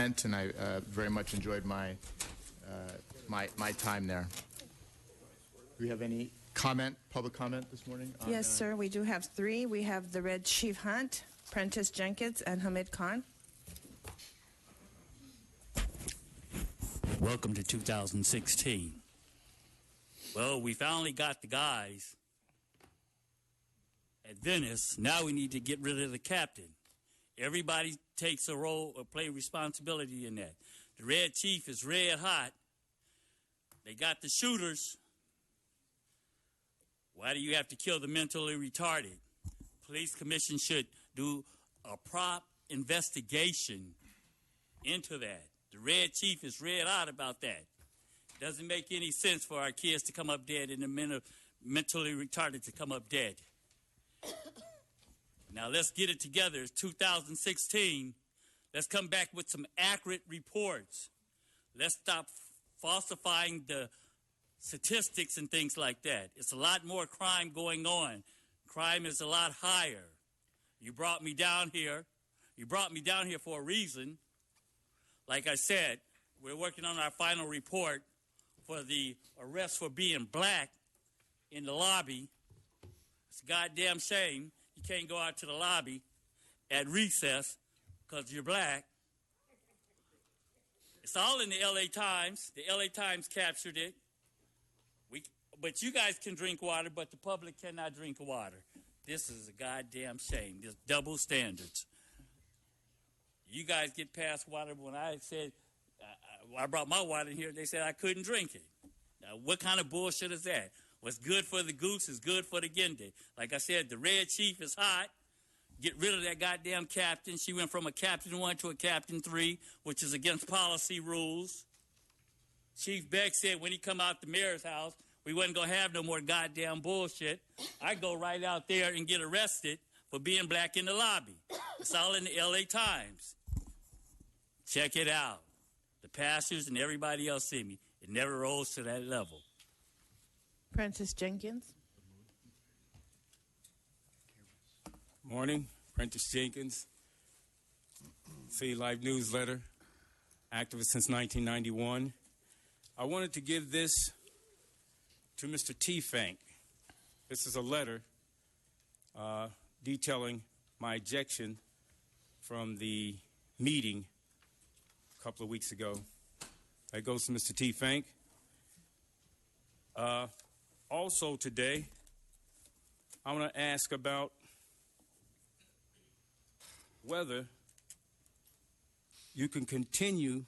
And I very much enjoyed my time there. Do we have any public comment this morning? Yes, sir. We do have three. We have the Red Chief Hunt, Prentice Jenkins, and Hamid Khan. Welcome to 2016. Well, we finally got the guys at Venice. Now we need to get rid of the captain. Everybody takes a role or play responsibility in that. The Red Chief is red hot. They got the shooters. Why do you have to kill the mentally retarded? Police commission should do a prompt investigation into that. The Red Chief is red hot about that. Doesn't make any sense for our kids to come up dead and the mentally retarded to come up dead. Now let's get it together. It's 2016. Let's come back with some accurate reports. Let's stop falsifying the statistics and things like that. It's a lot more crime going on. Crime is a lot higher. You brought me down here. You brought me down here for a reason. Like I said, we're working on our final report for the arrest for being black in the lobby. It's a goddamn shame you can't go out to the lobby at recess because you're black. It's all in the LA Times. The LA Times captured it. But you guys can drink water, but the public cannot drink water. This is a goddamn shame. There's double standards. You guys get past water. When I said I brought my water in here, they said I couldn't drink it. Now, what kind of bullshit is that? What's good for the goose is good for the gander. Like I said, the Red Chief is hot. Get rid of that goddamn captain. She went from a Captain 1 to a Captain 3, which is against policy rules. Chief Beck said when he come out the mayor's house, we wasn't going to have no more goddamn bullshit. I go right out there and get arrested for being black in the lobby. It's all in the LA Times. Check it out. The pastors and everybody else see me. It never rose to that level. Prentice Jenkins. Morning, Prentice Jenkins, City Life newsletter, activist since 1991. I wanted to give this to Mr. T. Fank. This is a letter detailing my ejection from the meeting a couple of weeks ago. That goes to Mr. T. Fank. Also today, I want to ask about whether you can continue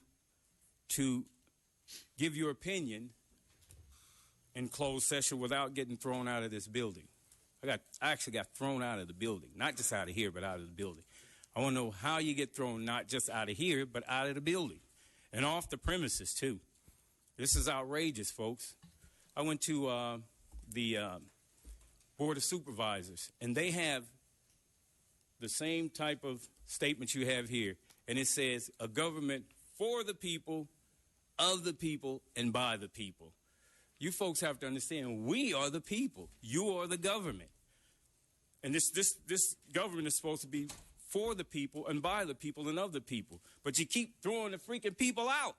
to give your opinion in closed session without getting thrown out of this building. I actually got thrown out of the building, not just out of here, but out of the building. I want to know how you get thrown not just out of here, but out of the building and off the premises too. This is outrageous, folks. I went to the Board of Supervisors, and they have the same type of statement you have here, and it says a government for the people, of the people, and by the people. You folks have to understand, we are the people. You are the government. And this government is supposed to be for the people and by the people and of the people. But you keep throwing the freaking people out.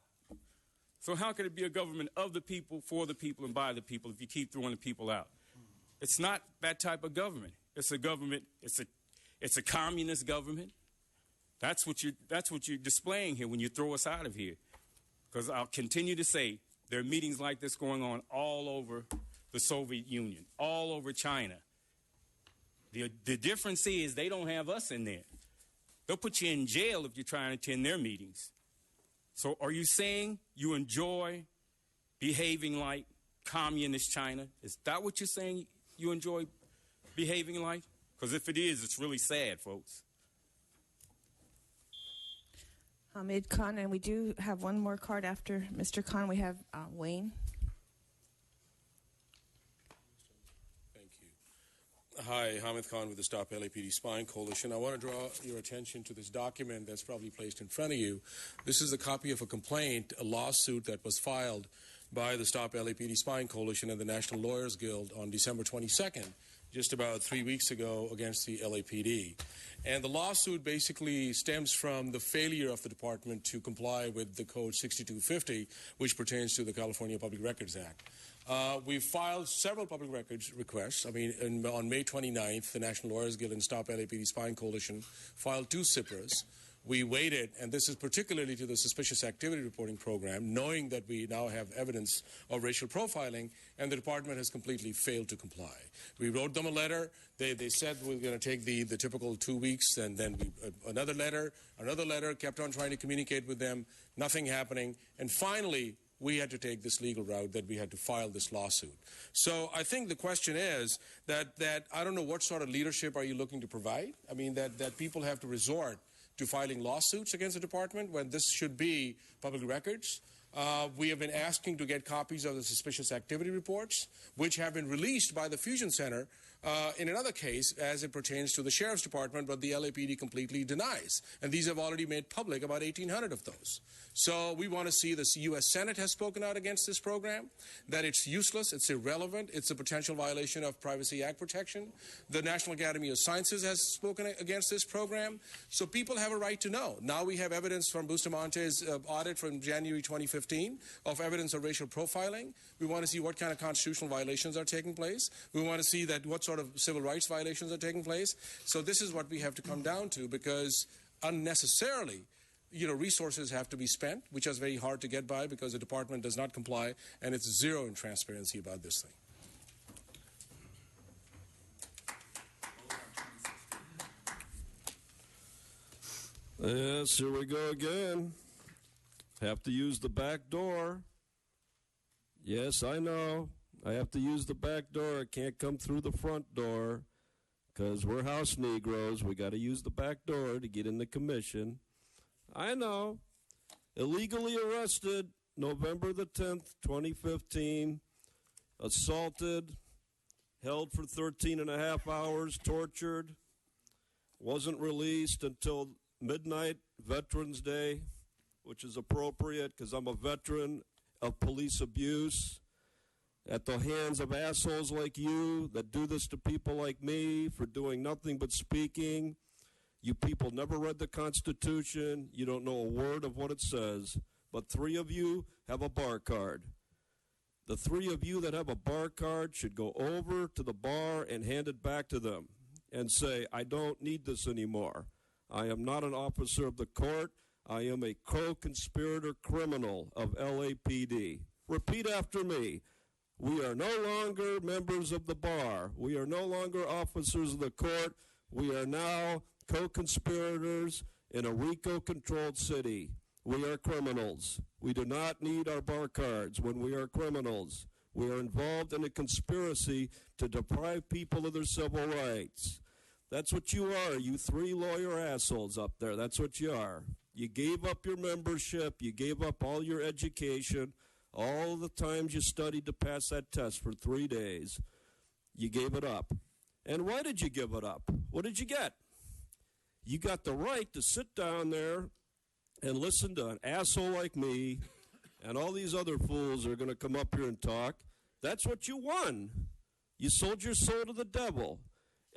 So how can it be a government of the people, for the people, and by the people if you keep throwing the people out? It's not that type of government. It's a government, it's a communist government. That's what you're displaying here when you throw us out of here. Because I'll continue to say, there are meetings like this going on all over the Soviet Union, all over China. The difference is they don't have us in there. They'll put you in jail if you're trying to attend their meetings. So are you saying you enjoy behaving like communist China? Is that what you're saying you enjoy behaving like? Because if it is, it's really sad, folks. Hamid Khan, and we do have one more card after Mr. Khan. We have Wayne. Thank you. Hi, Hamid Khan with the Stop LAPD Spying Coalition. I want to draw your attention to this document that's probably placed in front of you. This is a copy of a complaint, a lawsuit that was filed by the Stop LAPD Spying Coalition and the National Lawyers Guild on December 22nd. just about 3 weeks ago against the LAPD. And the lawsuit basically stems from the failure of the department to comply with the Code 6250, which pertains to the California Public Records Act. We've filed several public records requests. I mean, on May 29th, the National Lawyers Guild and Stop LAPD Spying Coalition filed 2 SIPRAs. We waited, and this is particularly to the Suspicious Activity Reporting Program, knowing that we now have evidence of racial profiling, and the department has completely failed to comply. We wrote them a letter. They said we were going to take the typical 2 weeks, and then another letter, kept on trying to communicate with them, nothing happening, and finally, we had to take this legal route that we had to file this lawsuit. So I think the question is that I don't know what sort of leadership are you looking to provide. I mean, that people have to resort to filing lawsuits against the department when this should be public records. We have been asking to get copies of the suspicious activity reports, which have been released by the Fusion Center in another case as it pertains to the Sheriff's Department, but the LAPD completely denies. And these have already made public, about 1,800 of those. So we want to see the U.S. Senate has spoken out against this program, that it's useless, it's irrelevant, it's a potential violation of Privacy Act protection. The National Academy of Sciences has spoken against this program. So people have a right to know. Now we have evidence from Bustamante's audit from January 2015 of evidence of racial profiling. We want to see what kind of constitutional violations are taking place. We want to see that what sort of civil rights violations are taking place. So this is what we have to come down to, because unnecessarily, resources have to be spent, which is very hard to get by because the department does not comply, and it's zero in transparency about this thing. Yes, here we go again. Have to use the back door. Yes, I know. I have to use the back door. I can't come through the front door because we're house Negroes. We got to use the back door to get in the commission. I know. Illegally arrested November the 10th, 2015. Assaulted. Held for 13 and a half hours. Tortured. Wasn't released until midnight, Veterans Day, which is appropriate because I'm a veteran of police abuse at the hands of assholes like you that do this to people like me for doing nothing but speaking. You people never read the Constitution. You don't know a word of what it says. But 3 of you have a bar card. The 3 of you that have a bar card should go over to the bar and hand it back to them and say, I don't need this anymore. I am not an officer of the court. I am a co-conspirator criminal of LAPD. Repeat after me. We are no longer members of the bar. We are no longer officers of the court. We are now co-conspirators in a RICO-controlled city. We are criminals. We do not need our bar cards when we are criminals. We are involved in a conspiracy to deprive people of their civil rights. That's what you are, you 3 lawyer assholes up there. That's what you are. You gave up your membership. You gave up all your education. All the times you studied to pass that test for 3 days, you gave it up. And why did you give it up? What did you get? You got the right to sit down there and listen to an asshole like me and all these other fools that are going to come up here and talk. That's what you won. You sold your soul to the devil.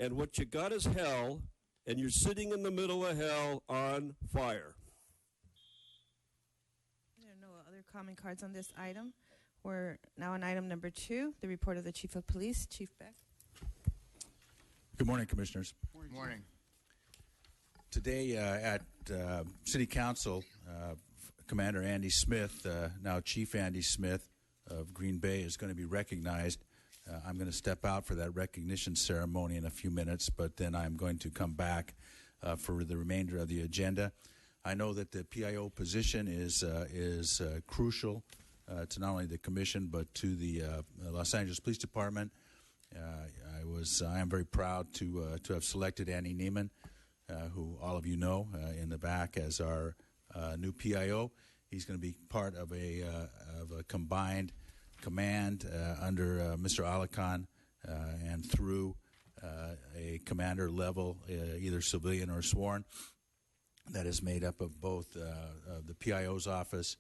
And what you got is hell, and you're sitting in the middle of hell on fire. There are no other comment cards on this item. We're now on item number 2, the report of the Chief of Police. Chief Beck. Good morning, Commissioners. Good morning. Today at City Council, Commander Andy Smith, now Chief Andy Smith of Green Bay, is going to be recognized. I'm going to step out for that recognition ceremony in a few minutes, but then I'm going to come back for the remainder of the agenda. I know that the PIO position is crucial to not only the commission but to the Los Angeles Police Department. I am very proud to have selected Andy Neiman, who all of you know in the back as our new PIO. He's going to be part of a combined command under Mr. Alakan and through a commander level, either civilian or sworn, that is made up of both the PIO's office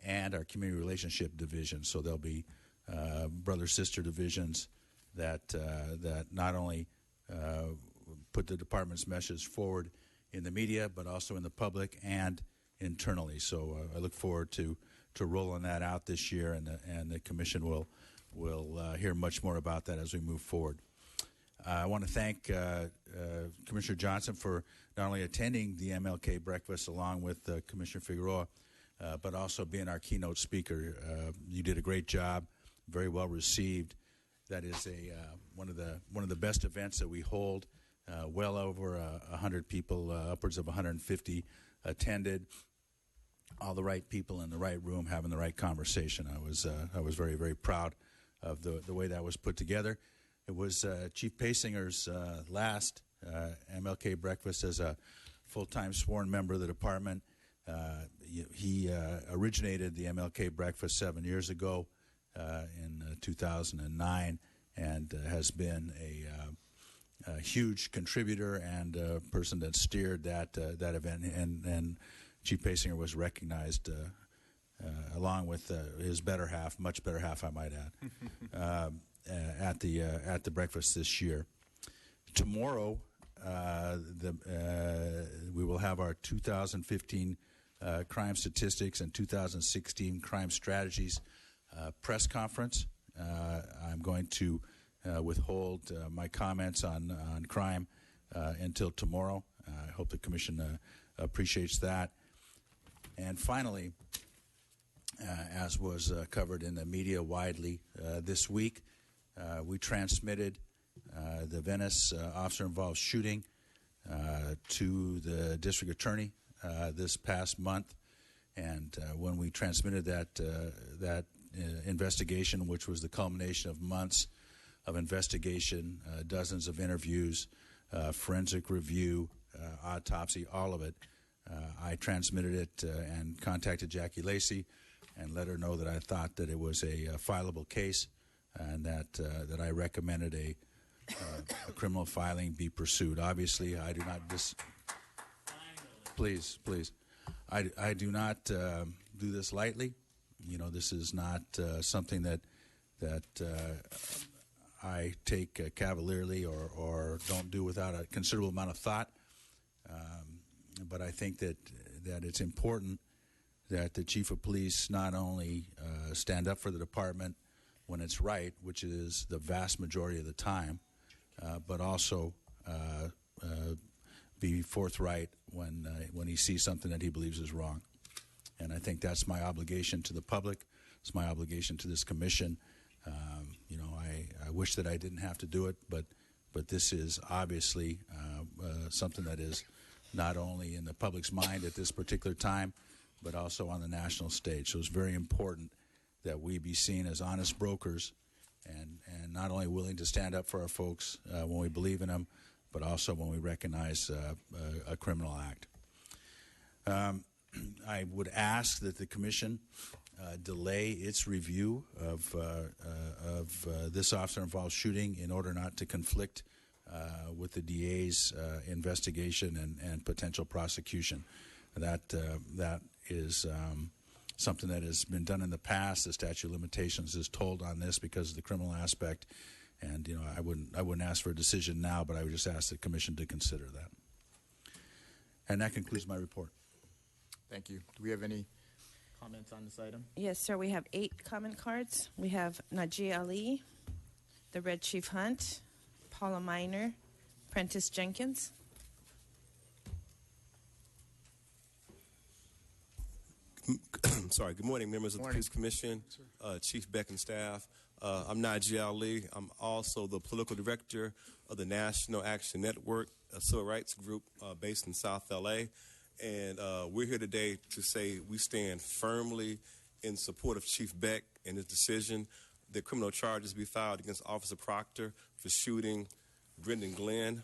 and our community relationship division. So there'll be brother-sister divisions that not only put the department's message forward in the media, but also in the public and internally. So I look forward to rolling that out this year, and the commission will hear much more about that as we move forward. I want to thank Commissioner Johnson for not only attending the MLK breakfast along with Commissioner Figueroa, but also being our keynote speaker. You did a great job, very well received. That is one of the best events that we hold. Well over 100 people, upwards of 150 attended. All the right people in the right room having the right conversation. I was very, very proud of the way that was put together. It was Chief Pacinger's last MLK breakfast as a full-time sworn member of the department. He originated the MLK breakfast 7 years ago in 2009, and has been a huge contributor and a person that steered that event. And Chief Pacinger was recognized along with his better half, much better half, I might add, at the breakfast this year. Tomorrow, we will have our 2015 crime statistics and 2016 crime strategies press conference. I'm going to withhold my comments on crime until tomorrow. I hope the commission appreciates that. And finally, as was covered in the media widely this week, we transmitted the Venice officer-involved shooting to the district attorney this past month. And when we transmitted that investigation, which was the culmination of months of investigation, dozens of interviews, forensic review, autopsy, all of it, I transmitted it and contacted Jackie Lacey and let her know that I thought that it was a fileable case, and that I recommended a criminal filing be pursued. Obviously, I do not please. I do not do this lightly. You know, this is not something that I take cavalierly or don't do without a considerable amount of thought. But I think that it's important that the chief of police not only stand up for the department when it's right, which is the vast majority of the time, but also be forthright when he sees something that he believes is wrong. And I think that's my obligation to the public. It's my obligation to this commission. You know, I wish that I didn't have to do it, but this is obviously something that is not only in the public's mind at this particular time, but also on the national stage. So it's very important that we be seen as honest brokers and not only willing to stand up for our folks when we believe in them, but also when we recognize a criminal act. I would ask that the commission delay its review of this officer-involved shooting in order not to conflict with the DA's investigation and potential prosecution. That is something that has been done in the past. The statute of limitations is told on this because of the criminal aspect, and you know I wouldn't ask for a decision now, but I would just ask the commission to consider that. And that concludes my report. Thank you. Do we have any comments on this item? Yes, sir. We have 8 comment cards. We have Najee Ali, the Red Chief Hunt, Paula Miner, Prentice Jenkins. Sorry. Good morning, members of the Police Commission, Chief Beck and staff. I'm Najee Ali. I'm also the political director of the National Action Network, a civil rights group based in South LA. And we're here today to say we stand firmly in support of Chief Beck and his decision that criminal charges be filed against Officer Proctor for shooting Brendan Glenn.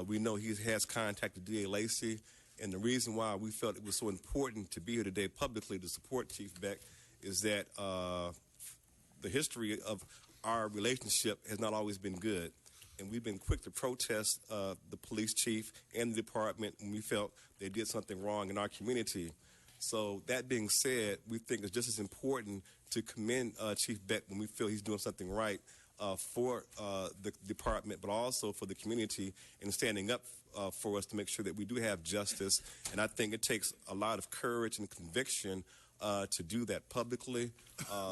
We know he has contacted DA Lacey, and the reason why we felt it was so important to be here today publicly to support Chief Beck is that the history of our relationship has not always been good. And we've been quick to protest the police chief and the department when we felt they did something wrong in our community. So that being said, we think it's just as important to commend Chief Beck when we feel he's doing something right for the department, but also for the community, and standing up for us to make sure that we do have justice. And I think it takes a lot of courage and conviction to do that publicly.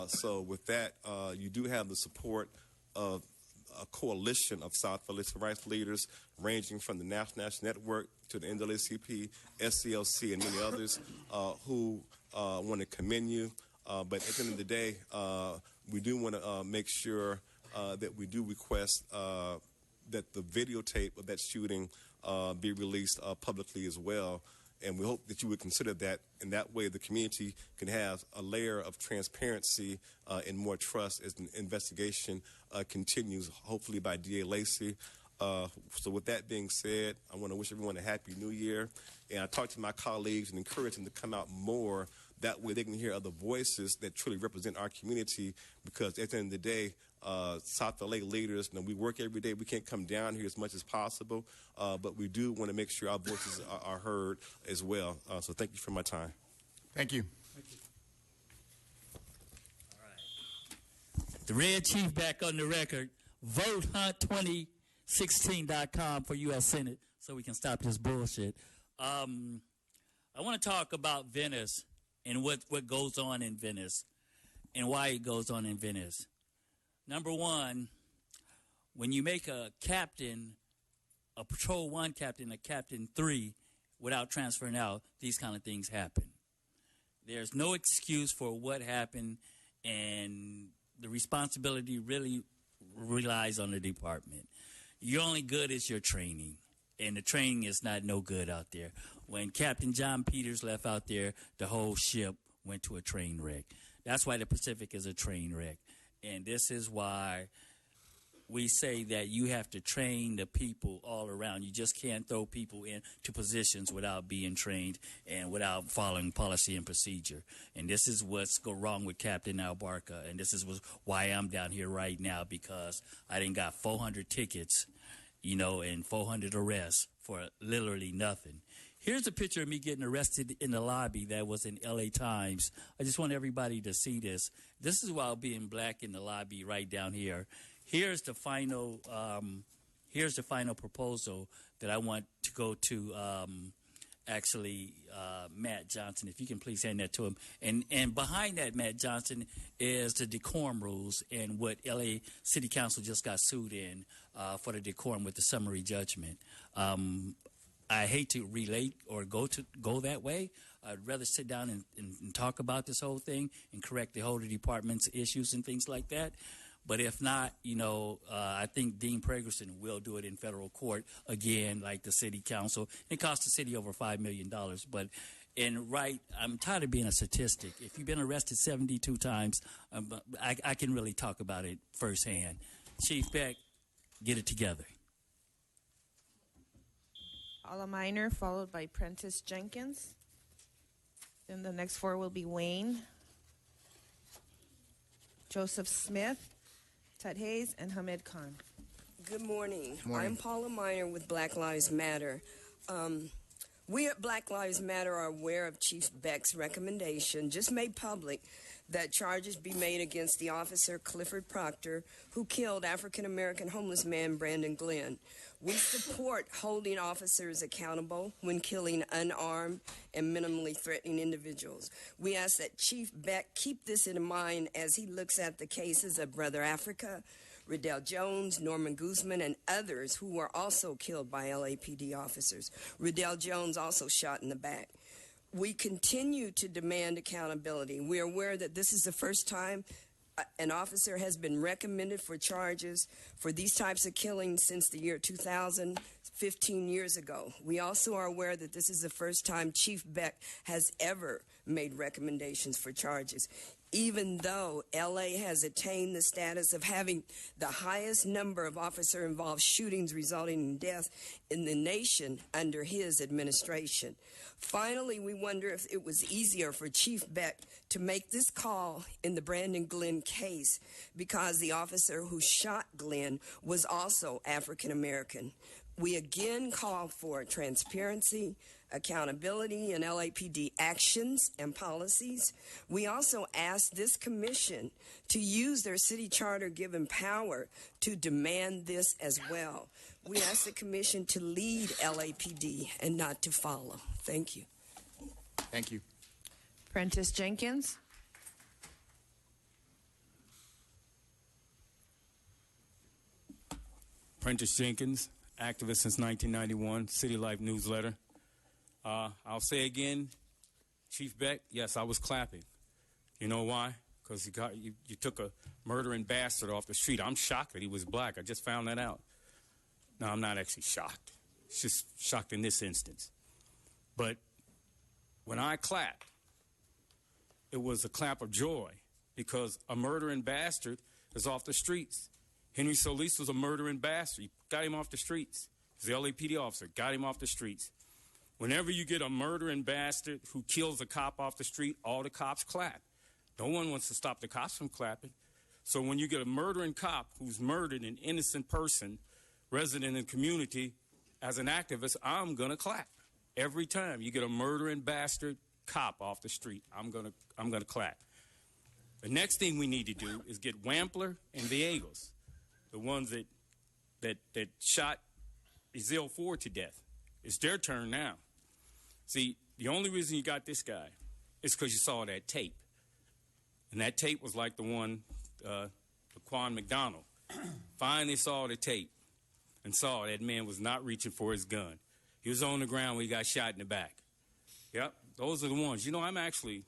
So with that, you do have the support of a coalition of South Philly civil rights leaders, ranging from the National Network to the NAACP, SCLC, and many others who want to commend you. But at the end of the day, we do want to make sure that we do request that the videotape of that shooting be released publicly as well. And we hope that you would consider that. In that way, the community can have a layer of transparency and more trust as the investigation continues, hopefully by DA Lacey. So with that being said, I want to wish everyone a happy new year. And I talked to my colleagues and encourage them to come out more. That way they can hear other voices that truly represent our community, because at the end of the day, South LA leaders, we work every day. We can't come down here as much as possible, but we do want to make sure our voices are heard as well. So thank you for my time. Thank you. The Red Chief back on the record. VoteHunt2016.com for U.S. Senate so we can stop this bullshit. I want to talk about Venice and what goes on in Venice and why it goes on in Venice. Number one, when you make a captain, a Patrol 1 captain, a Captain 3, without transferring out, these kind of things happen. There's no excuse for what happened, and the responsibility really relies on the department. You're only good as your training, and the training is not no good out there. When Captain John Peters left out there, the whole ship went to a train wreck. That's why the Pacific is a train wreck. And this is why we say that you have to train the people all around. You just can't throw people into positions without being trained and without following policy and procedure. And this is what's go wrong with Captain Albarca. And this is why I'm down here right now, because I done got 400 tickets, and 400 arrests for literally nothing. Here's a picture of me getting arrested in the lobby that was in LA Times. I just want everybody to see this. This is while being black in the lobby right down here. Here's the final proposal that I want to go to Matt Johnson. If you can please hand that to him. And behind that, Matt Johnson, is the decorum rules and what LA City Council just got sued in for the decorum with the summary judgment. I hate to relate or go that way. I'd rather sit down and talk about this whole thing and correct the whole department's issues and things like that. But if not, I think Dean Pregerson will do it in federal court again, like the city council. It cost the city over $5 million. But I'm tired of being a statistic. If you've been arrested 72 times, I can really talk about it firsthand. Chief Beck, get it together. Paula Miner, followed by Prentice Jenkins. Then the next four will be Wayne, Joseph Smith, Ted Hayes, and Hamed Khan. Good morning. Morning. I'm Paula Miner with Black Lives Matter. We at Black Lives Matter are aware of Chief Beck's recommendation, just made public, that charges be made against the officer Clifford Proctor, who killed African-American homeless man Brandon Glenn. We support holding officers accountable when killing unarmed and minimally threatening individuals. We ask that Chief Beck keep this in mind as he looks at the cases of Brother Africa, Riddell Jones, Norman Guzman, and others who were also killed by LAPD officers. Riddell Jones also shot in the back. We continue to demand accountability. We are aware that this is the first time an officer has been recommended for charges for these types of killings since the year 2000, 15 years ago. We also are aware that this is the first time Chief Beck has ever made recommendations for charges, even though LA has attained the status of having the highest number of officer-involved shootings resulting in death in the nation under his administration. Finally, we wonder if it was easier for Chief Beck to make this call in the Brandon Glenn case because the officer who shot Glenn was also African American. We again call for transparency, accountability in LAPD actions and policies. We also ask this commission to use their city charter given power to demand this as well. We ask the commission to lead LAPD and not to follow. Thank you. Thank you. Prentice Jenkins. Prentice Jenkins, activist since 1991, City Life newsletter. I'll say again, Chief Beck, yes, I was clapping. You know why? Because you took a murdering bastard off the street. I'm shocked that he was black. I just found that out. No, I'm not actually shocked. It's just shocked in this instance. But when I clapped, it was a clap of joy because a murdering bastard is off the streets. Henry Solis was a murdering bastard. You got him off the streets. He's the LAPD officer, got him off the streets. Whenever you get a murdering bastard who kills a cop off the street, all the cops clap. No one wants to stop the cops from clapping. So when you get a murdering cop who's murdered an innocent person, resident in the community, as an activist, I'm going to clap. Every time you get a murdering bastard cop off the street, I'm going to clap. The next thing we need to do is get Wampler and Villegas, the ones that shot Ezell Ford to death. It's their turn now. See, the only reason you got this guy is because you saw that tape. And that tape was like the one, Laquan McDonald. Finally saw the tape and saw that man was not reaching for his gun. He was on the ground when he got shot in the back. Yep, those are the ones. You know, I'm actually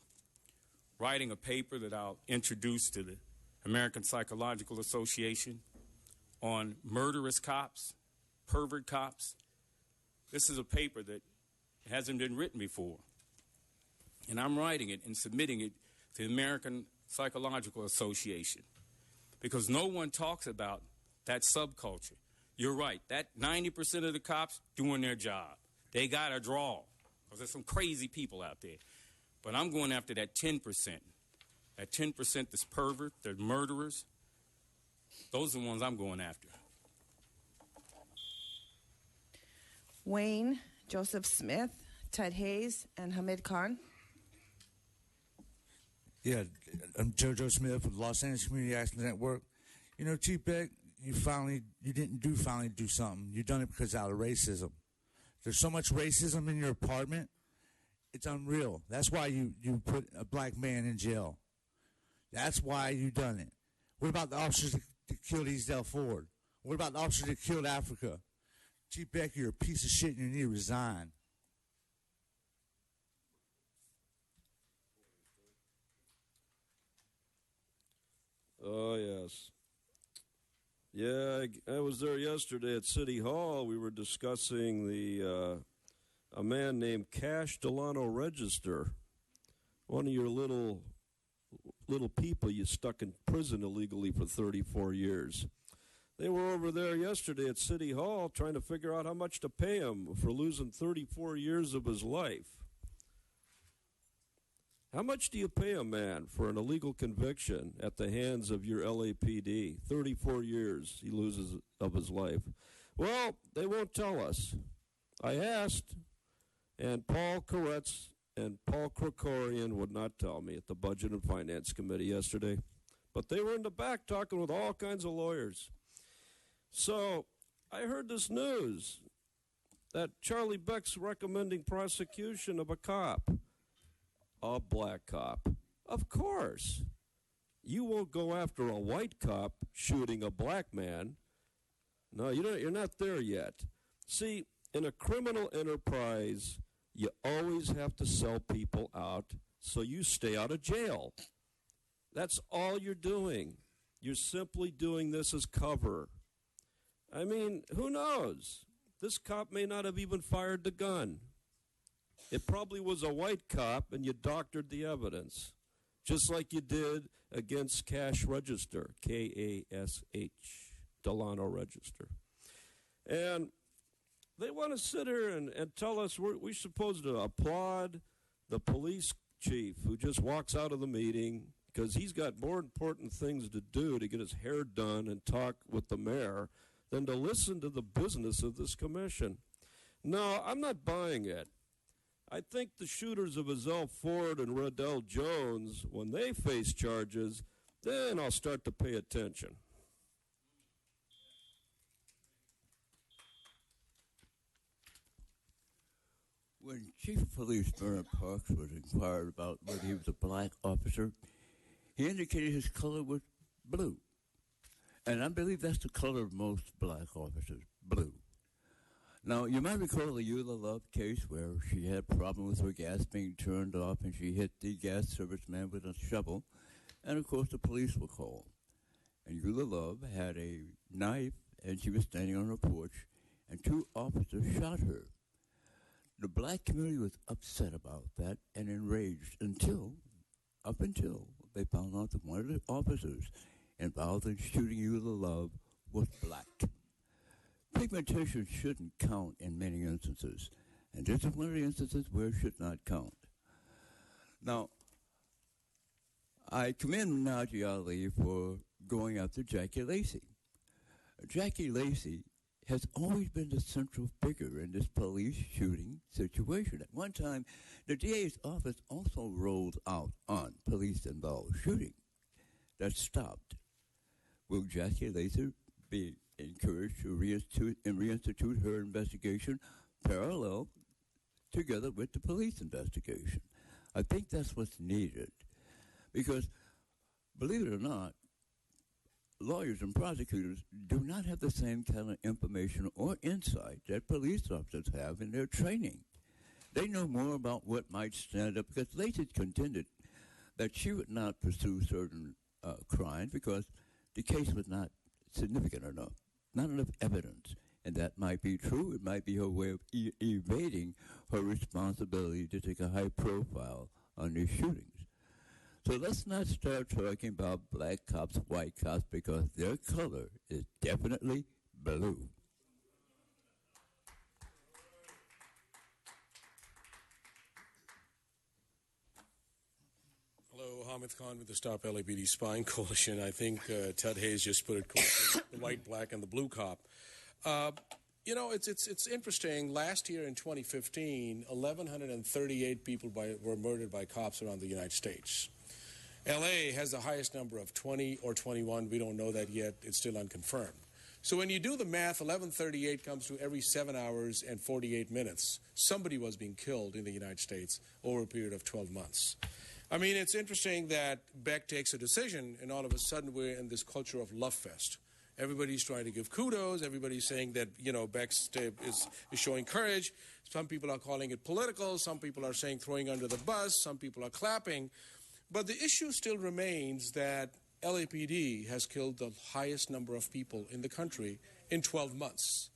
writing a paper that I'll introduce to the American Psychological Association on murderous cops, pervert cops. This is a paper that hasn't been written before. And I'm writing it and submitting it to the American Psychological Association because no one talks about that subculture. You're right, that 90% of the cops doing their job. They got a draw because there's some crazy people out there. But I'm going after that 10%. That 10% that's pervert, they're murderers. Those are the ones I'm going after. Wayne Joseph Smith, Ted Hayes, and Hamid Khan. Yeah, I'm JoJo Smith with Los Angeles Community Action Network. You know, Chief Beck, you didn't finally do something. You done it because out of racism. There's so much racism in your apartment, it's unreal. That's why you put a black man in jail. That's why you done it. What about the officers that killed Ezell Ford? What about the officers that killed Africa? Chief Beck, you're a piece of shit and you need to resign. Oh, yes. Yeah, I was there yesterday at City Hall. We were discussing a man named Cash Delano Register, one of your little people you stuck in prison illegally for 34 years. They were over there yesterday at City Hall trying to figure out how much to pay him for losing 34 years of his life. How much do you pay a man for an illegal conviction at the hands of your LAPD? 34 years he loses of his life. Well, they won't tell us. I asked, and Paul Koretz and Paul Krikorian would not tell me at the Budget and Finance Committee yesterday. But they were in the back talking with all kinds of lawyers. So I heard this news that Charlie Beck's recommending prosecution of a cop. A black cop. Of course. You won't go after a white cop shooting a black man. No, you're not there yet. See, in a criminal enterprise, you always have to sell people out so you stay out of jail. That's all you're doing. You're simply doing this as cover. I mean, who knows? This cop may not have even fired the gun. It probably was a white cop, and you doctored the evidence, just like you did against Cash Register, K-A-S-H, Delano Register. And they want to sit here and tell us we're supposed to applaud the police chief who just walks out of the meeting because he's got more important things to do to get his hair done and talk with the mayor than to listen to the business of this commission. No, I'm not buying it. I think the shooters of Azell Ford and Rodell Jones, when they face charges, then I'll start to pay attention. When Chief of Police Bernard Parks was inquired about whether he was a black officer, he indicated his color was blue. And I believe that's the color of most black officers, blue. Now, you might recall the Eula Love case where she had a problem with her gas being turned off and she hit the gas serviceman with a shovel. And, of course, the police were called. And Eula Love had a knife and she was standing on her porch and two officers shot her. The black community was upset about that and enraged up until they found out that one of the officers involved in shooting Eula Love was black. Pigmentation shouldn't count in many instances, and this is one of the instances where it should not count. Now, I commend Najee Ali for going after Jackie Lacey. Jackie Lacey has always been the central figure in this police shooting situation. At one time, the DA's office also rolled out on police-involved shooting. That stopped. Will Jackie Lacey be encouraged to reinstitute her investigation parallel together with the police investigation? I think that's what's needed. Because, believe it or not, lawyers and prosecutors do not have the same kind of information or insight that police officers have in their training. They know more about what might stand up, because Lacey contended that she would not pursue certain crimes because the case was not significant enough, not enough evidence. And that might be true. It might be her way of evading her responsibility to take a high profile on these shootings. So let's not start talking about black cops, white cops, because their color is definitely blue. Hello, Hamid Khan with the Stop LAPD Spying Coalition. I think Ted Hayes just put it correctly, the white, black, and the blue cop. You know, it's interesting. Last year in 2015, 1,138 people were murdered by cops around the United States. L.A. has the highest number of 20 or 21. We don't know that yet. It's still unconfirmed. So when you do the math, 1138 comes to every 7 hours and 48 minutes. Somebody was being killed in the United States over a period of 12 months. I mean, it's interesting that Beck takes a decision, and all of a sudden we're in this culture of love fest. Everybody's trying to give kudos. Everybody's saying that, you know, Beck is showing courage. Some people are calling it political. Some people are saying throwing under the bus. Some people are clapping. But the issue still remains that LAPD has killed the highest number of people in the country in 12 months.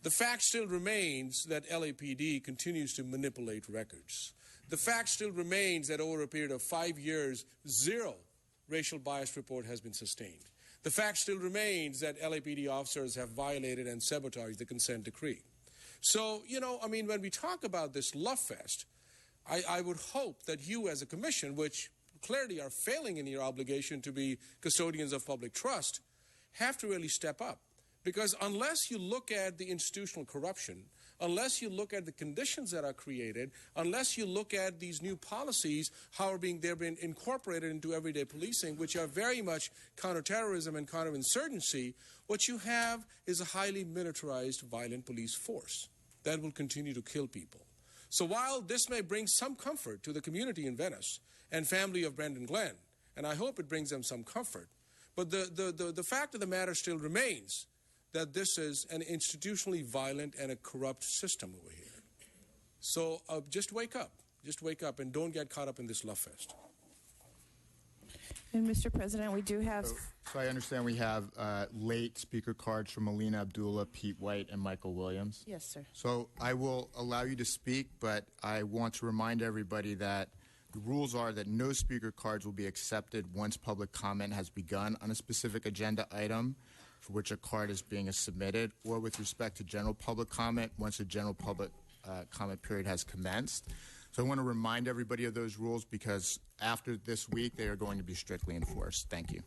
The fact still remains that LAPD continues to manipulate records. The fact still remains that over a period of 5 years, 0 racial bias report has been sustained. The fact still remains that LAPD officers have violated and sabotaged the consent decree. So, you know, I mean, when we talk about this love fest, I would hope that you as a commission, which clearly are failing in your obligation to be custodians of public trust, have to really step up. Because unless you look at the institutional corruption, unless you look at the conditions that are created, unless you look at these new policies, how they're being incorporated into everyday policing, which are very much counterterrorism and counterinsurgency, what you have is a highly militarized, violent police force that will continue to kill people. So while this may bring some comfort to the community in Venice and family of Brendan Glenn, and I hope it brings them some comfort, but the fact of the matter still remains that this is an institutionally violent and a corrupt system over here. So just wake up. Just wake up and don't get caught up in this love fest. And Mr. President, we do have... So I understand we have late speaker cards from Melina Abdullah, Pete White, and Michael Williams. Yes, sir. So I will allow you to speak, but I want to remind everybody that the rules are that no speaker cards will be accepted once public comment has begun on a specific agenda item for which a card is being submitted, or with respect to general public comment once a general public comment period has commenced. So I want to remind everybody of those rules because after this week, they are going to be strictly enforced. Thank you.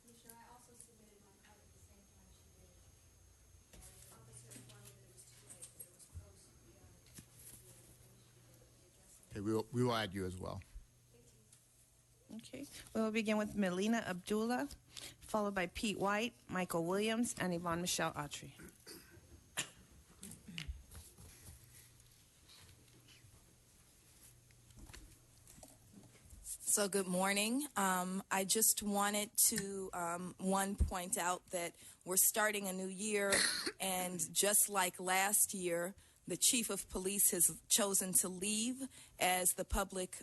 Commissioner, I also submitted my card at the same time she did. we will add you as well. Okay. We'll begin with Melina Abdullah, followed by Pete White, Michael Williams, and Yvonne Michelle Autry. So good morning. I just wanted to, point out that we're starting a new year, and just like last year, the chief of police has chosen to leave as the public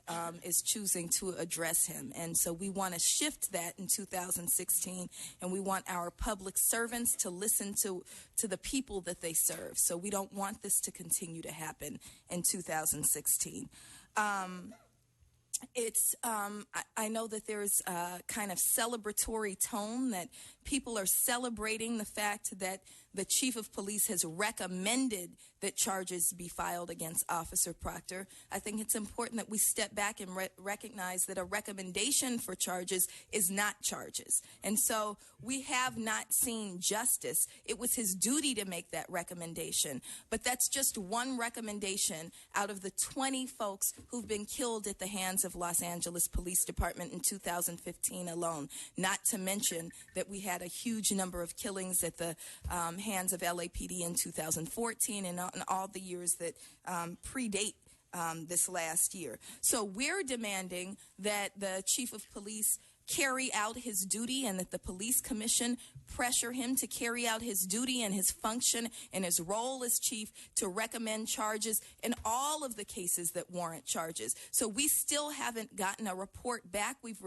is choosing to address him. And so we want to shift that in 2016, and we want our public servants to listen to the people that they serve. So we don't want this to continue to happen in 2016. I know that there's a kind of celebratory tone, that people are celebrating the fact that the chief of police has recommended that charges be filed against Officer Proctor. I think it's important that we step back and recognize that a recommendation for charges is not charges. And so we have not seen justice. It was his duty to make that recommendation. But that's just one recommendation out of the 20 folks who've been killed at the hands of Los Angeles Police Department in 2015 alone, not to mention that we had a huge number of killings at the hands of LAPD in 2014 and all the years that predate this last year. So we're demanding that the chief of police carry out his duty, and that the police commission pressure him to carry out his duty and his function and his role as chief to recommend charges in all of the cases that warrant charges. So we still haven't gotten a report back. We've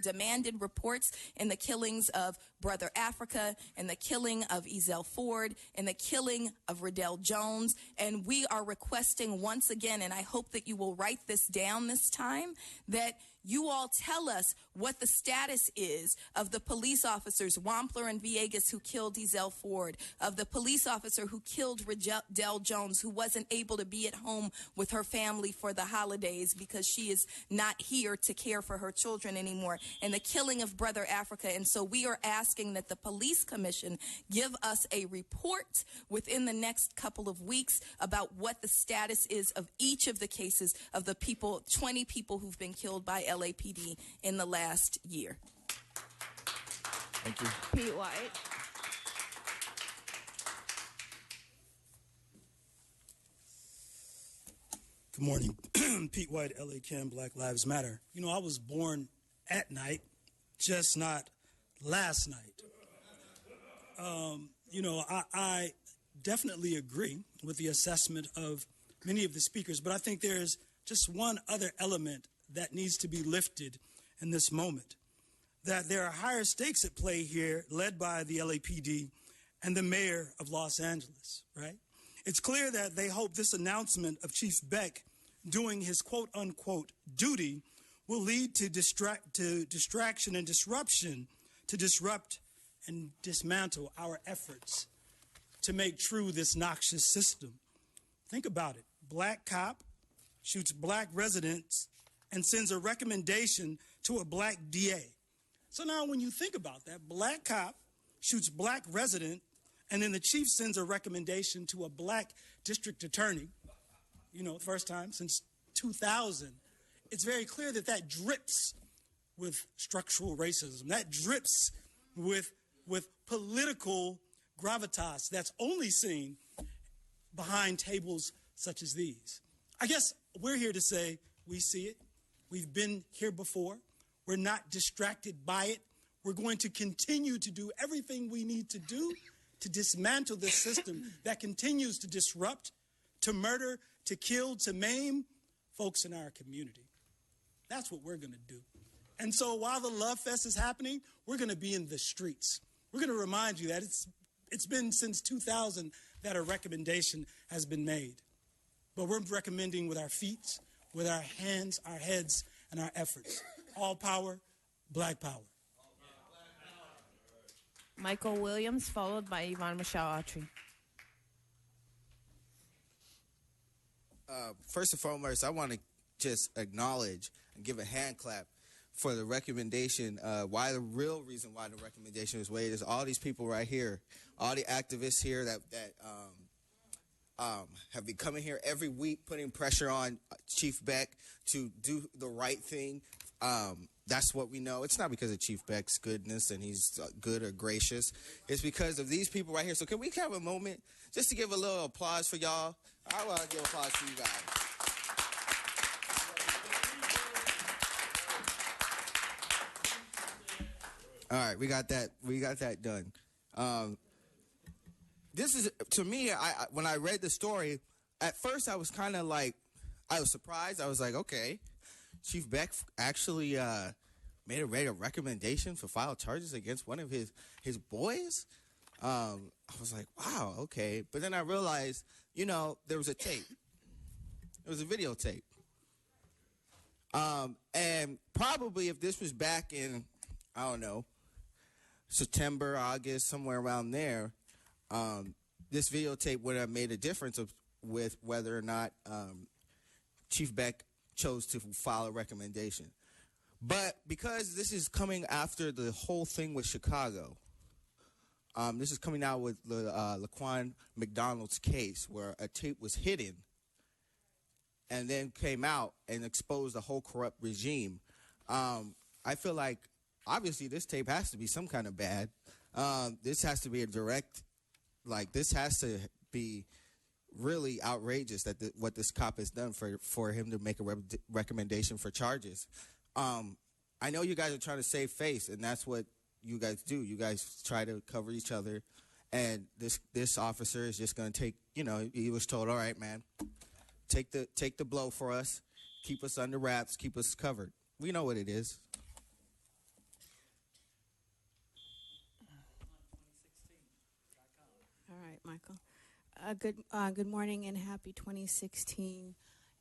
demanded reports in the killings of Brother Africa, and the killing of Ezell Ford, and the killing of Riddell Jones. And we are requesting once again, and I hope that you will write this down this time, that you all tell us what the status is of the police officers, Wampler and Villegas, who killed Ezell Ford, of the police officer who killed Riddell Jones, who wasn't able to be at home with her family for the holidays because she is not here to care for her children anymore, and the killing of Brother Africa. And so we are asking that the police commission give us a report within the next couple of weeks about what the status is of each of the cases of the 20 people who've been killed by LAPD in the last year. Thank you. Pete White. Good morning. Pete White, LA Can, Black Lives Matter. You know, I was born at night, just not last night. I definitely agree with the assessment of many of the speakers, but I think there's just one other element that needs to be lifted in this moment, that there are higher stakes at play here, led by the LAPD and the mayor of Los Angeles, right? It's clear that they hope this announcement of Chief Beck doing his quote-unquote duty will lead to distraction and disruption, to disrupt and dismantle our efforts to make true this noxious system. Think about it. Black cop shoots black residents and sends a recommendation to a black DA. So now when you think about that, black cop shoots black resident, and then the chief sends a recommendation to a black district attorney, first time since 2000, it's very clear that that drips with structural racism. That drips with political gravitas that's only seen behind tables such as these. I guess we're here to say we see it. We've been here before. We're not distracted by it. We're going to continue to do everything we need to do to dismantle this system that continues to disrupt, to murder, to kill, to maim folks in our community. That's what we're going to do. And so while the Love Fest is happening, we're going to be in the streets. We're going to remind you that it's been since 2000 that a recommendation has been made. But we're recommending with our feet, with our hands, our heads, and our efforts. All power, black power. Michael Williams, followed by Yvonne Michelle Autry. First and foremost, I want to just acknowledge and give a hand clap for the recommendation. The real reason why the recommendation was made is all these people right here, all the activists here that have been coming here every week, putting pressure on Chief Beck to do the right thing. That's what we know. It's not because of Chief Beck's goodness and he's good or gracious. It's because of these people right here. So can we have a moment just to give a little applause for y'all? I want to give applause to you guys. All right, we got that done. This is, to me, when I read the story, at first I was kind of like, I was surprised. I was like, okay, Chief Beck actually made a recommendation to file charges against one of his boys. I was like, wow, okay. But then I realized, there was a tape. There was a videotape. And probably if this was back in, I don't know, September, August, somewhere around there, this videotape would have made a difference with whether or not Chief Beck chose to file a recommendation. But because this is coming after the whole thing with Chicago, this is coming out with Laquan McDonald's case where a tape was hidden and then came out and exposed the whole corrupt regime. I feel like, obviously, this tape has to be some kind of bad. This has to be a direct, this has to be really outrageous that what this cop has done for him to make a recommendation for charges. I know you guys are trying to save face, and that's what you guys do. You guys try to cover each other, and this officer is just going to take, he was told, all right, man, take the blow for us, keep us under wraps, keep us covered. We know what it is. All right, Michael. Good morning and happy 2016.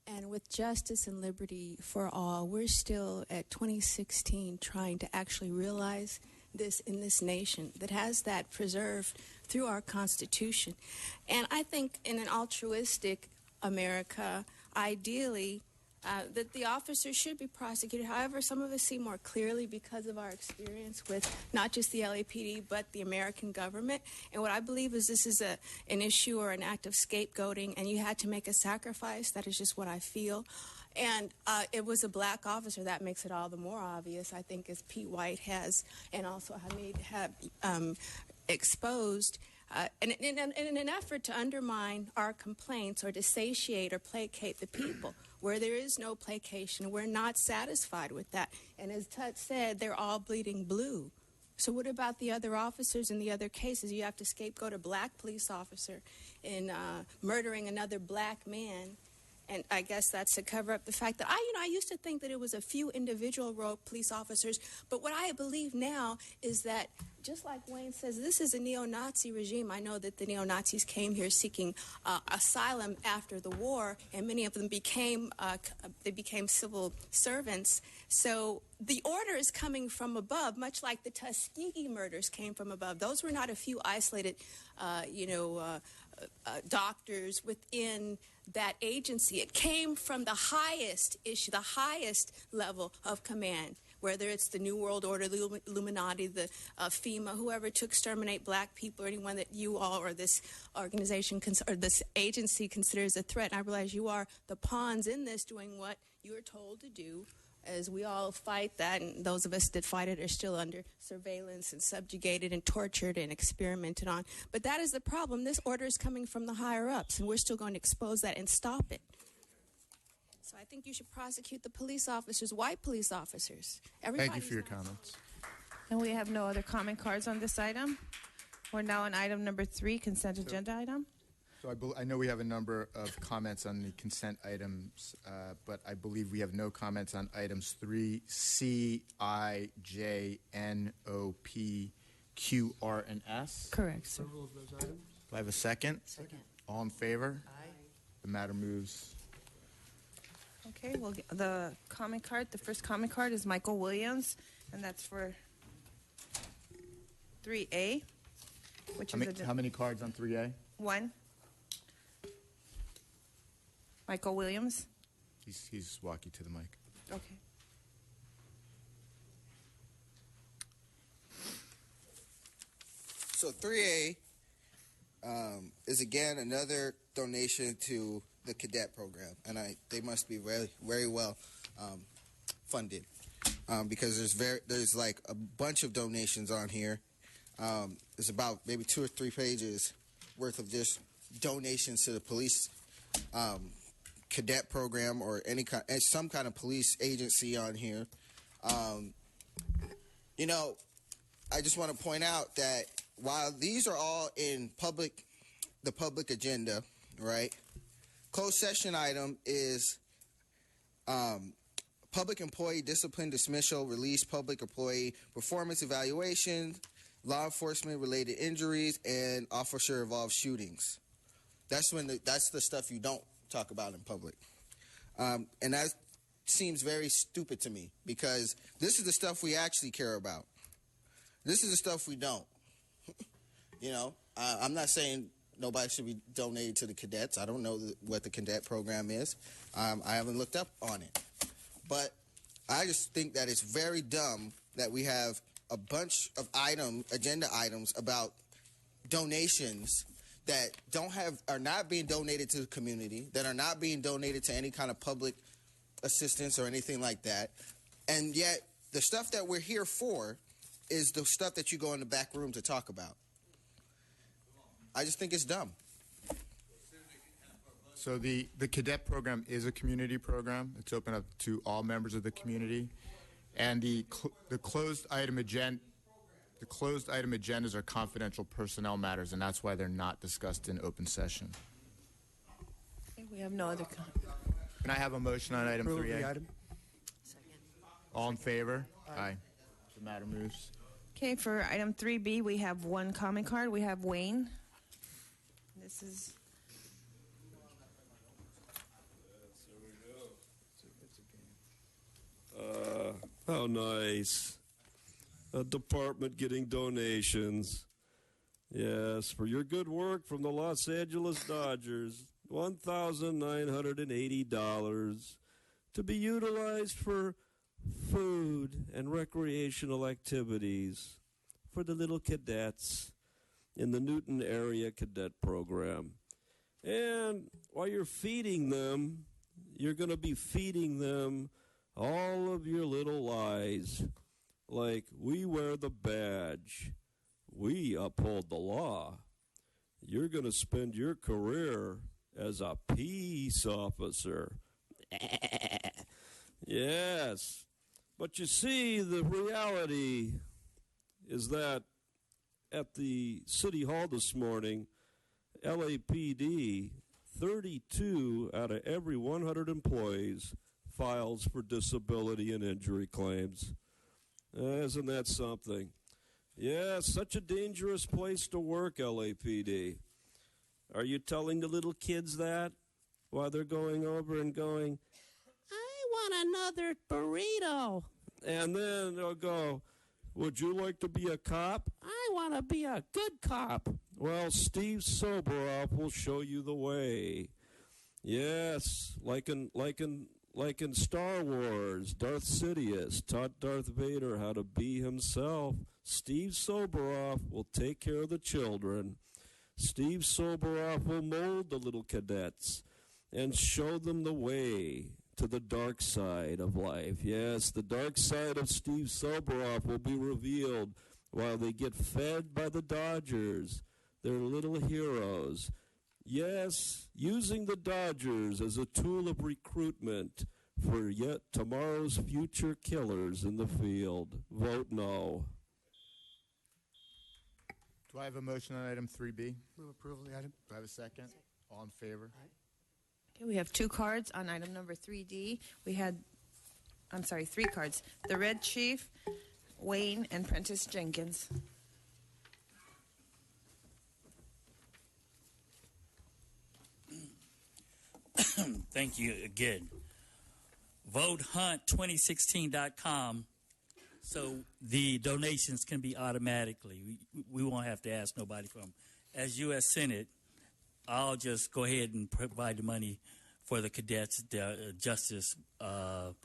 And with justice and liberty for all, we're still at 2016 trying to actually realize this in this nation that has that preserved through our Constitution. And I think in an altruistic America, ideally, that the officers should be prosecuted. However, some of us see more clearly because of our experience with not just the LAPD, but the American government. And what I believe is this is an issue or an act of scapegoating, and you had to make a sacrifice. That is just what I feel. And it was a black officer. That makes it all the more obvious, I think, as Pete White has, and also Hamid have exposed. And in an effort to undermine our complaints or to satiate or placate the people, where there is no placation, we're not satisfied with that. And as Tut said, they're all bleeding blue. So what about the other officers in the other cases? You have to scapegoat a black police officer in murdering another black man. And I guess that's to cover up the fact that I used to think that it was a few individual rogue police officers, but what I believe now is that, just like Wayne says, this is a neo-Nazi regime. I know that the neo-Nazis came here seeking asylum after the war, and many of them became civil servants. So the order is coming from above, much like the Tuskegee murders came from above. Those were not a few isolated, doctors within that agency. It came from the highest issue, the highest level of command, whether it's the New World Order, the Illuminati, the FEMA, whoever to exterminate black people, or anyone that you all or this organization or this agency considers a threat. And I realize you are the pawns in this, doing what you are told to do, as we all fight that, and those of us that fight it are still under surveillance and subjugated and tortured and experimented on. But that is the problem. This order is coming from the higher-ups, and we're still going to expose that and stop it. So I think you should prosecute the police officers, white police officers. Thank you for your comments. And we have no other comment cards on this item. We're now on item number 3, consent agenda item. So I know we have a number of comments on the consent items, but I believe we have no comments on items 3C, I, J, N, O, P, Q, R, and S. Correct, sir. Do I have a second? Second. All in favor? Aye. The matter moves. Okay, well, the comment card, the first comment card is Michael Williams, and that's for 3A, which is how many cards on 3A? 1. Michael Williams. He's walking to the mic. Okay. So 3A is again another donation to the cadet program, and they must be very, very well funded because there's like a bunch of donations on here. There's about maybe 2 or 3 pages worth of just donations to the police cadet program or some kind of police agency on here. You know, I just want to point out that while these are all in the public agenda, right? Closed session item is public employee discipline, dismissal, release, public employee performance evaluation, law enforcement related injuries, and officer involved shootings. That's the stuff you don't talk about in public, and that seems very stupid to me because this is the stuff we actually care about. This is the stuff we don't. You know, I'm not saying nobody should be donated to the cadets. I don't know what the cadet program is. I haven't looked up on it. But I just think that it's very dumb that we have a bunch of agenda items about donations that are not being donated to the community, that are not being donated to any kind of public assistance or anything like that. And yet the stuff that we're here for is the stuff that you go in the back room to talk about. I just think it's dumb. So the cadet program is a community program. It's open up to all members of the community. And the closed item agendas are confidential personnel matters, and that's why they're not discussed in open session. Okay, we have no other Can I have a motion on item Approve 3A? the item. All in favor? Aye. The matter moves. Okay, for item 3B, we have one comment card. We have Wayne. This is How nice. A department getting donations. Yes, for your good work from the Los Angeles Dodgers. $1,980 to be utilized for food and recreational activities for the little cadets in the Newton Area Cadet Program. And while you're feeding them, you're going to be feeding them all of your little lies, like we wear the badge, we uphold the law. You're going to spend your career as a peace officer. Yes, but you see, the reality is that at the City Hall this morning, LAPD, 32 out of every 100 employees files for disability and injury claims. Isn't that something? Yeah, such a dangerous place to work, LAPD. Are you telling the little kids that while they're going over and going, I want another burrito? And then they'll go, would you like to be a cop? I want to be a good cop. Well, Steve Soboroff will show you the way. Yes, like in Star Wars, Darth Sidious taught Darth Vader how to be himself. Steve Soboroff will take care of the children. Steve Soboroff will mold the little cadets and show them the way to the dark side of life. Yes, the dark side of Steve Soboroff will be revealed while they get fed by the Dodgers, their little heroes. Yes, using the Dodgers as a tool of recruitment for yet tomorrow's future killers in the field. Vote no. Do I have a motion on item 3B? Move approval of the item. Do I have a second? All in favor? okay. We have 2 cards on item number 3D. We had, 3 cards. The Red Chief, Wayne, and Prentice Jenkins. Thank you again. VoteHunt2016.com, so the donations can be automatically. We won't have to ask nobody for them. As U.S. Senate, I'll just go ahead and provide the money for the cadets, the justice for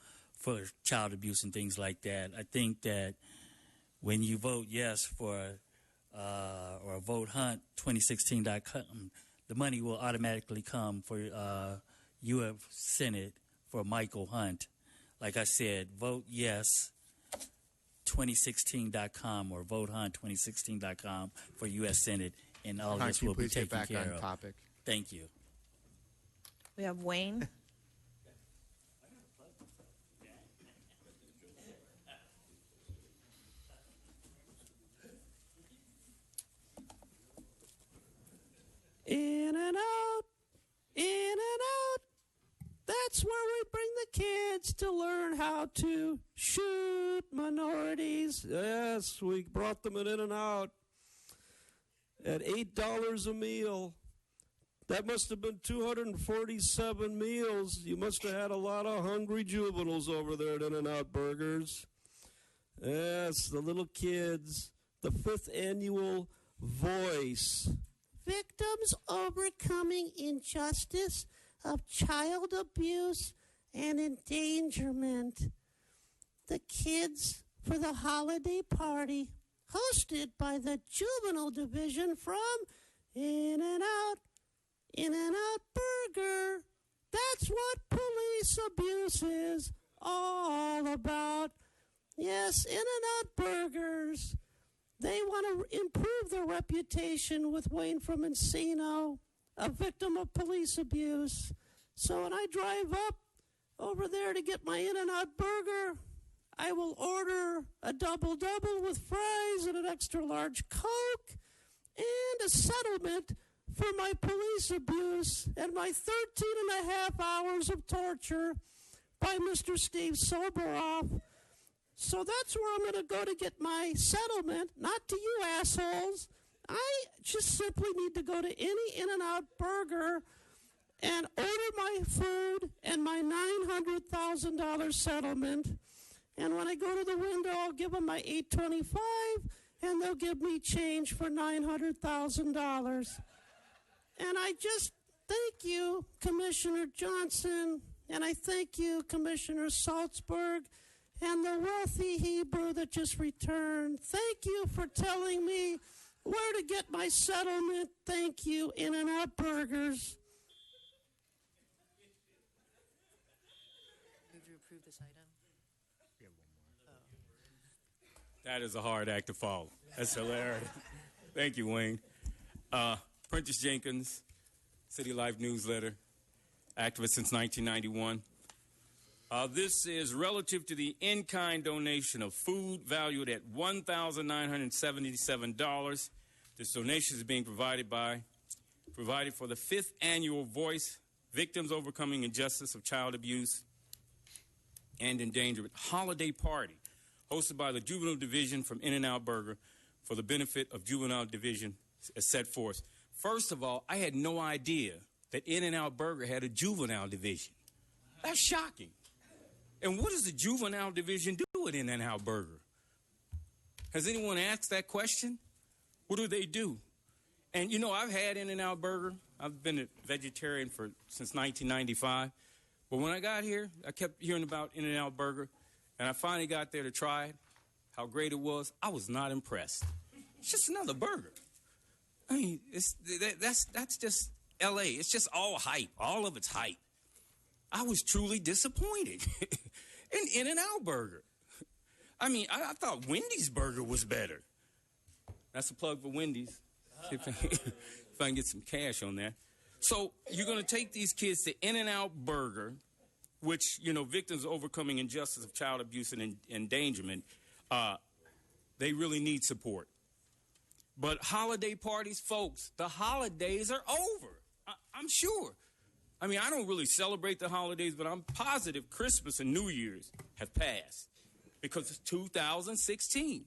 child abuse and things like that. I think that when you vote yes for or votehunt2016.com, the money will automatically come for U.S. Senate for Michael Hunt. Like I said, vote yes 2016.com or votehunt2016.com for U.S. Senate, and all Hunt, this can you will be please get taken back care on of. topic? Thank you. We have Wayne. In and out, in and out. That's where we bring the kids to learn how to shoot minorities. Yes, we brought them in and out at $8 a meal. That must have been 247 meals. You must have had a lot of hungry juveniles over there at In-N-Out Burgers. Yes, the little kids. The 5th annual Voice. Victims overcoming injustice of child abuse and endangerment. The kids for the holiday party hosted by the juvenile division from In-N-Out Burger. That's what police abuse is all about. Yes, In-N-Out Burgers. They want to improve their reputation with Wayne from Encino, a victim of police abuse. So when I drive up over there to get my In-N-Out Burger, I will order a double-double with fries and an extra large Coke and a settlement for my police abuse and my 13 and a half hours of torture by Mr. Steve Soboroff. So that's where I'm going to go to get my settlement, not to you assholes. I just simply need to go to any In-N-Out Burger and order my food and my $900,000 settlement. And when I go to the window, I'll give them my $825, and they'll give me change for $900,000. And I just thank you, Commissioner Johnson, and I thank you, Commissioner Salzberg, and the wealthy Hebrew that just returned. Thank you for telling me where to get my settlement. Thank you, In-N-Out Burgers. Move to approve this item. That is a hard act to follow. That's hilarious. Thank you, Wayne. Prentice Jenkins, City Life newsletter, activist since 1991. This is relative to the in-kind donation of food valued at $1,977. This donation is being provided for the 5th annual Voice Victims Overcoming Injustice of Child Abuse and Endangerment Holiday Party, hosted by the Juvenile Division from In-N-Out Burger for the benefit of Juvenile Division as set forth. First of all, I had no idea that In-N-Out Burger had a juvenile division. That's shocking. And what does the juvenile division do at In-N-Out Burger? Has anyone asked that question? What do they do? And, you know, I've had In-N-Out Burger. I've been a vegetarian since 1995. But when I got here, I kept hearing about In-N-Out Burger, and I finally got there to try it, how great it was. I was not impressed. It's just another burger. I mean, that's just L.A. It's just all hype. All of it's hype. I was truly disappointed in In-N-Out Burger. I mean, I thought Wendy's Burger was better. That's a plug for Wendy's. See if I can get some cash on that. So you're going to take these kids to In-N-Out Burger, which, you know, victims overcoming injustice of child abuse and endangerment, they really need support. But holiday parties, folks, the holidays are over. I'm sure. I mean, I don't really celebrate the holidays, but I'm positive Christmas and New Year's have passed because it's 2016.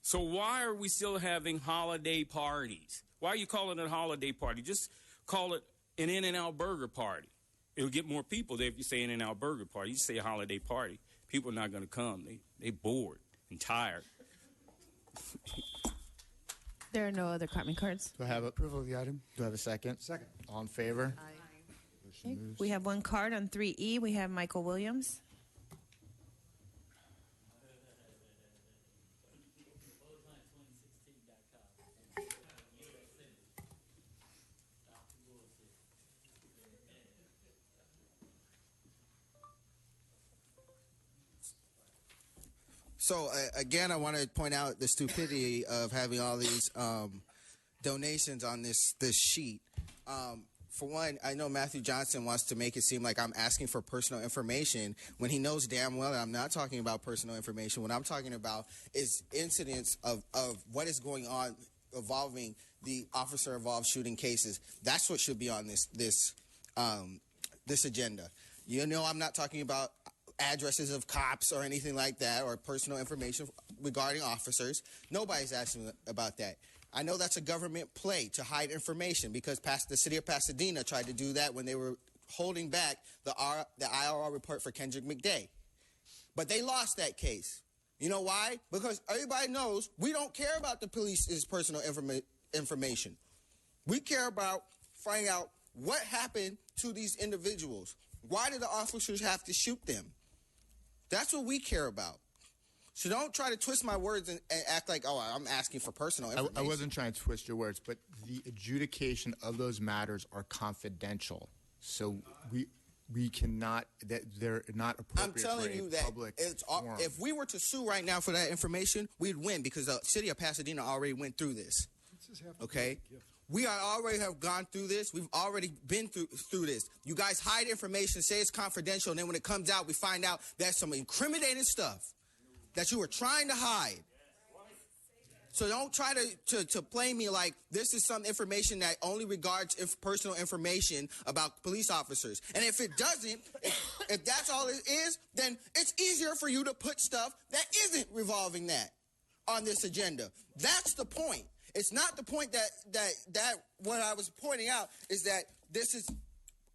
So why are we still having holiday parties? Why are you calling it a holiday party? Just call it an In-N-Out Burger party. It'll get more people there if you say In-N-Out Burger party. You say a holiday party, people are not going to come. They bored and tired. There are no other comment cards. Do I have Approval of the item. Do I have a second? Second. All in favor? Aye. Motion moves. We have one card on 3E. We have Michael Williams. So again, I want to point out the stupidity of having all these donations on this sheet. For one, I know Matthew Johnson wants to make it seem like I'm asking for personal information when he knows damn well that I'm not talking about personal information. What I'm talking about is incidents of what is going on involving the officer-involved shooting cases. That's what should be on this agenda. You know, I'm not talking about addresses of cops or anything like that, or personal information regarding officers. Nobody's asking about that. I know that's a government play to hide information, because the city of Pasadena tried to do that when they were holding back the IRR report for Kendrick McDay. But they lost that case. You know why? Because everybody knows we don't care about the police's personal information. We care about finding out what happened to these individuals. Why did the officers have to shoot them? That's what we care about. So don't try to twist my words and act like, oh, I'm asking for personal information. I wasn't trying to twist your words, but the adjudication of those matters are confidential. So we cannot, that they're not appropriate. I'm telling you that if we were to sue right now for that information, we'd win, because the city of Pasadena already went through this. Okay? We already have gone through this. We've already been through this. You guys hide information, say it's confidential, and then when it comes out, we find out there's some incriminating stuff that you were trying to hide. So don't try to play me like this is some information that only regards personal information about police officers. And if it doesn't, if that's all it is, then it's easier for you to put stuff that isn't revolving that on this agenda. That's the point. It's not the point that what I was pointing out is that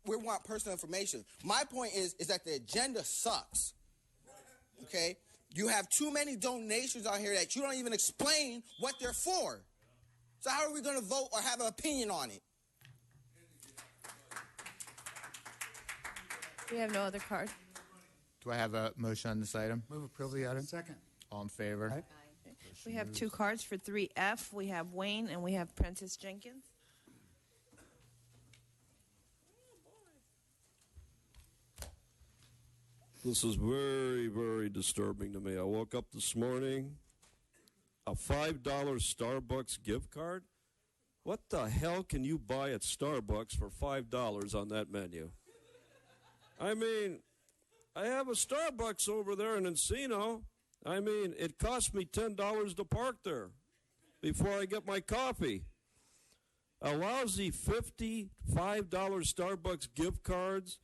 we want personal information. My point is that the agenda sucks. Okay? You have too many donations on here that you don't even explain what they're for. So how are we going to vote or have an opinion on it? We have no other card. Do I have a motion on this item? Move approval of the item. Second. All in favor? Aye. We have two cards for 3F. We have Wayne and we have Prentice Jenkins. This is very, very disturbing to me. I woke up this morning, a $5 Starbucks gift card. What the hell can you buy at Starbucks for $5 on that menu? I mean, I have a Starbucks over there in Encino. I mean, it cost me $10 to park there before I get my coffee. A lousy $55 Starbucks gift cards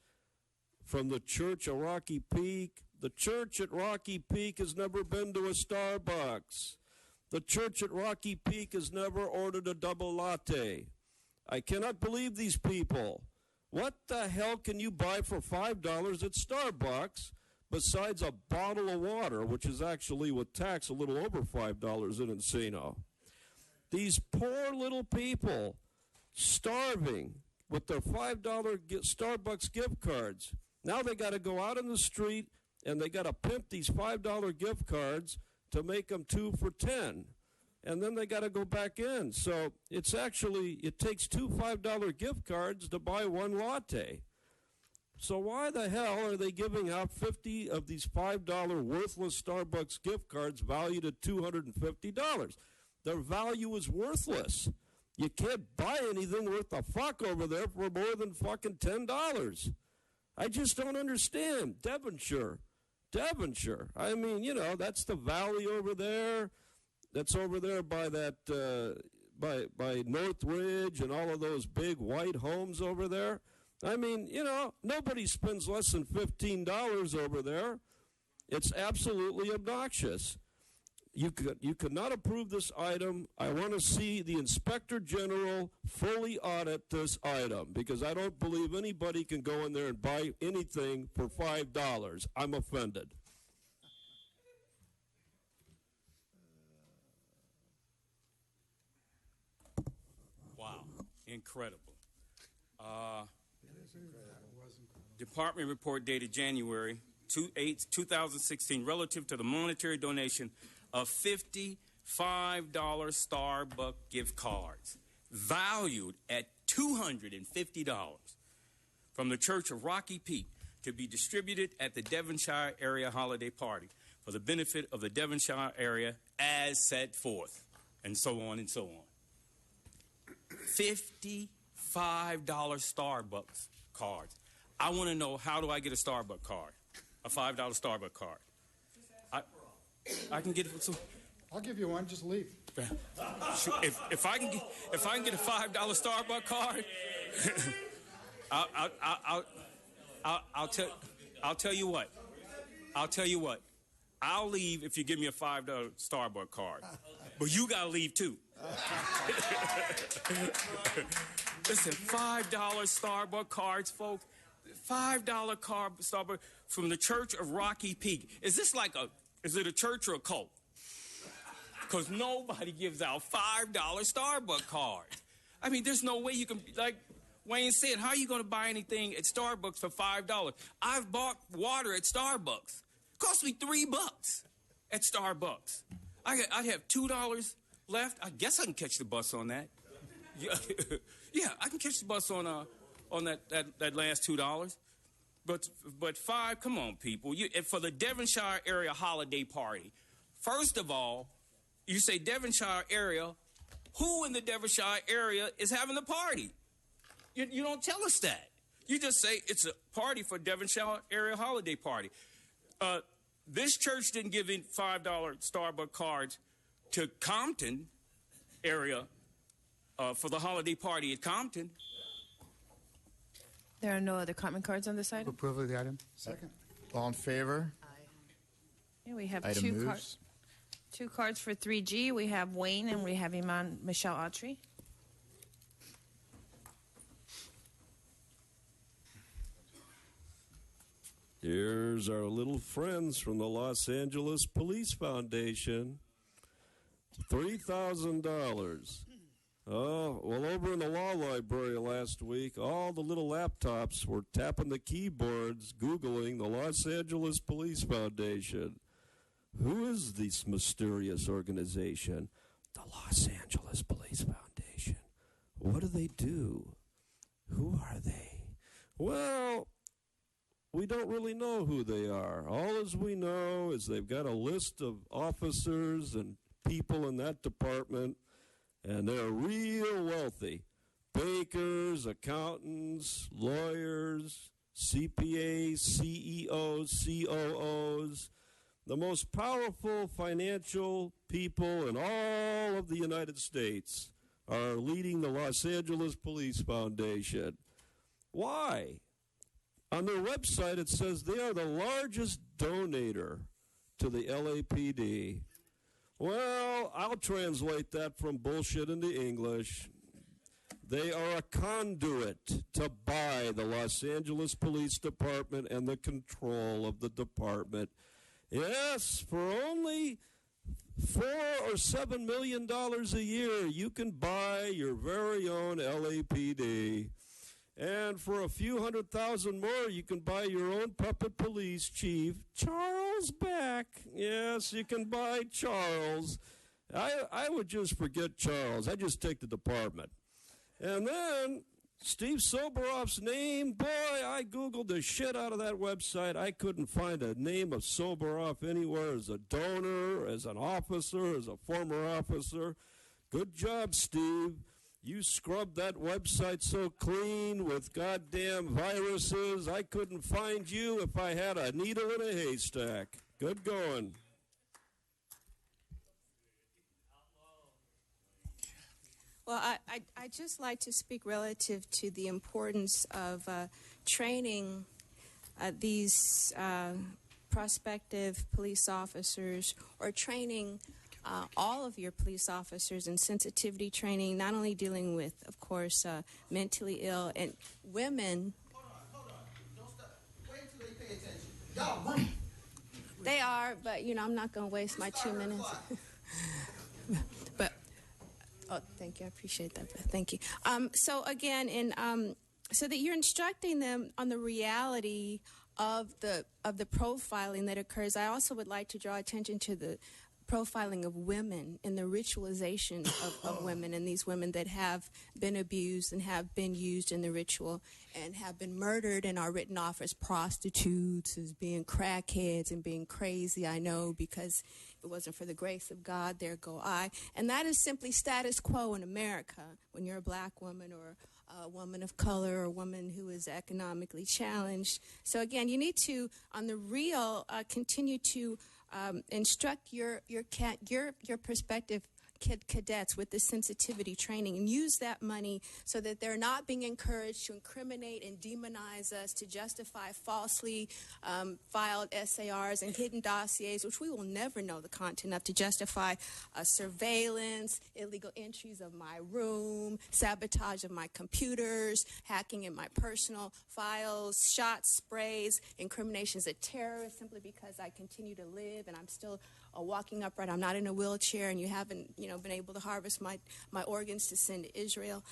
from the Church of Rocky Peak. The church at Rocky Peak has never been to a Starbucks. The church at Rocky Peak has never ordered a double latte. I cannot believe these people. What the hell can you buy for $5 at Starbucks besides a bottle of water, which is actually with tax a little over $5 in Encino? These poor little people starving with their $5 Starbucks gift cards. Now they got to go out in the street and they got to pimp these $5 gift cards to make them 2 for $10. And then they got to go back in. So it takes 2 $5 gift cards to buy one latte. So why the hell are they giving out 50 of these $5 worthless Starbucks gift cards valued at $250? Their value is worthless. You can't buy anything worth the fuck over there for more than fucking $10. I just don't understand. Devonshire. I mean, you know, that's the valley over there. That's over there by that, by Northridge and all of those big white homes over there. I mean, you know, nobody spends less than $15 over there. It's absolutely obnoxious. You could not approve this item. I want to see the Inspector General fully audit this item, because I don't believe anybody can go in there and buy anything for $5. I'm offended. Wow, incredible. Department report dated January 2016 relative to the monetary donation of $55 Starbucks gift cards valued at $250 from the Church of Rocky Peak to be distributed at the Devonshire area holiday party. for the benefit of the Devonshire area as set forth, and so on and so on. $55 Starbucks cards. I want to know, how do I get a Starbucks card? A $5 Starbucks card. I can get it for some. I'll give you one. Just leave. If I can get a $5 Starbucks card, I'll tell you what. I'll leave if you give me a $5 Starbucks card. But you gotta leave too. Listen, $5 Starbucks cards, folks. $5 card Starbucks from the Church of Rocky Peak. Is it a church or a cult? Because nobody gives out $5 Starbucks cards. I mean, there's no way you can, like Wayne said, how are you going to buy anything at Starbucks for $5? I've bought water at Starbucks. It cost me $3 at Starbucks. I'd have $2 left. I guess I can catch the bus on that. Yeah, I can catch the bus on that last $2. But $5, come on, people. For the Devonshire area holiday party, first of all, you say Devonshire area. Who in the Devonshire area is having the party? You don't tell us that. You just say it's a party for Devonshire area holiday party. This church didn't give in $5 Starbucks cards to Compton area for the holiday party at Compton. There are no other comment cards on this item. Approval of the item. Second. All in favor? Yeah, we have Item two moves. cards. 2 cards for 3G. We have Wayne and we have Iman Michelle Autry. Here's our little friends from the Los Angeles Police Foundation. $3,000. Oh, well, over in the law library last week, all the little laptops were tapping the keyboards, Googling the Los Angeles Police Foundation. Who is this mysterious organization? The Los Angeles Police Foundation. What do they do? Who are they? Well, we don't really know who they are. All as we know is they've got a list of officers and people in that department, and they're real wealthy. Bankers, accountants, lawyers, CPAs, CEOs, COOs, the most powerful financial people in all of the United States are leading the Los Angeles Police Foundation. Why? On their website, it says they are the largest donator to the LAPD. Well, I'll translate that from bullshit into English. They are a conduit to buy the Los Angeles Police Department and the control of the department. Yes, for only $4 or $7 million a year, you can buy your very own LAPD. And for a few $100,000 more, you can buy your own puppet police chief, Charles Beck. Yes, you can buy Charles. I would just forget Charles. I just take the department. And then Steve Soboroff's name, boy, I Googled the shit out of that website. I couldn't find a name of Soboroff anywhere as a donor, as an officer, as a former officer. Good job, Steve. You scrubbed that website so clean with goddamn viruses, I couldn't find you if I had a needle in a haystack. Good going. Well, I'd just like to speak relative to the importance of training these prospective police officers, or training all of your police officers in sensitivity training, not only dealing with, of course, mentally ill and women. Hold on. Don't stop. Wait until they pay attention. Y'all read. They are, but, I'm not going to waste my 2 minutes. But, thank you. I appreciate that. Thank you. So, again, so that you're instructing them on the reality of the profiling that occurs, I also would like to draw attention to the profiling of women and the ritualization of women and these women that have been abused and have been used in the ritual and have been murdered and are written off as prostitutes, as being crackheads and being crazy. I know, because if it wasn't for the grace of God, there go I. And that is simply status quo in America when you're a black woman or a woman of color or a woman who is economically challenged. So again, you need to, on the real, continue to instruct your prospective cadets with this sensitivity training and use that money so that they're not being encouraged to incriminate and demonize us, to justify falsely filed SARs and hidden dossiers, which we will never know the content of, to justify surveillance, illegal entries of my room, sabotage of my computers, hacking in my personal files, shots, sprays, incriminations of terrorists simply because I continue to live and I'm still walking upright. I'm not in a wheelchair, and you haven't, been able to harvest my organs to send to Israel.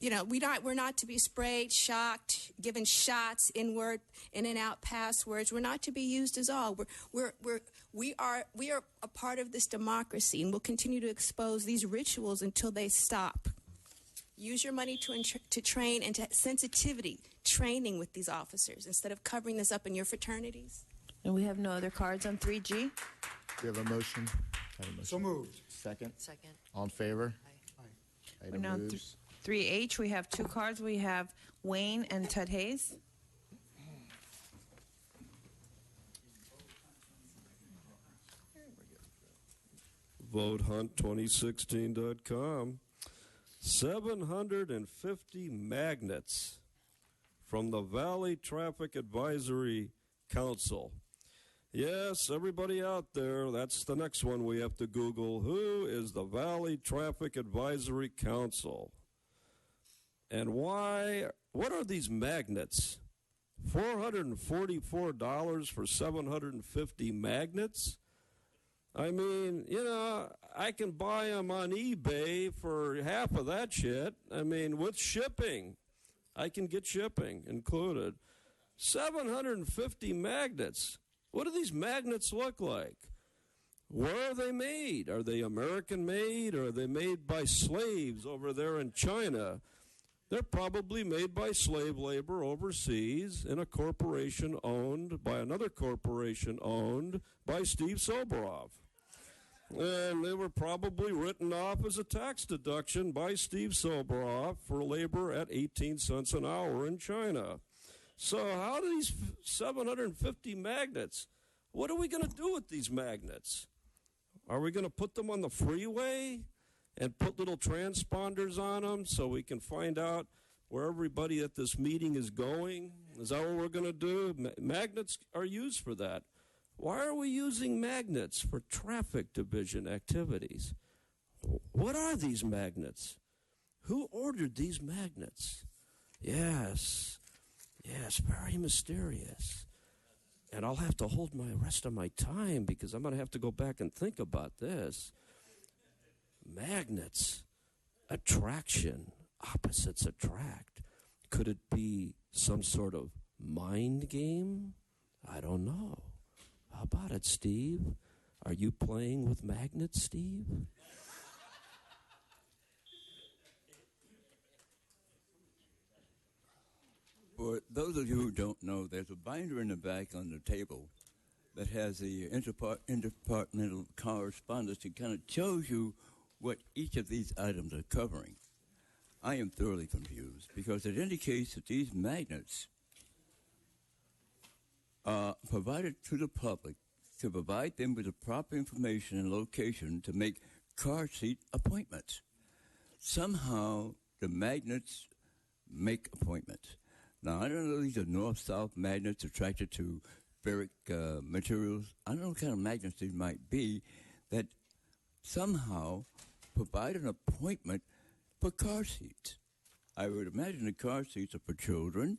We're not to be sprayed, shocked, given shots, inward, in and out passwords. We're not to be used as all. We are a part of this democracy, and we'll continue to expose these rituals until they stop. Use your money to train and to sensitivity training with these officers instead of covering this up in your fraternities. And we have no other cards on 3G. We have a motion. So moved. Second. Second. All in favor? We're Item now moves. 3H. We have two cards. We have Wayne and Ted Hayes. VoteHunt2016.com. 750 magnets from the Valley Traffic Advisory Council. Yes, everybody out there, that's the next one we have to Google. Who is the Valley Traffic Advisory Council? And why? What are these magnets? $444 for 750 magnets? I mean, I can buy them on eBay for half of that shit. I mean, with shipping. I can get shipping included. 750 magnets. What do these magnets look like? Where are they made? Are they American made, or are they made by slaves over there in China? They're probably made by slave labor overseas in a corporation owned by another corporation owned by Steve Soboroff. And they were probably written off as a tax deduction by Steve Soboroff for labor at 18 cents an hour in China. So how do these 750 magnets, what are we going to do with these magnets? Are we going to put them on the freeway and put little transponders on them so we can find out where everybody at this meeting is going? Is that what we're going to do? Magnets are used for that. Why are we using magnets for traffic division activities? What are these magnets? Who ordered these magnets? Yes, very mysterious. And I'll have to hold my rest of my time because I'm going to have to go back and think about this. Magnets, attraction, opposites attract. Could it be some sort of mind game? I don't know. How about it, Steve? Are you playing with magnets, Steve? For those of you who don't know, there's a binder in the back on the table that has the interdepartmental correspondence that kind of shows you what each of these items are covering. I am thoroughly confused because it indicates that these magnets are provided to the public to provide them with the proper information and location to make car seat appointments. Somehow, the magnets make appointments. Now, I don't know if these are north-south magnets attracted to ferric materials. I don't know what kind of magnets these might be that somehow provide an appointment for car seats. I would imagine the car seats are for children.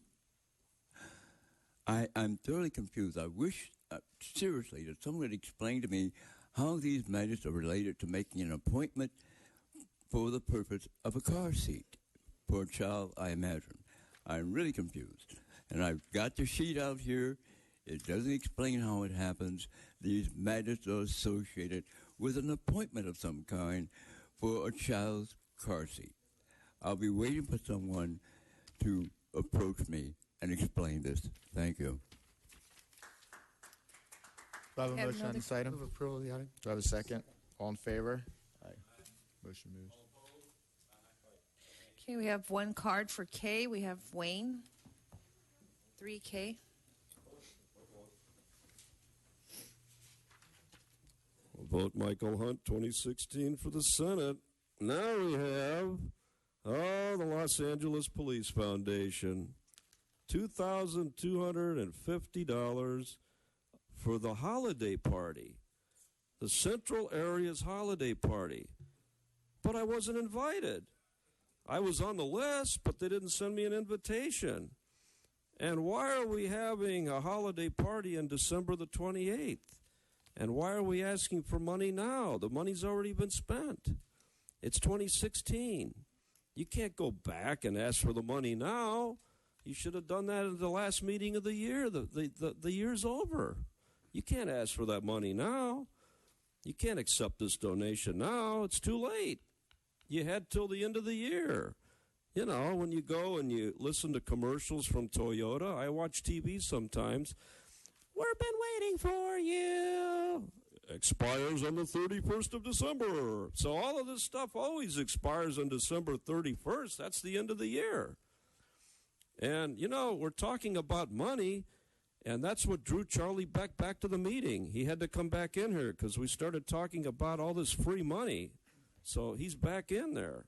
I'm thoroughly confused. I wish, seriously, that someone would explain to me how these matters are related to making an appointment for the purpose of a car seat for a child, I imagine. I'm really confused. And I've got the sheet out here. It doesn't explain how it happens. These matters are associated with an appointment of some kind for a child's car seat. I'll be waiting for someone to approach me and explain this. Thank you. Do I have a Have motion on another- this item? Move approval of the item. Do I have a second? All in favor? Aye. Motion moves. Okay, we have one card for K. We have Wayne. 3K. Vote Michael Hunt 2016 for the Senate. Now we have the Los Angeles Police Foundation. $2,250 for the holiday party, the Central Area's holiday party. But I wasn't invited. I was on the list, but they didn't send me an invitation. And why are we having a holiday party on December the 28th? And why are we asking for money now? The money's already been spent. It's 2016. You can't go back and ask for the money now. You should have done that at the last meeting of the year. The year's over. You can't ask for that money now. You can't accept this donation now. It's too late. You had till the end of the year. You know, when you go and you listen to commercials from Toyota, I watch TV sometimes. We've been waiting for you. Expires on the 31st of December. So all of this stuff always expires on December 31st. That's the end of the year. And, you know, we're talking about money, and that's what drew Charlie Beck back to the meeting. He had to come back in here because we started talking about all this free money. So he's back in there.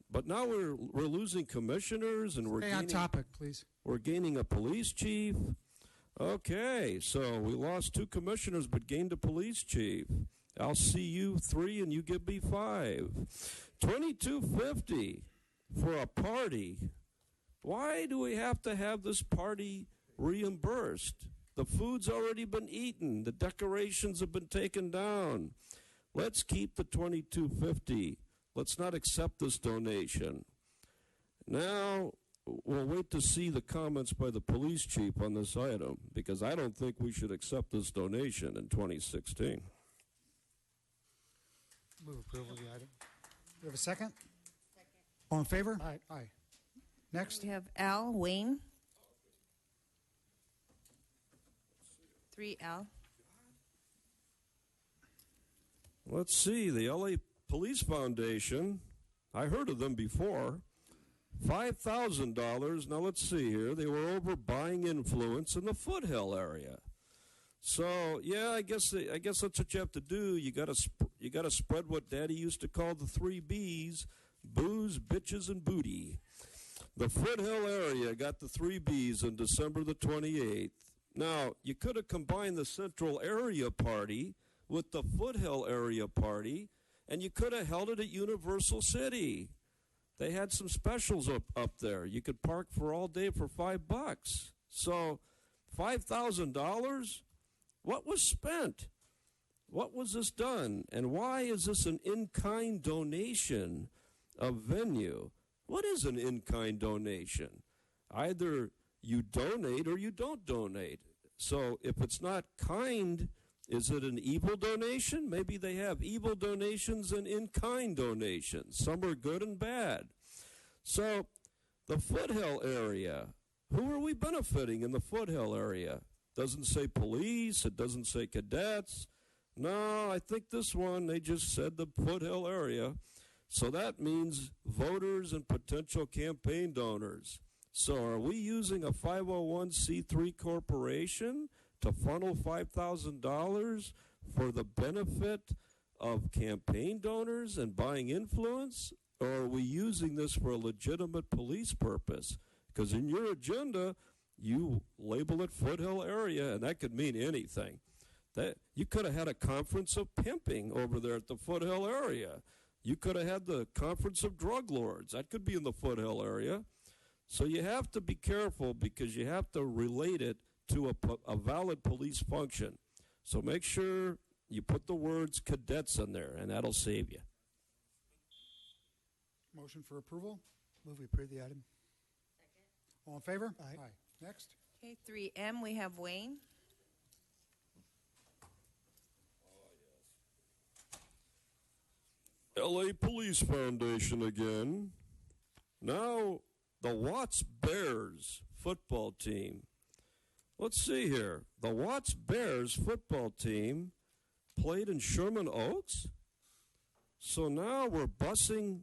But now we're losing commissioners, and we're Stay on topic, please. We're gaining a police chief. Okay, so we lost 2 commissioners but gained a police chief. I'll see you 3 and you give me 5. $2,250 for a party. Why do we have to have this party reimbursed? The food's already been eaten. The decorations have been taken down. Let's keep the $2,250. Let's not accept this donation. Now, we'll wait to see the comments by the police chief on this item, because I don't think we should accept this donation in 2016. Move approval of the item. Do we have a second? Second. All in favor? Aye. Aye. Next. We have Al Wayne. 3L. Let's see, the LA Police Foundation, I heard of them before. $5,000. Now let's see here. They were over buying influence in the Foothill area. So yeah, I guess that's what you have to do. You got to spread what Daddy used to call the 3 B's: booze, bitches, and booty. The Foothill area got the 3 B's on December the 28th. Now you could have combined the Central Area Party with the Foothill Area Party, and you could have held it at Universal City. They had some specials up there. You could park for all day for $5. So $5,000? What was spent? What was this done? And why is this an in-kind donation of venue? What is an in-kind donation? Either you donate or you don't donate. So if it's not kind, is it an evil donation? Maybe they have evil donations and in-kind donations. Some are good and bad. So the Foothill area, who are we benefiting in the Foothill area? Doesn't say police. It doesn't say cadets. No, I think this one, they just said the Foothill area. So that means voters and potential campaign donors. So are we using a 501c3 corporation to funnel $5,000 for the benefit of campaign donors and buying influence? Or are we using this for a legitimate police purpose? Because in your agenda, you label it Foothill area, and that could mean anything. That you could have had a conference of pimping over there at the Foothill area. You could have had the conference of drug lords. That could be in the Foothill area. So you have to be careful because you have to relate it to a valid police function. So make sure you put the words cadets in there, and that'll save you. Motion for approval. Move we approve the item. Second. All in favor? Aye. Aye. Next. Okay, 3M, we have Wayne. LA Police Foundation again. Now, the Watts Bears football team. Let's see here. The Watts Bears football team played in Sherman Oaks. So now we're busing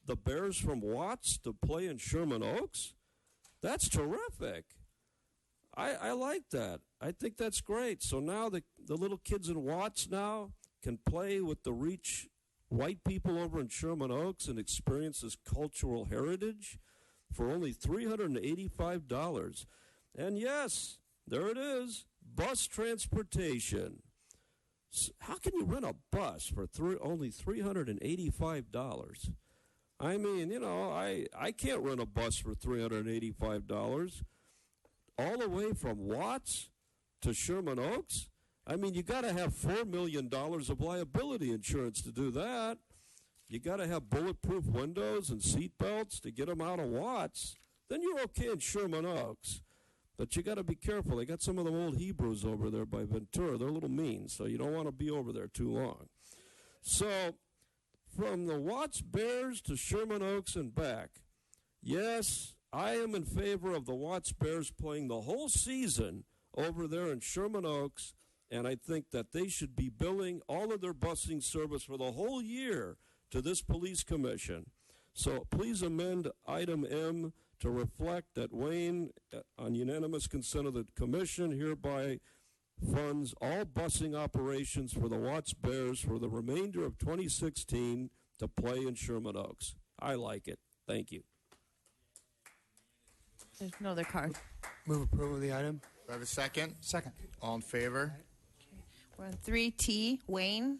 the Bears from Watts to play in Sherman Oaks? That's terrific. I like that. I think that's great. So now the little kids in Watts now can play with the Reach white people over in Sherman Oaks and experience this cultural heritage for only $385. And yes, there it is, bus transportation. How can you rent a bus for only $385? I mean, you know, I can't rent a bus for $385 all the way from Watts to Sherman Oaks. I mean, you got to have $4 million of liability insurance to do that. You got to have bulletproof windows and seat belts to get them out of Watts. Then you're okay in Sherman Oaks. But you got to be careful. They got some of them old Hebrews over there by Ventura. They're a little mean, so you don't want to be over there too long. So from the Watts Bears to Sherman Oaks and back, yes, I am in favor of the Watts Bears playing the whole season over there in Sherman Oaks, and I think that they should be billing all of their busing service for the whole year to this police commission. So please amend item M to reflect that Wayne, on unanimous consent of the commission, hereby funds all busing operations for the Watts Bears for the remainder of 2016 to play in Sherman Oaks. I like it. Thank you. There's no other card. Move approval of the item. Do I have a second? Second. All in favor? We're on 3T. Wayne.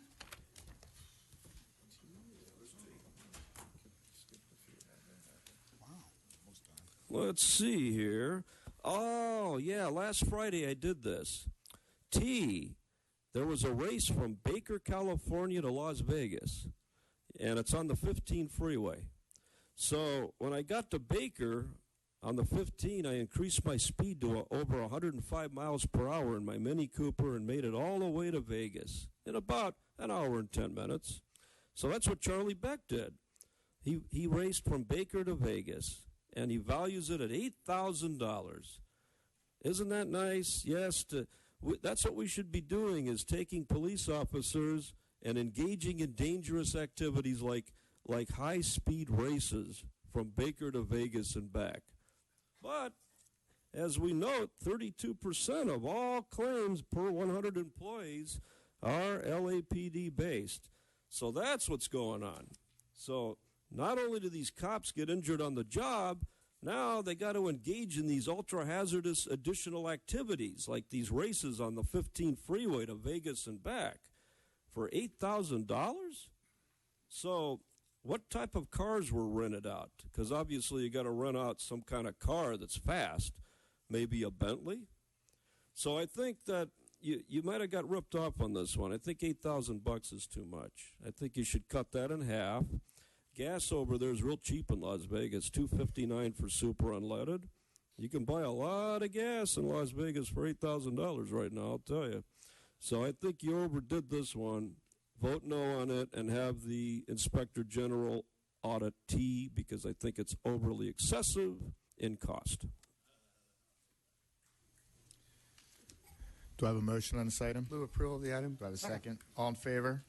Let's see here. Oh, yeah, last Friday I did this. T, there was a race from Baker, California to Las Vegas, and it's on the 15 freeway. So when I got to Baker on the 15, I increased my speed to over 105 miles per hour in my Mini Cooper and made it all the way to Vegas in about an hour and 10 minutes. So that's what Charlie Beck did. He raced from Baker to Vegas, and he values it at $8,000. Isn't that nice? Yes, that's what we should be doing, is taking police officers and engaging in dangerous activities like high-speed races from Baker to Vegas and back. But, as we note, 32% of all claims per 100 employees are LAPD-based. So that's what's going on. So not only do these cops get injured on the job, now they got to engage in these ultra-hazardous additional activities, like these races on the 15 freeway to Vegas and back, for $8,000? So what type of cars were rented out? Because obviously you got to rent out some kind of car that's fast, maybe a Bentley. So I think that you might have got ripped off on this one. I think $8,000 is too much. I think you should cut that in half. Gas over there is real cheap in Las Vegas, $2.59 for super unleaded. You can buy a lot of gas in Las Vegas for $8,000 right now, I'll tell you. So I think you overdid this one. Vote no on it and have the Inspector General audit T, because I think it's overly excessive in cost. Do I have a motion on this item? Move approval of the item. Do I have a second? All in favor?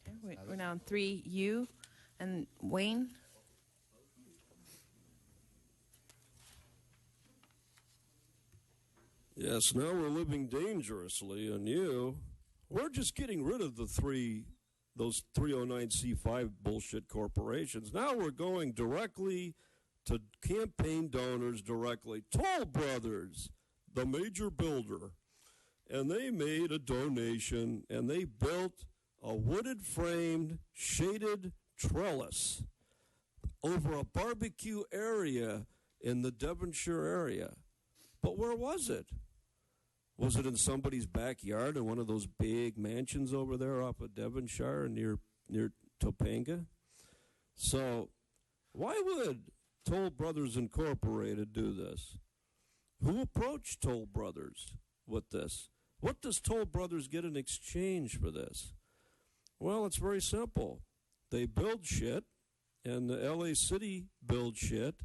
Okay, we're now on 3U. And Wayne? Yes, now we're living dangerously, and we're just getting rid of those 309c5 bullshit corporations. Now we're going directly to campaign donors directly. Toll Brothers, the major builder, and they made a donation, and they built a wooded framed, shaded trellis over a barbecue area in the Devonshire area. But where was it? Was it in somebody's backyard in one of those big mansions over there off of Devonshire near Topanga? So why would Toll Brothers Incorporated do this? Who approached Toll Brothers with this? What does Toll Brothers get in exchange for this? Well, it's very simple. they build shit, and the LA City builds shit,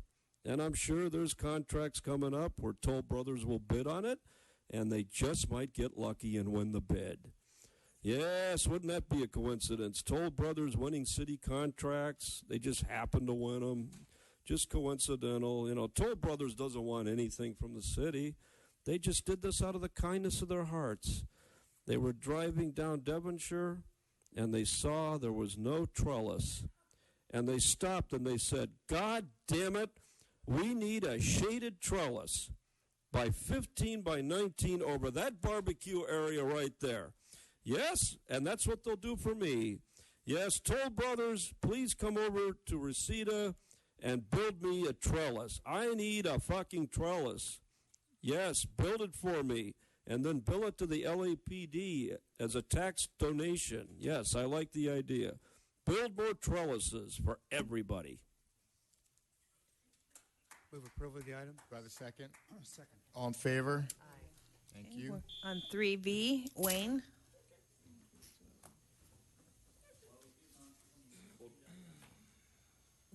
and I'm sure there's contracts coming up where Toll Brothers will bid on it, and they just might get lucky and win the bid. Yes, wouldn't that be a coincidence? Toll Brothers winning city contracts, they just happen to win them. Just coincidental. You know, Toll Brothers doesn't want anything from the city. They just did this out of the kindness of their hearts. They were driving down Devonshire, and they saw there was no trellis. And they stopped and they said, God damn it, we need a shaded trellis by 15 by 19 over that barbecue area right there. Yes, and that's what they'll do for me. Yes, Toll Brothers, please come over to Reseda and build me a trellis. I need a fucking trellis. Yes, build it for me. And then bill it to the LAPD as a tax donation. Yes, I like the idea. Build more trellises for everybody. Move approval of the item. Do I have a second? Second. All in favor? Aye. Thank you. On 3B, Wayne.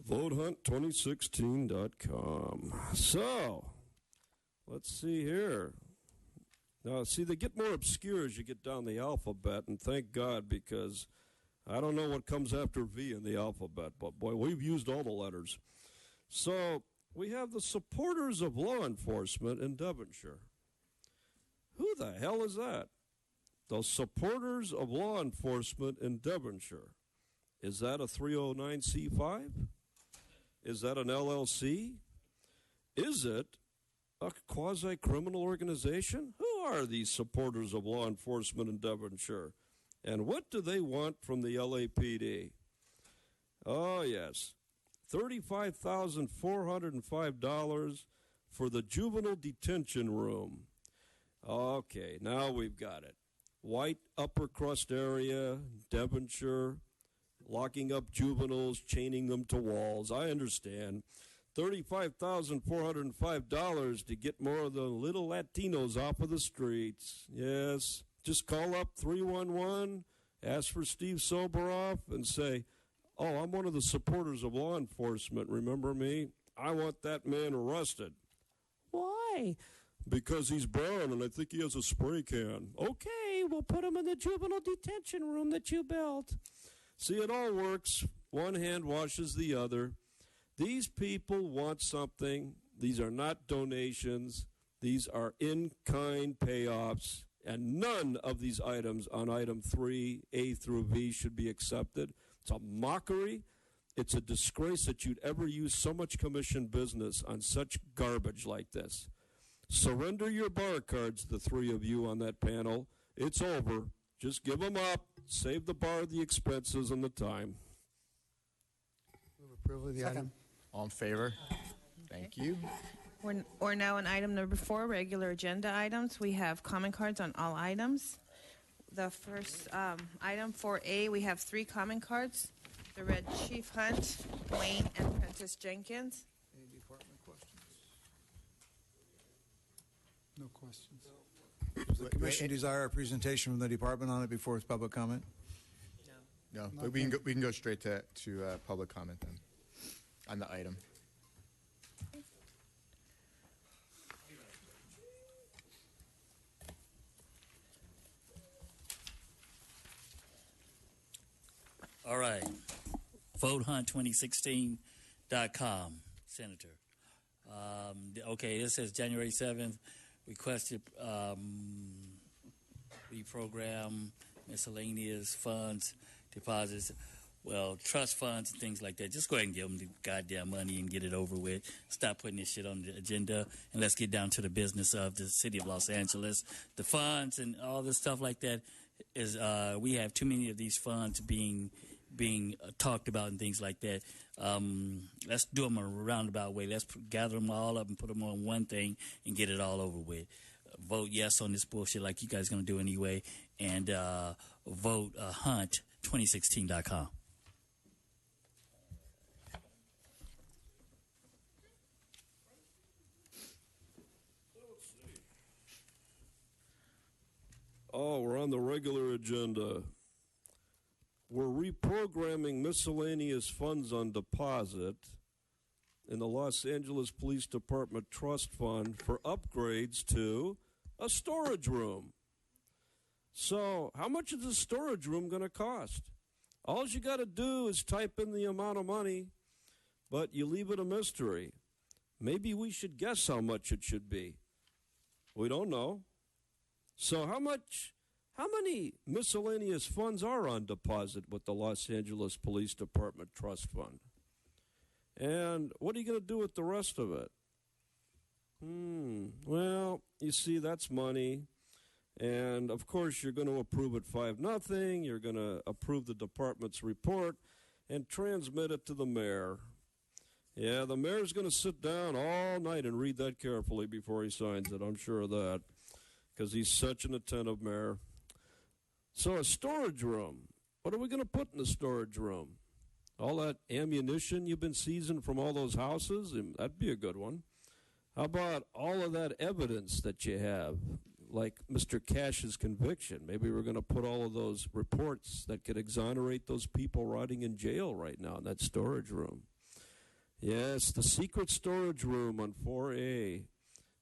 VoteHunt2016.com. So, let's see here. Now, see, they get more obscure as you get down the alphabet, and thank God, because I don't know what comes after V in the alphabet, but boy, we've used all the letters. So, we have the supporters of law enforcement in Devonshire. Who the hell is that? The supporters of law enforcement in Devonshire. Is that a 309c5? Is that an LLC? Is it a quasi-criminal organization? Who are these supporters of law enforcement in Devonshire? And what do they want from the LAPD? Oh, yes. $35,405 for the juvenile detention room. Okay, now we've got it. White upper crust area, Devonshire, locking up juveniles, chaining them to walls. I understand. $35,405 to get more of the little Latinos off of the streets. Yes, just call up 311, ask for Steve Soboroff, and say, oh, I'm one of the supporters of law enforcement. Remember me? I want that man arrested. Why? Because he's brown and I think he has a spray can. Okay, we'll put him in the juvenile detention room that you built. See, it all works. One hand washes the other. These people want something. These are not donations. These are in-kind payoffs. And none of these items on item 3, A through V, should be accepted. It's a mockery. It's a disgrace that you'd ever use so much commission business on such garbage like this. Surrender your bar cards, the three of you on that panel. It's over. Just give them up. Save the bar the expenses and the time. Move approval of the item. All in favor? Thank you. We're now on item number 4, regular agenda items. We have comment cards on all items. The first item, 4A, we have 3 comment cards. The Red Chief Hunt, Wayne, and Prentice Jenkins. Any department questions? No questions. Does the commission desire a presentation from the department on it before its public comment? No, but we can go straight to public comment then on the item. All right. VoteHunt2016.com, Senator. Okay, this says January 7th, requested reprogram miscellaneous funds, deposits, well, trust funds and things like that. Just go ahead and give them the goddamn money and get it over with. Stop putting this shit on the agenda, and let's get down to the business of the city of Los Angeles. The funds and all this stuff like that is we have too many of these funds being talked about and things like that. Let's do them in a roundabout way. Let's gather them all up and put them on one thing and get it all over with. Vote yes on this bullshit like you guys are going to do anyway, and vote Hunt2016.com. Oh, we're on the regular agenda. we're reprogramming miscellaneous funds on deposit in the Los Angeles Police Department Trust Fund for upgrades to a storage room. So how much is a storage room going to cost? All you got to do is type in the amount of money, but you leave it a mystery. Maybe we should guess how much it should be. We don't know. So how many miscellaneous funds are on deposit with the Los Angeles Police Department Trust Fund? And what are you going to do with the rest of it? Well, you see, that's money. And, of course, you're going to approve it 5-0. You're going to approve the department's report and transmit it to the mayor. Yeah, the mayor's going to sit down all night and read that carefully before he signs it. I'm sure of that, because he's such an attentive mayor. So a storage room. What are we going to put in the storage room? All that ammunition you've been seizing from all those houses? That'd be a good one. How about all of that evidence that you have, like Mr. Cash's conviction? Maybe we're going to put all of those reports that could exonerate those people rotting in jail right now in that storage room. Yes, the secret storage room on 4A.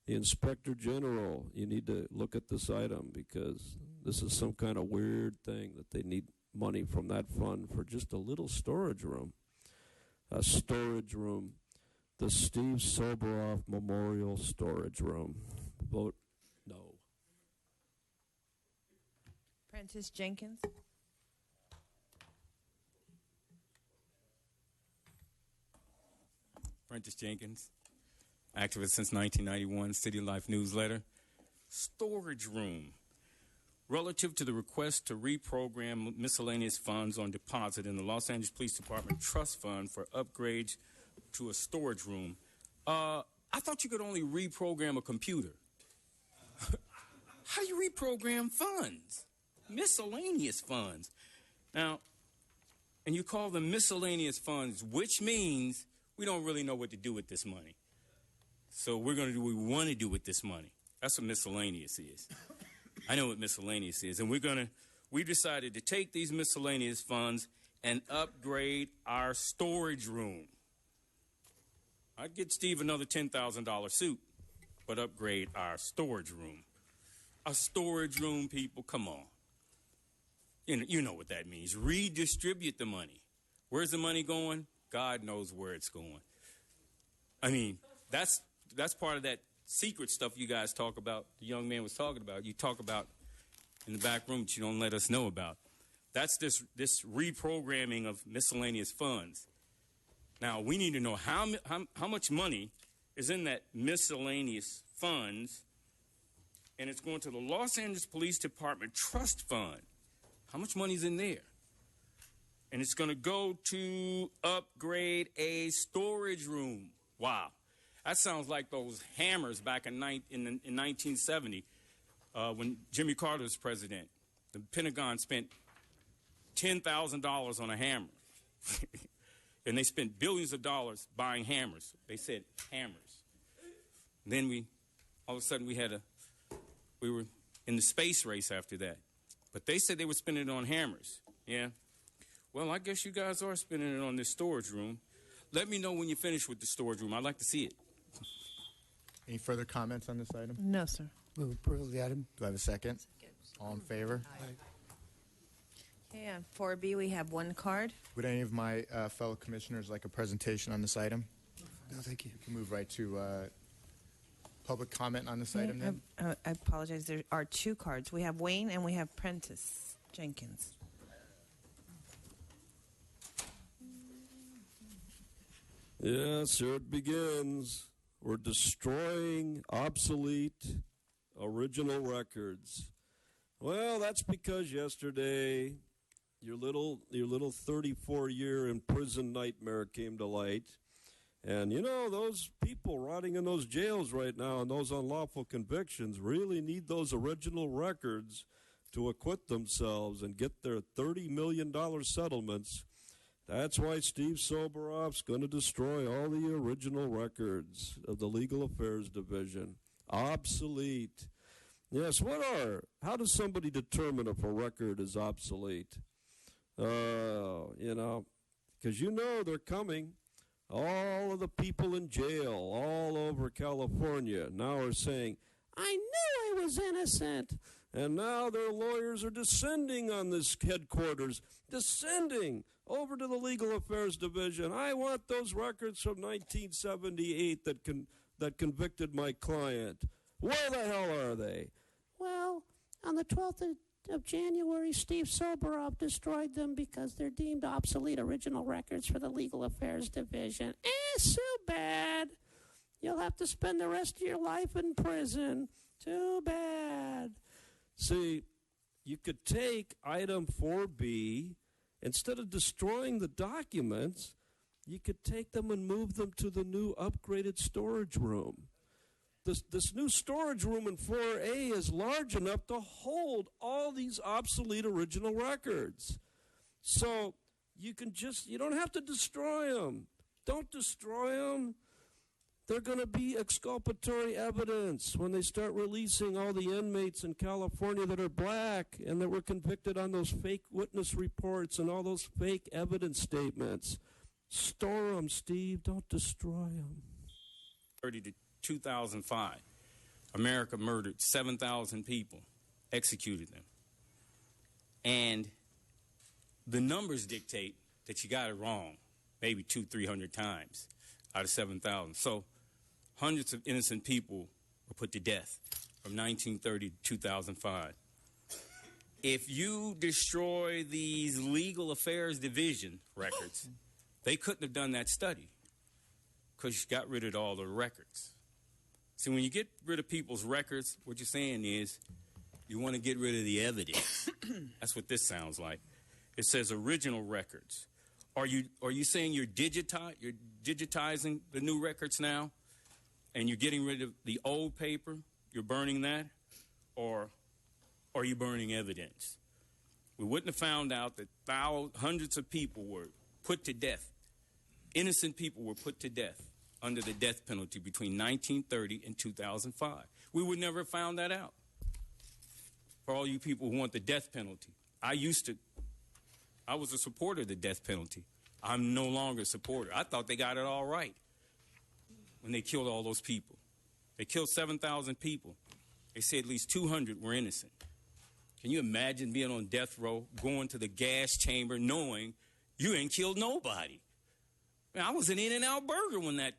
The Inspector General, you need to look at this item because this is some kind of weird thing that they need money from that fund for just a little storage room. A storage room. The Steve Soboroff Memorial Storage Room. Vote no. Prentice Jenkins. Prentice Jenkins, activist since 1991, City Life newsletter. Storage room. Relative to the request to reprogram miscellaneous funds on deposit in the Los Angeles Police Department Trust Fund for upgrades to a storage room, I thought you could only reprogram a computer. How do you reprogram funds? Miscellaneous funds. Now, and you call them miscellaneous funds, which means we don't really know what to do with this money. So we're going to do what we want to do with this money. That's what miscellaneous is. I know what miscellaneous is. And we decided to take these miscellaneous funds and upgrade our storage room. I'd get Steve another $10,000 suit, but upgrade our storage room. A storage room, people, come on. You know what that means. Redistribute the money. Where's the money going? God knows where it's going. I mean, that's part of that secret stuff you guys talk about, the young man was talking about. You talk about in the back room that you don't let us know about. That's this reprogramming of miscellaneous funds. Now, we need to know how much money is in that miscellaneous funds, and it's going to the Los Angeles Police Department Trust Fund. How much money is in there? And it's going to go to upgrade a storage room. Wow. That sounds like those hammers back in 1970 when Jimmy Carter was president. The Pentagon spent $10,000 on a hammer. And they spent billions of dollars buying hammers. They said hammers. And then all of a sudden we were in the space race after that. But they said they were spending it on hammers. Yeah. Well, I guess you guys are spending it on this storage room. Let me know when you finish with the storage room. I'd like to see it. Any further comments on this item? No, sir. Move approval of the item. Do I have a second? All in favor? Okay, on 4B, we have one card. Would any of my fellow commissioners like a presentation on this item? No, thank you. We can move right to public comment on this item then. I apologize. There are two cards. We have Wayne and we have Prentice Jenkins. Yes, here it begins. We're destroying obsolete original records. Well, that's because yesterday your little 34-year in prison nightmare came to light. And, you know, those people rotting in those jails right now and those unlawful convictions really need those original records to acquit themselves and get their $30 million settlements. That's why Steve Soboroff's going to destroy all the original records of the Legal Affairs Division. Obsolete. Yes, how does somebody determine if a record is obsolete? You know, because you know they're coming. All of the people in jail all over California now are saying, I knew I was innocent. And now their lawyers are descending on this headquarters, descending over to the Legal Affairs Division. I want those records from 1978 that convicted my client. Where the hell are they? Well, on the 12th of January, Steve Soberov destroyed them because they're deemed obsolete original records for the Legal Affairs Division. So bad. You'll have to spend the rest of your life in prison. Too bad. See, you could take item 4B, instead of destroying the documents, you could take them and move them to the new upgraded storage room. This new storage room in 4A is large enough to hold all these obsolete original records. So you don't have to destroy them. Don't destroy them. They're going to be exculpatory evidence when they start releasing all the inmates in California that are black and that were convicted on those fake witness reports and all those fake evidence statements. Store them, Steve. Don't destroy them. 30 to 2005, America murdered 7,000 people, executed them. And the numbers dictate that you got it wrong, maybe 200-300 times out of 7,000. So hundreds of innocent people were put to death from 1930 to 2005. If you destroy these Legal Affairs Division records, they couldn't have done that study because you got rid of all the records. See, when you get rid of people's records, what you're saying is you want to get rid of the evidence. That's what this sounds like. It says original records. Are you saying you're digitizing the new records now, and you're getting rid of the old paper? You're burning that, or are you burning evidence? We wouldn't have found out that hundreds of people were put to death. Innocent people were put to death under the death penalty between 1930 and 2005. We would never have found that out. For all you people who want the death penalty, I was a supporter of the death penalty. I'm no longer a supporter. I thought they got it all right when they killed all those people. They killed 7,000 people. They said at least 200 were innocent. Can you imagine being on death row, going to the gas chamber, knowing you ain't killed nobody? Man, I was an In-N-Out Burger when that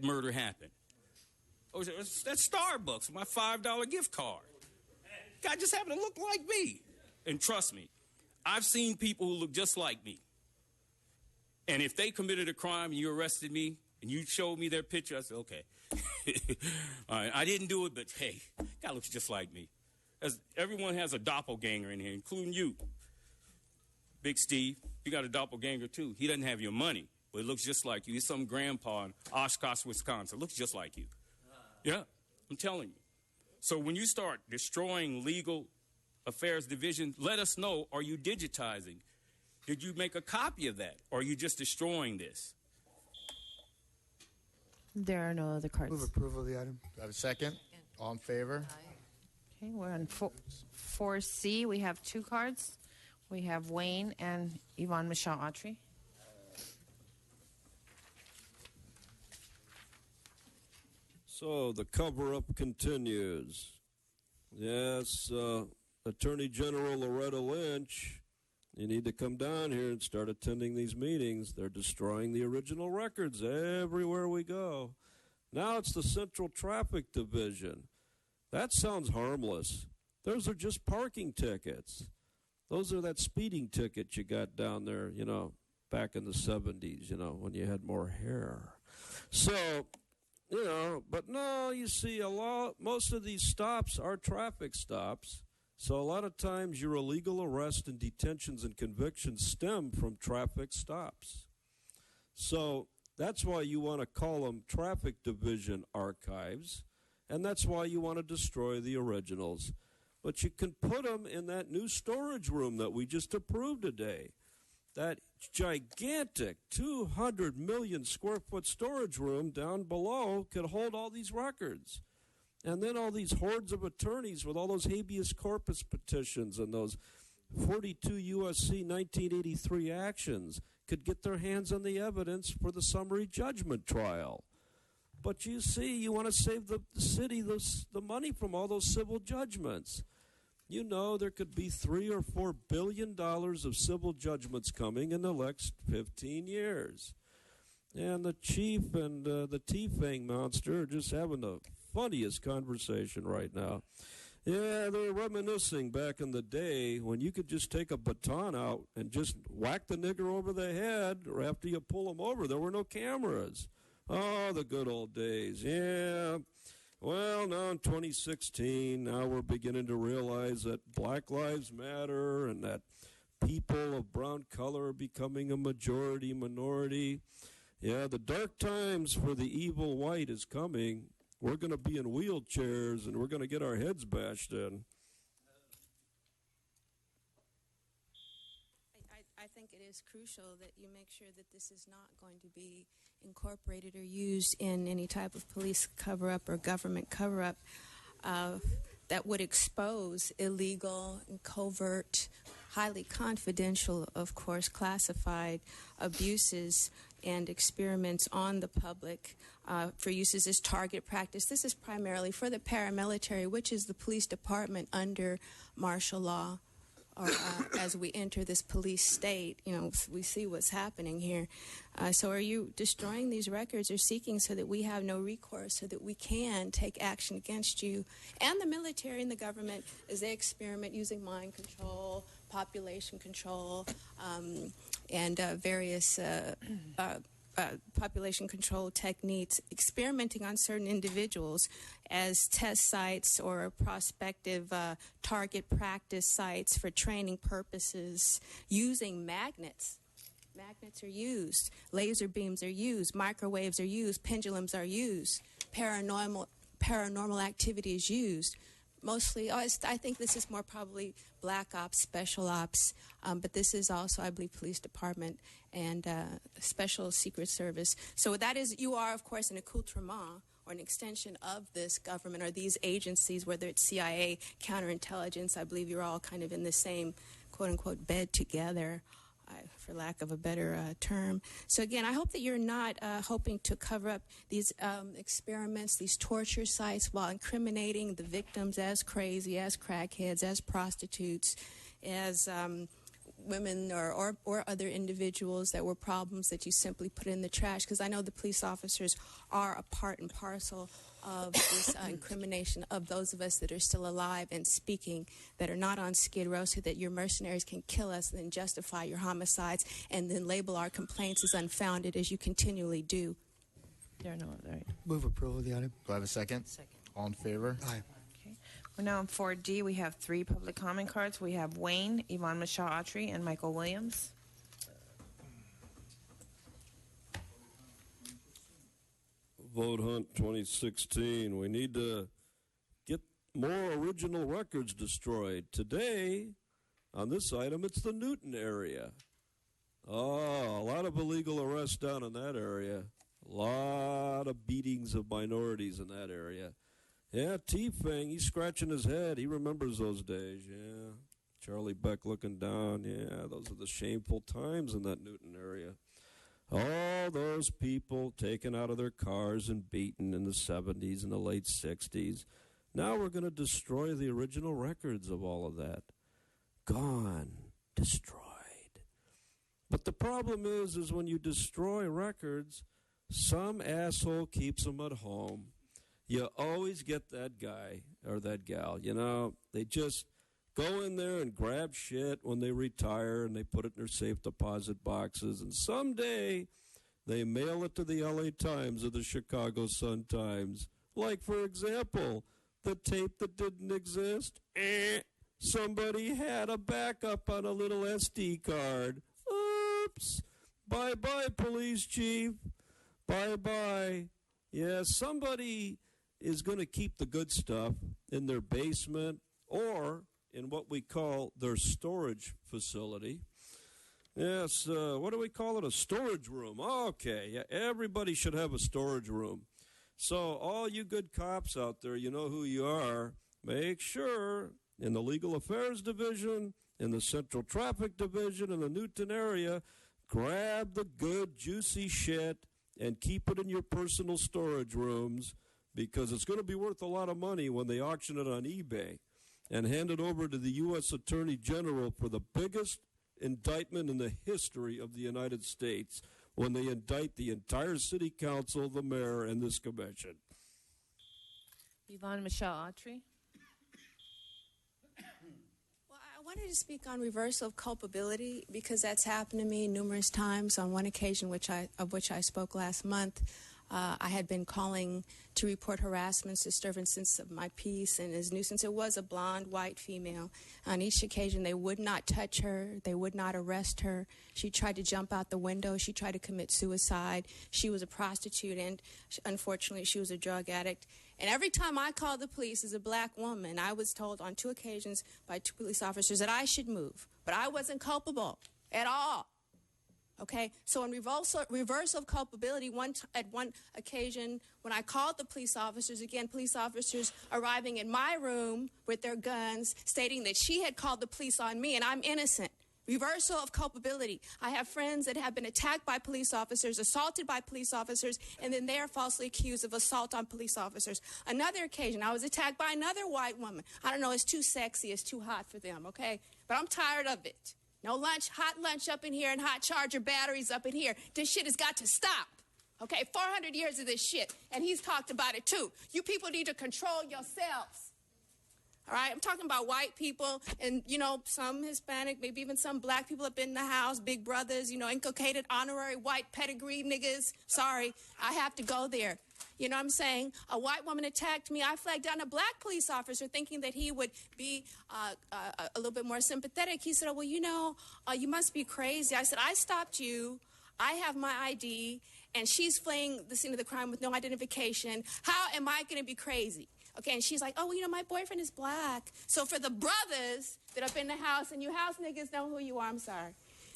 murder happened. That's Starbucks, my $5 gift card. Guy just happened to look like me. And trust me, I've seen people who look just like me. And if they committed a crime and you arrested me and you showed me their picture, I said, okay. All right, I didn't do it, but hey, guy looks just like me. Everyone has a doppelganger in here, including you. Big Steve, you got a doppelganger too. He doesn't have your money, but it looks just like you. He's some grandpa in Oshkosh, Wisconsin. Looks just like you. Yeah, I'm telling you. So when you start destroying Legal Affairs Division, let us know, are you digitizing? Did you make a copy of that? Or are you just destroying this? There are no other cards. Move approval of the item. Do I have a second? All in favor? Okay, we're on 4C. We have two cards. We have Wayne and Yvonne Michelle Autry. So the cover-up continues. Yes, Attorney General Loretta Lynch, you need to come down here and start attending these meetings. They're destroying the original records everywhere we go. Now it's the Central Traffic Division. That sounds harmless. Those are just parking tickets. Those are that speeding ticket you got down there, back in the 70s, when you had more hair. So, but no, you see, most of these stops are traffic stops. So a lot of times your illegal arrest and detentions and convictions stem from traffic stops. So that's why you want to call them Traffic Division archives, and that's why you want to destroy the originals. But you can put them in that new storage room that we just approved today. That gigantic 200 million square foot storage room down below could hold all these records. And then all these hordes of attorneys with all those habeas corpus petitions and those 42 U.S.C. 1983 actions could get their hands on the evidence for the summary judgment trial. But you see, you want to save the city the money from all those civil judgments. You know, there could be $3 or $4 billion of civil judgments coming in the next 15 years. And the chief and the T-Fang monster are just having the funniest conversation right now. Yeah, they're reminiscing back in the day when you could just take a baton out and just whack the nigger over the head, or after you pull him over, there were no cameras. Oh, the good old days. Yeah. Well, now in 2016, now we're beginning to realize that Black Lives Matter and that people of brown color are becoming a majority minority. Yeah, the dark times for the evil white is coming. We're going to be in wheelchairs and we're going to get our heads bashed in. I think it is crucial that you make sure that this is not going to be incorporated or used in any type of police cover-up or government cover-up that would expose illegal and covert, highly confidential, of course, classified abuses and experiments on the public for uses as target practice. This is primarily for the paramilitary, which is the police department under martial law. Or as we enter this police state, you know, we see what's happening here. So are you destroying these records or seeking so that we have no recourse, so that we can take action against you and the military and the government as they experiment using mind control, population control, and various population control techniques, experimenting on certain individuals as test sites or prospective target practice sites for training purposes, using magnets. Magnets are used, laser beams are used, microwaves are used, pendulums are used, paranormal activity is used. Mostly, I think this is more probably black ops, special ops, but this is also, I believe, police department and special secret service. So that is, you are, of course, an accoutrement or an extension of this government or these agencies, whether it's CIA, counterintelligence. I believe you're all kind of in the same, quote-unquote, bed together, for lack of a better term. So again, I hope that you're not hoping to cover up these experiments, these torture sites, while incriminating the victims as crazy, as crackheads, as prostitutes, as women or other individuals that were problems that you simply put in the trash. Because I know the police officers are a part and parcel of this incrimination of those of us that are still alive and speaking, that are not on Skid Row, so that your mercenaries can kill us and then justify your homicides and then label our complaints as unfounded, as you continually do. There are no other. Move approval of the item. Do I have a second? Second. All in favor? Aye. We're now on 4D. We have 3 public comment cards. We have Wayne, Yvonne Michelle Autry, and Michael Williams. Vote Hunt 2016. We need to get more original records destroyed. Today, on this item, it's the Newton area. Oh, a lot of illegal arrests down in that area. A lot of beatings of minorities in that area. Yeah, T-Fang, he's scratching his head. He remembers those days, yeah. Charlie Beck looking down, yeah, those are the shameful times in that Newton area. All those people taken out of their cars and beaten in the 70s and the late 60s. Now we're going to destroy the original records of all of that. Gone. Destroyed. But the problem is when you destroy records, some asshole keeps them at home. You always get that guy or that gal, you know. They just go in there and grab shit when they retire, and they put it in their safe deposit boxes, and someday they mail it to the LA Times or the Chicago Sun-Times. Like, for example, the tape that didn't exist. Somebody had a backup on a little SD card. Oops. Bye-bye, police chief. Bye-bye. Yeah, somebody is going to keep the good stuff in their basement or in what we call their storage facility. Yes, what do we call it? A storage room. Okay, yeah, everybody should have a storage room. So all you good cops out there, you know who you are. Make sure in the Legal Affairs Division in the Central Traffic Division in the Newton area, grab the good, juicy shit and keep it in your personal storage rooms, because it's going to be worth a lot of money when they auction it on eBay, and hand it over to the U.S. Attorney General for the biggest indictment in the history of the United States, when they indict the entire city council, the mayor, and this commission. Yvonne Michelle Autry. Well, I wanted to speak on reversal of culpability because that's happened to me numerous times. On one occasion, of which I spoke last month, I had been calling to report harassments, disturbances of my peace, and as nuisance. It was a blonde, white female. On each occasion, they would not touch her. They would not arrest her. She tried to jump out the window. She tried to commit suicide. She was a prostitute, and unfortunately, she was a drug addict. And every time I called the police as a black woman, I was told on 2 occasions by 2 police officers that I should move. But I wasn't culpable at all. Okay, so in reversal of culpability, at one occasion, when I called the police officers, again, police officers arriving in my room with their guns, stating that she had called the police on me and I'm innocent. Reversal of culpability. I have friends that have been attacked by police officers, assaulted by police officers, and then they are falsely accused of assault on police officers. Another occasion, I was attacked by another white woman. I don't know, it's too sexy, it's too hot for them, okay? But I'm tired of it. No lunch, hot lunch up in here and hot charger batteries up in here. This shit has got to stop. Okay, 400 years of this shit, and he's talked about it too. You people need to control yourselves. All right, I'm talking about white people and, some Hispanic, maybe even some black people up in the house, big brothers, inculcated honorary white pedigree niggas. Sorry, I have to go there. You know what I'm saying? A white woman attacked me. I flagged down a black police officer thinking that he would be a little bit more sympathetic. He said, you must be crazy. I said, I stopped you. I have my ID, and she's fleeing the scene of the crime with no identification. How am I going to be crazy? Okay, and she's like, my boyfriend is black. So for the brothers that up in the house, and you house niggas know who you are, I'm sorry.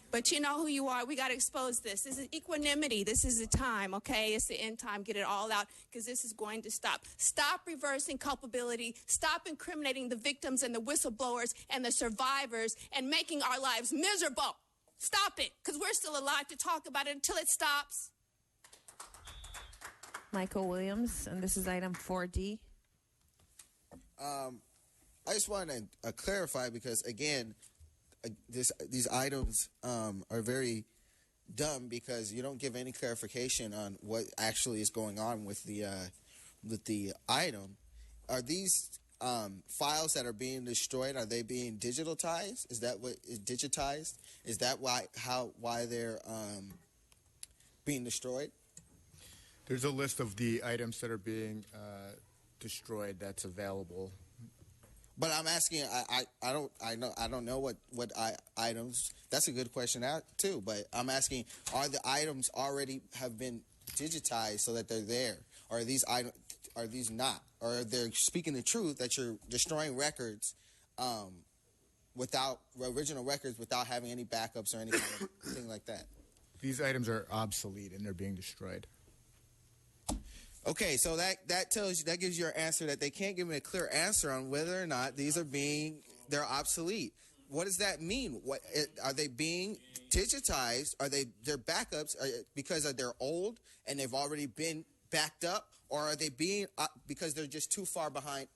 But you know who you are. We got to expose this. This is equanimity. This is the time, okay? It's the end time. Get it all out because this is going to stop. Stop reversing culpability. Stop incriminating the victims and the whistleblowers and the survivors and making our lives miserable. Stop it because we're still alive to talk about it until it stops. Michael Williams, and this is item 4D. I just want to clarify because, again, these items are very dumb because you don't give any clarification on what actually is going on with the item. Are these files that are being destroyed, are they being digitized? Is that what is digitized? Is that why they're being destroyed? There's a list of the items that are being destroyed that's available. But I'm asking. I don't know what items. That's a good question too. But I'm asking: are the items already have been digitized so that they're there, or are these items? Are these not? Or they're speaking the truth that you're destroying records, without original records, without having any backups or anything like that? These items are obsolete and they're being destroyed. Okay, so that gives you your answer that they can't give me a clear answer on whether or not these they're obsolete. What does that mean? What are they being digitized? Are their backups because they're old and they've already been backed up, or are they being because they're just too far behind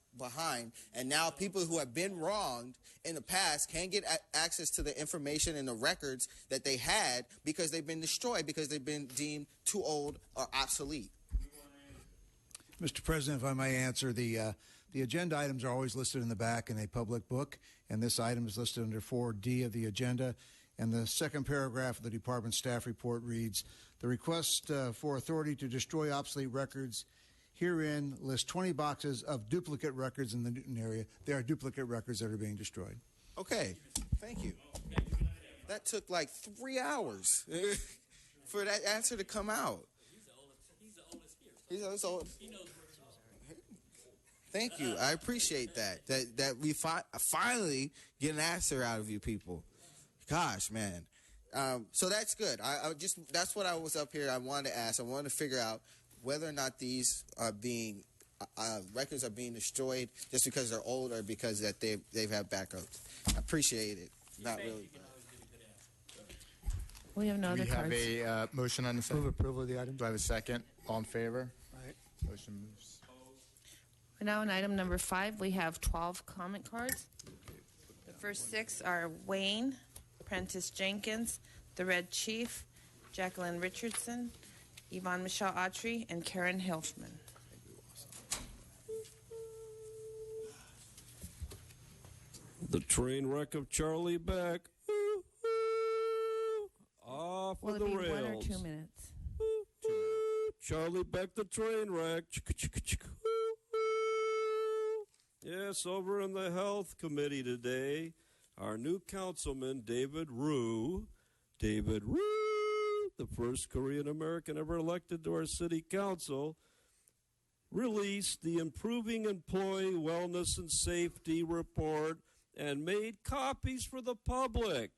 and now people who have been wronged in the past can't get access to the information and the records that they had because they've been destroyed because they've been deemed too old or obsolete? Mr. President, if I may answer, the agenda items are always listed in the back in a public book, and this item is listed under 4D of the agenda. And the second paragraph of the Department staff report reads, the request for authority to destroy obsolete records herein lists 20 boxes of duplicate records in the Newton area. There are duplicate records that are being destroyed. Okay, thank you. That took like 3 hours for that answer to come out. He's the oldest. Thank you. I appreciate that. That we finally get an answer out of you people. Gosh, man. So that's good. That's what I was up here. I wanted to ask. I wanted to figure out whether or not these are being records are being destroyed just because they're old or because that they've had backups. I appreciate it. not really. We have no other We have cards. a motion on the second. Move approval of the item. Do I have a second? All in favor? Aye. Motion moves. Now on item number 5, we have 12 comment cards. The first 6 are Wayne, Prentice Jenkins, the Red Chief, Jacqueline Richardson, Yvonne Michelle Autry, and Karen Hilfman. The train wreck of Charlie Beck. Off Will of it the be rails. 1 or 2 minutes? Charlie Beck, the train wreck. Yes, over in the Health Committee today, our new councilman, David Rue, the first Korean American ever elected to our city council, released the Improving Employee Wellness and Safety Report and made copies for the public.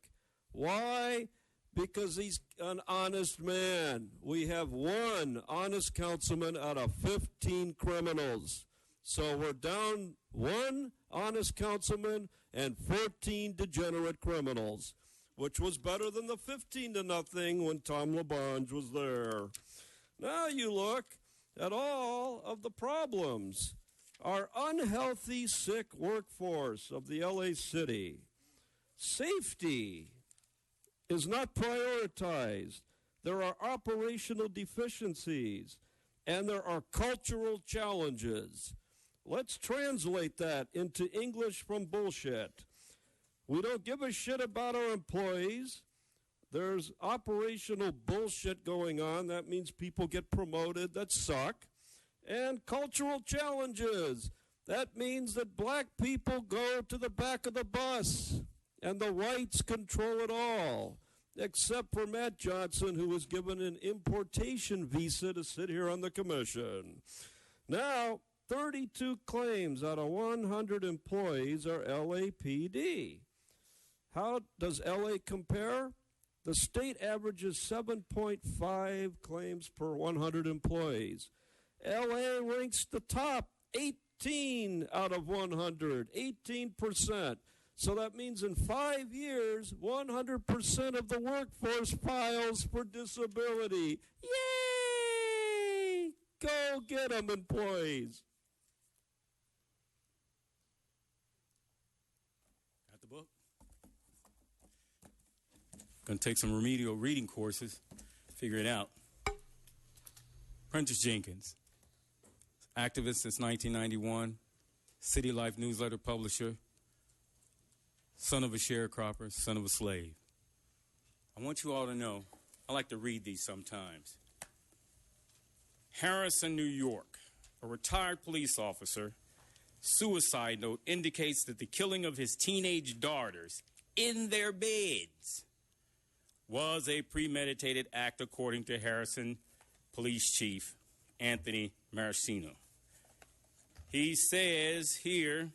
Why? Because he's an honest man. We have one honest councilman out of 15 criminals. So we're down one honest councilman and 14 degenerate criminals, which was better than the 15-0 when Tom LaBonge was there. Now you look at all of the problems. Our unhealthy, sick workforce of the LA City. Safety is not prioritized. There are operational deficiencies, and there are cultural challenges. Let's translate that into English from bullshit. We don't give a shit about our employees. There's operational bullshit going on. That means people get promoted that suck. And cultural challenges. That means that black people go to the back of the bus and the whites control it all, except for Matt Johnson, who was given an importation visa to sit here on the commission. Now, 32 claims out of 100 employees are LAPD. How does LA compare? The state averages 7.5 claims per 100 employees. LA ranks the top, 18 out of 100, 18%. So that means in 5 years, 100% of the workforce files for disability. Yay! Go get them, employees. Got the book? Gonna take some remedial reading courses, figure it out. Prentice Jenkins, activist since 1991, City Life newsletter publisher, son of a sharecropper, son of a slave. I want you all to know, I like to read these sometimes. Harrison, New York, a retired police officer, suicide note indicates that the killing of his teenage daughters in their beds was a premeditated act, according to Harrison Police Chief Anthony Maraschino. He says here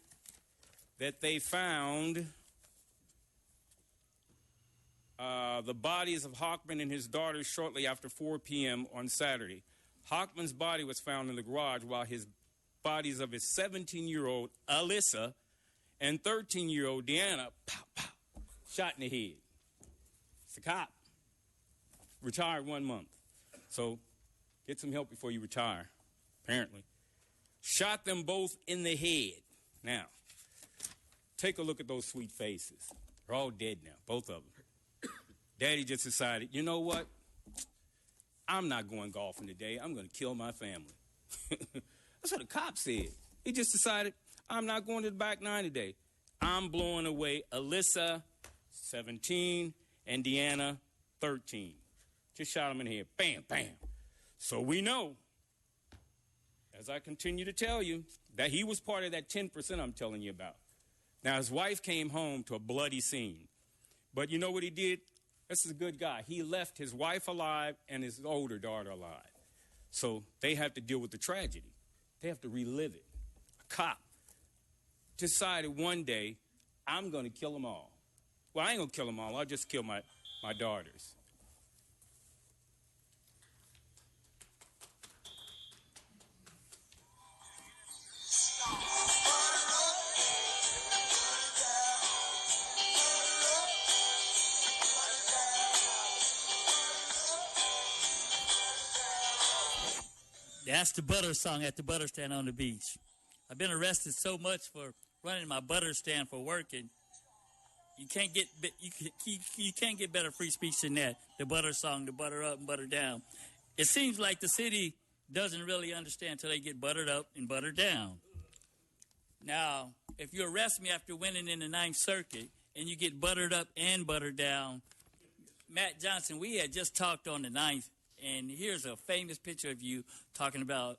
that they found the bodies of Hockman and his daughters shortly after 4 p.m. on Saturday. Hockman's body was found in the garage, while his bodies of his 17-year-old Alyssa and 13-year-old Deanna shot in the head. It's a cop. Retired 1 month. So get some help before you retire, apparently. Shot them both in the head. Now, take a look at those sweet faces. They're all dead now, both of them. Daddy just decided, you know what? I'm not going golfing today. I'm going to kill my family. That's what the cop said. He just decided, I'm not going to the back nine today. I'm blowing away Alyssa, 17, and Deanna, 13. Just shot him in the head. Bam, bam. So we know, as I continue to tell you, that he was part of that 10% I'm telling you about. Now, his wife came home to a bloody scene. But you know what he did? This is a good guy. He left his wife alive and his older daughter alive. So they have to deal with the tragedy. They have to relive it. A cop decided one day, I'm going to kill them all. Well, I ain't going to kill them all. I'll just kill my daughters. That's the butter song at the butter stand on the beach. I've been arrested so much for running my butter stand for working. You can't get better free speech than that. The butter song, the butter up and butter down. It seems like the city doesn't really understand until they get buttered up and buttered down. Now, if you arrest me after winning in the Ninth Circuit and you get buttered up and buttered down, Matt Johnson, we had just talked on the 9th, and here's a famous picture of you talking about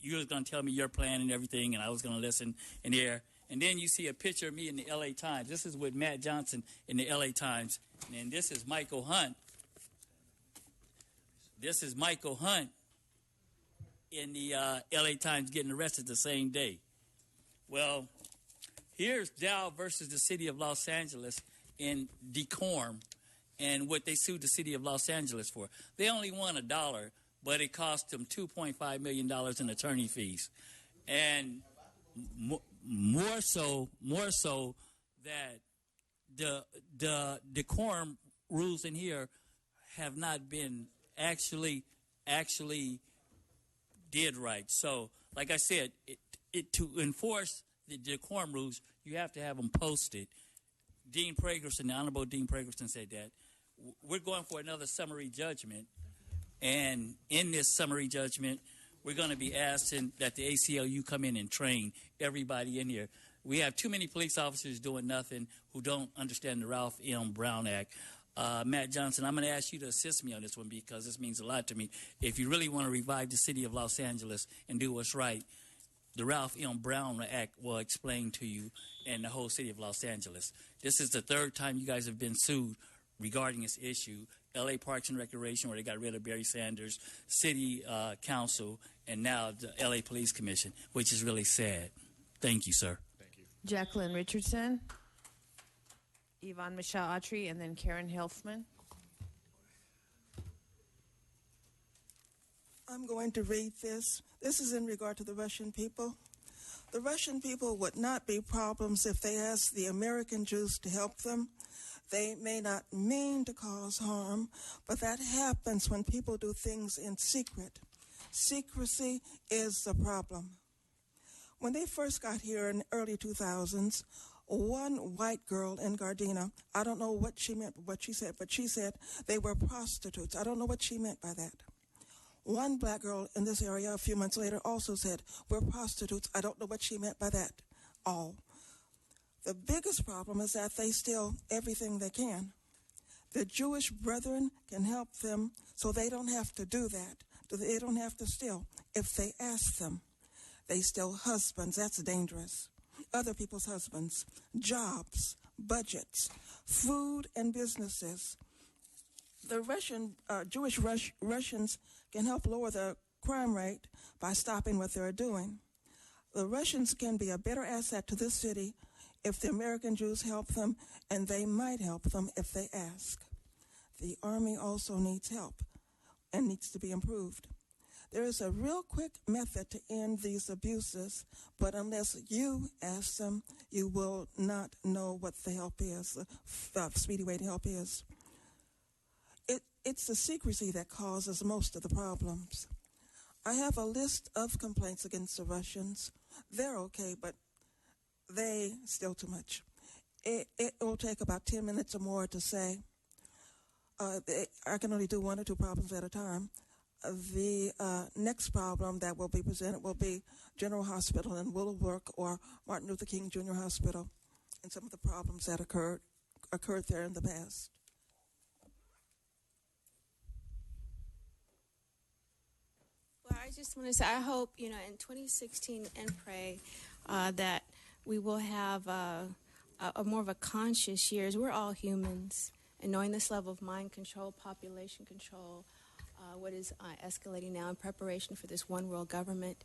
you was going to tell me your plan and everything, and I was going to listen in the air. And then you see a picture of me in the L.A. Times. This is with Matt Johnson in the L.A. Times. And this is Michael Hunt. This is Michael Hunt in the L.A. Times getting arrested the same day. Well, here's Dow versus the city of Los Angeles in decorum and what they sued the city of Los Angeles for. They only won $1, but it cost them $2.5 million in attorney fees. And more so that the decorum rules in here have not been actually did right. So, like I said, to enforce the decorum rules, you have to have them posted. Dean Pragerson, the Honorable Dean Pragerson said that. We're going for another summary judgment, and in this summary judgment, we're going to be asking that the ACLU come in and train everybody in here. We have too many police officers doing nothing who don't understand the Ralph M. Brown Act. Matt Johnson, I'm going to ask you to assist me on this one because this means a lot to me. If you really want to revive the city of Los Angeles and do what's right, the Ralph M. Brown Act will explain to you and the whole city of Los Angeles. This is the third time you guys have been sued regarding this issue. L.A. Parks and Recreation, where they got rid of Barry Sanders, City Council, and now the L.A. Police Commission, which is really sad. Thank you, sir. Thank you. Jacqueline Richardson, Yvonne Michelle Autry, and then Karen Hilfman. I'm going to read this. This is in regard to the Russian people. The Russian people would not be problems if they asked the American Jews to help them. They may not mean to cause harm, but that happens when people do things in secret. Secrecy is the problem. When they first got here in the early 2000s, one white girl in Gardena, I don't know what she meant, what she said, but she said they were prostitutes. I don't know what she meant by that. One black girl in this area a few months later also said, we're prostitutes. I don't know what she meant by that. All. The biggest problem is that they steal everything they can. The Jewish brethren can help them so they don't have to do that. They don't have to steal if they ask them. They steal husbands. That's dangerous. Other people's husbands, jobs, budgets, food, and businesses. The Jewish Russians can help lower the crime rate by stopping what they're doing. The Russians can be a better asset to this city if the American Jews help them, and they might help them if they ask. The Army also needs help and needs to be improved. There is a real quick method to end these abuses, but unless you ask them, you will not know what the help is, the speedy way to help is. It's the secrecy that causes most of the problems. I have a list of complaints against the Russians. They're okay, but they still too much. It will take about 10 minutes or more to say. I can only do one or two problems at a time. The next problem that will be presented will be General Hospital in Willowbrook or Martin Luther King Jr. Hospital and some of the problems that occurred there in the past. Well, I just want to say, I hope, in 2016 and pray that we will have a more of a conscious years. We're all humans, and knowing this level of mind control, population control, what is escalating now in preparation for this one world government,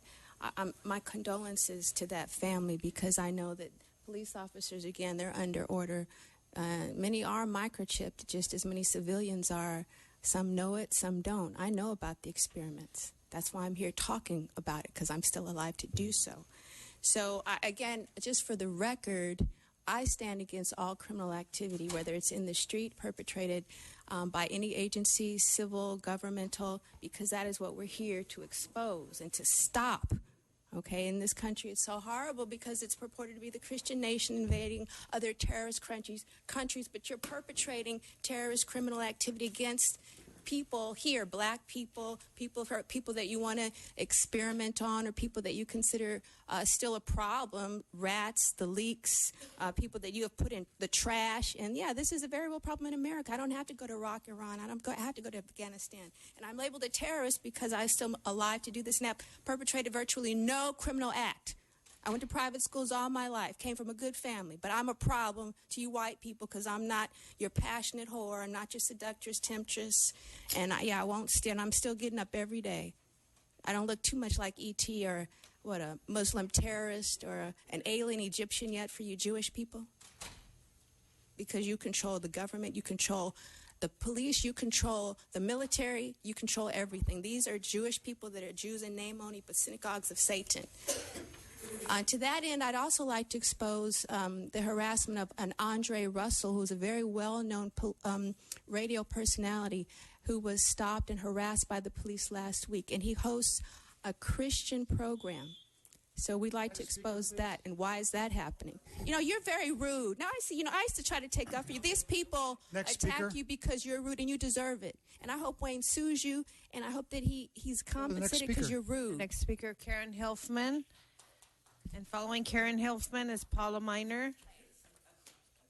my condolences to that family, because I know that police officers, again, they're under order. Many are microchipped, just as many civilians are. Some know it, some don't. I know about the experiments. That's why I'm here talking about it, because I'm still alive to do so. So, again, just for the record, I stand against all criminal activity, whether it's in the street, perpetrated by any agency, civil, governmental, because that is what we're here to expose and to stop. Okay, in this country, it's so horrible because it's purported to be the Christian nation invading other terrorist countries, but you're perpetrating terrorist criminal activity against people here, black people, people that you want to experiment on, or people that you consider still a problem, rats, the leaks, people that you have put in the trash. And yeah, this is a very real problem in America. I don't have to go to Iraq, Iran. I have to go to Afghanistan. And I'm labeled a terrorist because I'm still alive to do this and have perpetrated virtually no criminal act. I went to private schools all my life, came from a good family, but I'm a problem to you white people because I'm not your passionate whore. I'm not your seductress, temptress, and I won't stand. I'm still getting up every day. I don't look too much like E.T. or a Muslim terrorist or an alien Egyptian yet for you Jewish people, because you control the government, you control the police, you control the military, you control everything. These are Jewish people that are Jews in name only, but synagogues of Satan. To that end, I'd also like to expose the harassment of an Andre Russell, who's a very well-known radio personality who was stopped and harassed by the police last week. And he hosts a Christian program. So we'd like to expose that. And why is that happening? You know, you're very rude. Now I see, I used to try to take up for you. These people attack you because you're rude, and you deserve it. And I hope Wayne sues you, and I hope that he's compensated because you're rude. Next speaker, Karen Hilfman. And following Karen Hilfman is Paula Miner.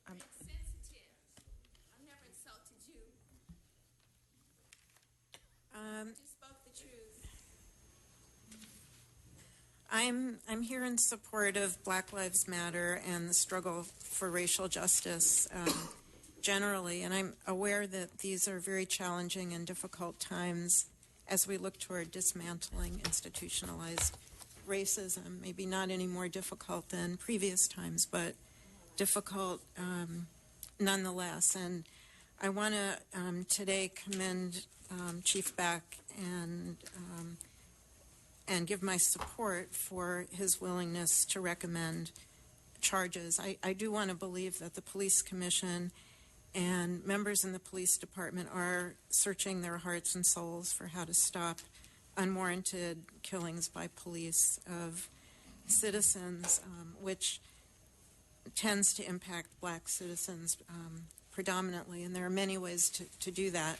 I'm sensitive. I've never insulted you. You spoke the truth. I'm here in support of Black Lives Matter and the struggle for racial justice generally, and I'm aware that these are very challenging and difficult times as we look toward dismantling institutionalized racism. Maybe not any more difficult than previous times, but difficult nonetheless. And I want to today commend Chief Beck and give my support for his willingness to recommend charges. I do want to believe that the Police Commission and members in the police department are searching their hearts and souls for how to stop unwarranted killings by police of citizens, which tends to impact black citizens predominantly. And there are many ways to do that.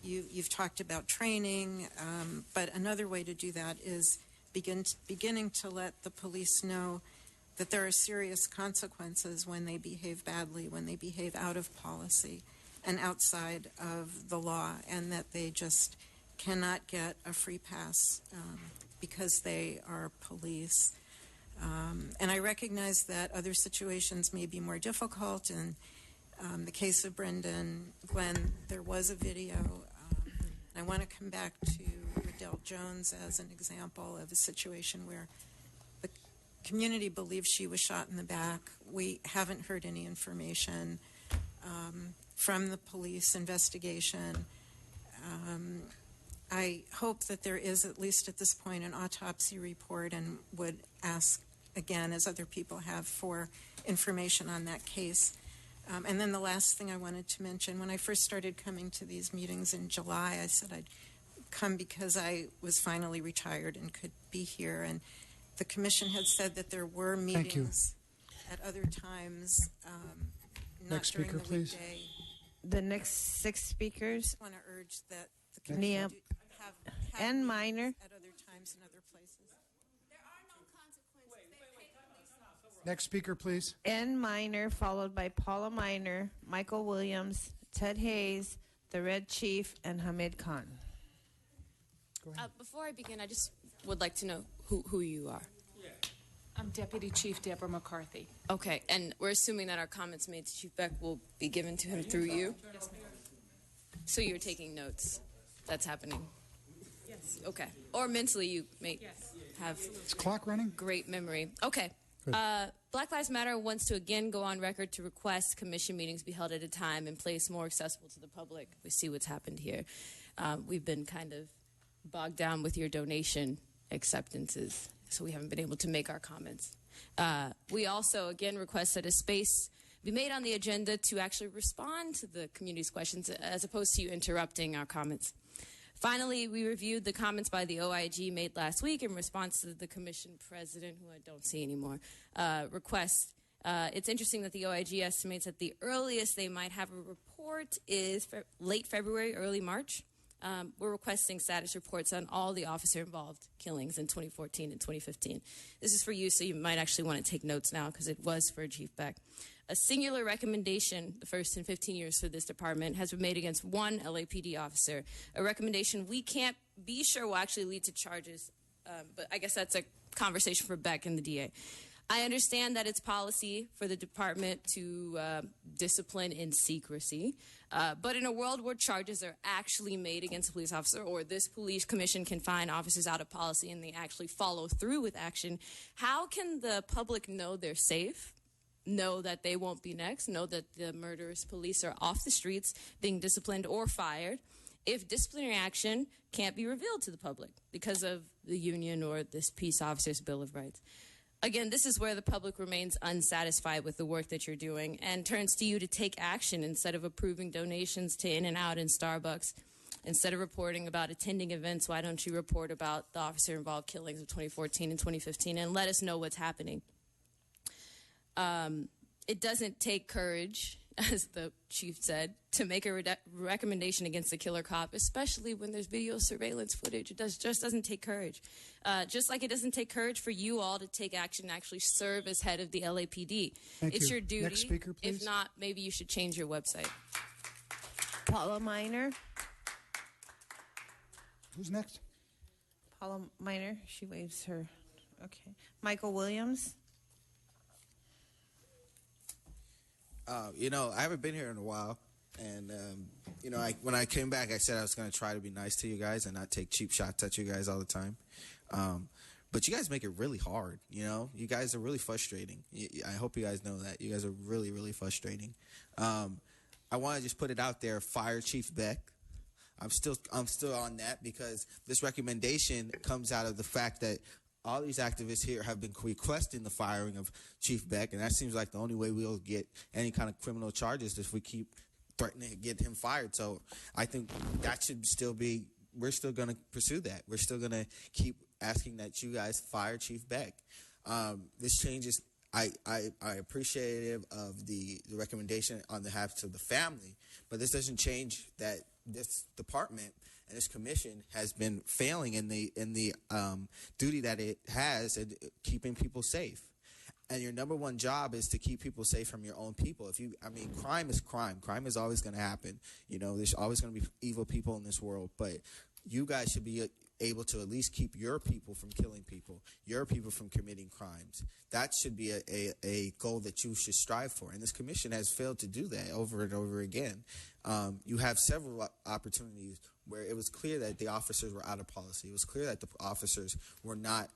You've talked about training, but another way to do that is beginning to let the police know that there are serious consequences when they behave badly, when they behave out of policy and outside of the law, and that they just cannot get a free pass because they are police. And I recognize that other situations may be more difficult. In the case of Brendan Glenn, there was a video. I want to come back to Riddell Jones as an example of a situation where the community believes she was shot in the back. We haven't heard any information from the police investigation. I hope that there is, at least at this point, an autopsy report, and would ask again, as other people have, for information on that case. And then the last thing I wanted to mention, when I first started coming to these meetings in July, I said I'd come because I was finally retired and could be here. And the commission had said that there were meetings at other times, not Next during speaker, the please. weekday. The next 6 speakers. I want to urge that the Nia commission have N. Minor. at other times and other places. Next speaker, please. N. Minor, followed by Paula Minor, Michael Williams, Ted Hayes, the Red Chief, and Hamid Khan. Before I begin, I just would like to know who you are. I'm Deputy Chief Deborah McCarthy. Okay, and we're assuming that our comments made to Chief Beck will be given to him through you? Yes, ma'am. So you're taking notes. That's happening? Yes. Okay. Or mentally you may have Is clock running? great memory. Okay. Good. Black Lives Matter wants to again go on record to request commission meetings be held at a time and place more accessible to the public. We see what's happened here. We've been kind of bogged down with your donation acceptances, so we haven't been able to make our comments. We also again request that a space be made on the agenda to actually respond to the community's questions as opposed to you interrupting our comments. Finally, we reviewed the comments by the OIG made last week in response to the commission president, who I don't see anymore, request. It's interesting that the OIG estimates that the earliest they might have a report is late February, early March. We're requesting status reports on all the officer-involved killings in 2014 and 2015. This is for you, so you might actually want to take notes now because it was for Chief Beck. A singular recommendation, the first in 15 years for this department, has been made against one LAPD officer. A recommendation we can't be sure will actually lead to charges, but I guess that's a conversation for Beck and the DA. I understand that it's policy for the department to discipline in secrecy, but in a world where charges are actually made against a police officer, or this police commission can find officers out of policy and they actually follow through with action, how can the public know they're safe, know that they won't be next, know that the murderous police are off the streets being disciplined or fired, if disciplinary action can't be revealed to the public because of the union or this peace officers' Bill of Rights? Again, this is where the public remains unsatisfied with the work that you're doing and turns to you to take action instead of approving donations to In-N-Out and Starbucks. Instead of reporting about attending events, why don't you report about the officer-involved killings of 2014 and 2015 and let us know what's happening? It doesn't take courage, as the chief said, to make a recommendation against a killer cop, especially when there's video surveillance footage. It just doesn't take courage. Just like it doesn't take courage for you all to take action and actually serve as head of the LAPD. It's your duty. Next speaker, please. If not, maybe you should change your website. Paula Miner. Who's next? Paula Miner. She waves her. Okay. Michael Williams. I haven't been here in a while, and when I came back, I said I was going to try to be nice to you guys and not take cheap shots at you guys all the time. But you guys make it really hard. You guys are really frustrating. I hope you guys know that you guys are really, really frustrating. I want to just put it out there: fire Chief Beck. I'm still on that because this recommendation comes out of the fact that all these activists here have been requesting the firing of Chief Beck, and that seems like the only way we'll get any kind of criminal charges if we keep threatening to get him fired. So I think that should still be, we're still going to pursue that. We're still going to keep asking that you guys fire Chief Beck. This changes, I appreciative of the recommendation on behalf of the family, but this doesn't change that this department and this commission has been failing in the duty that it has in keeping people safe. And your number one job is to keep people safe from your own people. Crime is crime. Crime is always going to happen. There's always going to be evil people in this world. But you guys should be able to at least keep your people from killing people, your people from committing crimes. That should be a goal that you should strive for. And this commission has failed to do that over and over again. You have several opportunities where it was clear that the officers were out of policy. It was clear that the officers were not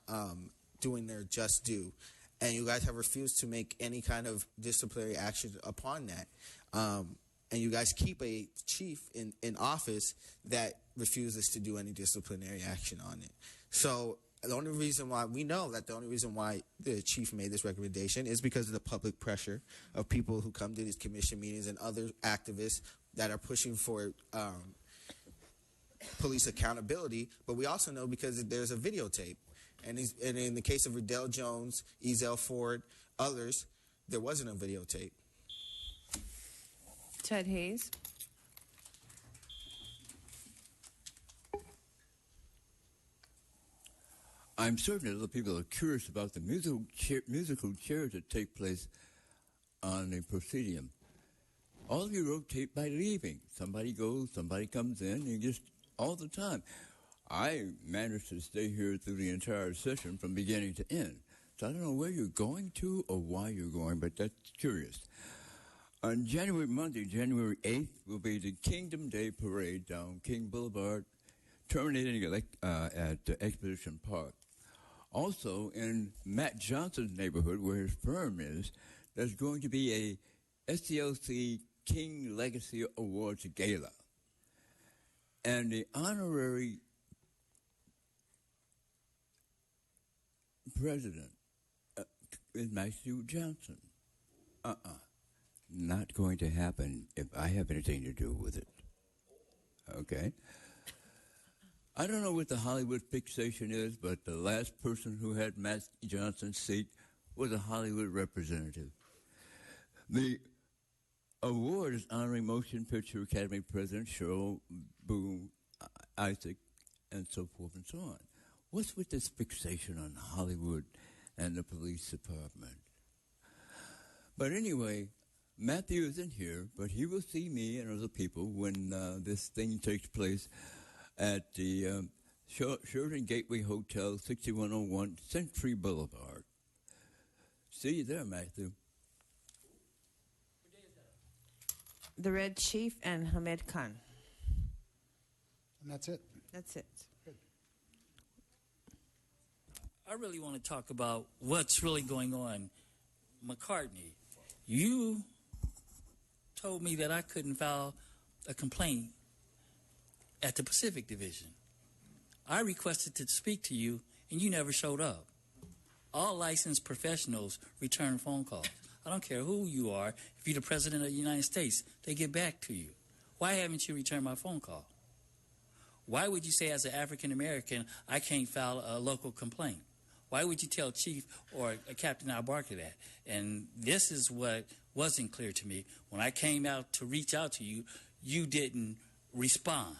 doing their just due. And you guys have refused to make any kind of disciplinary action upon that. And you guys keep a chief in office that refuses to do any disciplinary action on it. So the only reason why the chief made this recommendation is because of the public pressure of people who come to these commission meetings and other activists that are pushing for police accountability. But we also know because there's a videotape. And in the case of Riddell Jones, Ezell Ford, others, there wasn't a videotape. Ted Hayes. I'm certain that other people are curious about the musical chairs that take place on the proscenium. All of you rotate by leaving. Somebody goes, somebody comes in, and just all the time. I managed to stay here through the entire session from beginning to end. So I don't know where you're going to or why you're going, but that's curious. On Monday, January 8th, will be the Kingdom Day Parade down King Boulevard, terminating at Exposition Park. Also, in Matt Johnson's neighborhood, where his firm is, there's going to be a SCLC King Legacy Awards Gala. And the honorary president is Matthew Johnson. not going to happen if I have anything to do with it. Okay? I don't know what the Hollywood fixation is, but the last person who had Matt Johnson's seat was a Hollywood representative. The award is honoring Motion Picture Academy President Cheryl Boone Isaac, and so forth and so on. What's with this fixation on Hollywood and the police department? But anyway, Matthew isn't here, but he will see me and other people when this thing takes place at the Sheraton Gateway Hotel, 6101 Century Boulevard. See you there, Matthew. The Red Chief and Hamid Khan. And that's it. That's it. I really want to talk about what's really going on. McCartney, you told me that I couldn't file a complaint at the Pacific Division. I requested to speak to you, and you never showed up. All licensed professionals return phone calls. I don't care who you are. If you're the President of the United States, they get back to you. Why haven't you returned my phone call? Why would you say as an African American, I can't file a local complaint? Why would you tell Chief or Captain Al Barker that? And this is what wasn't clear to me. When I came out to reach out to you, you didn't respond.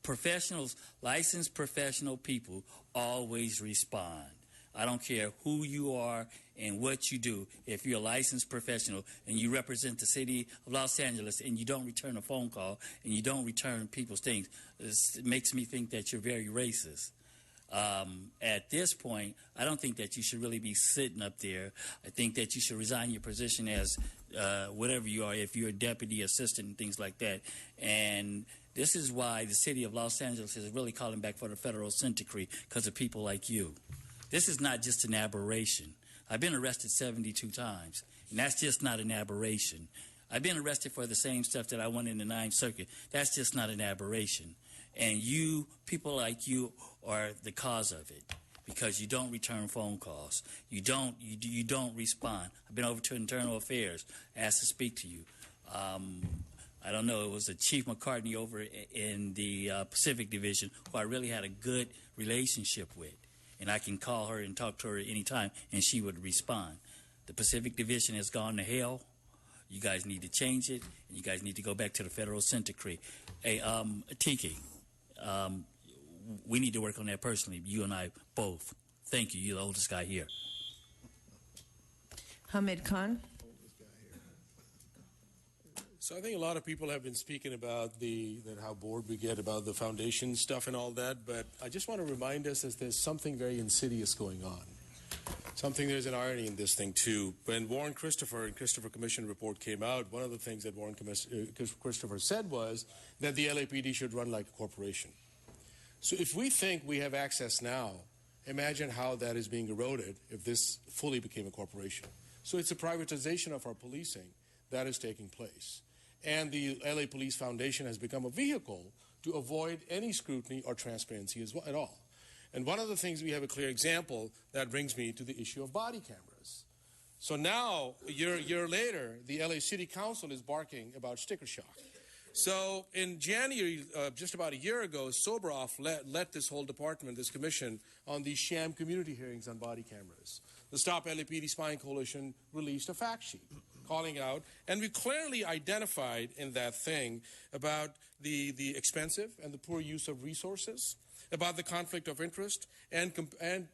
Professionals, licensed professional people always respond. I don't care who you are and what you do. If you're a licensed professional and you represent the city of Los Angeles and you don't return a phone call and you don't return people's things, it makes me think that you're very racist. At this point, I don't think that you should really be sitting up there. I think that you should resign your position as whatever you are, if you're a deputy assistant and things like that. And this is why the city of Los Angeles is really calling back for the federal consent decree, because of people like you. This is not just an aberration. I've been arrested 72 times, and that's just not an aberration. I've been arrested for the same stuff that I went in the Ninth Circuit. That's just not an aberration. And you, people like you, are the cause of it, because you don't return phone calls. You don't respond. I've been over to Internal Affairs, asked to speak to you. I don't know, it was the Chief McCartney over in the Pacific Division who I really had a good relationship with. And I can call her and talk to her anytime, and she would respond. The Pacific Division has gone to hell. You guys need to change it, and you guys need to go back to the federal consent decree. Hey, Tiki, we need to work on that personally, you and I both. Thank you. You're the oldest guy here. Hamid Khan. So I think a lot of people have been speaking about how bored we get about the foundation stuff and all that, but I just want to remind us that there's something very insidious going on. There's an irony in this thing too. When Warren Christopher and Christopher Commission report came out, one of the things that Warren Christopher said was that the LAPD should run like a corporation. So if we think we have access now, imagine how that is being eroded if this fully became a corporation. So it's a privatization of our policing that is taking place. And the LA Police Foundation has become a vehicle to avoid any scrutiny or transparency at all. And one of the things, we have a clear example that brings me to the issue of body cameras. So now, a year later, the LA City Council is barking about sticker shock. So in January, just about a year ago, Soboroff led this whole department, this commission, on these sham community hearings on body cameras. The Stop LAPD Spying Coalition released a fact sheet calling out, and we clearly identified in that thing about the expensive and the poor use of resources, about the conflict of interest, and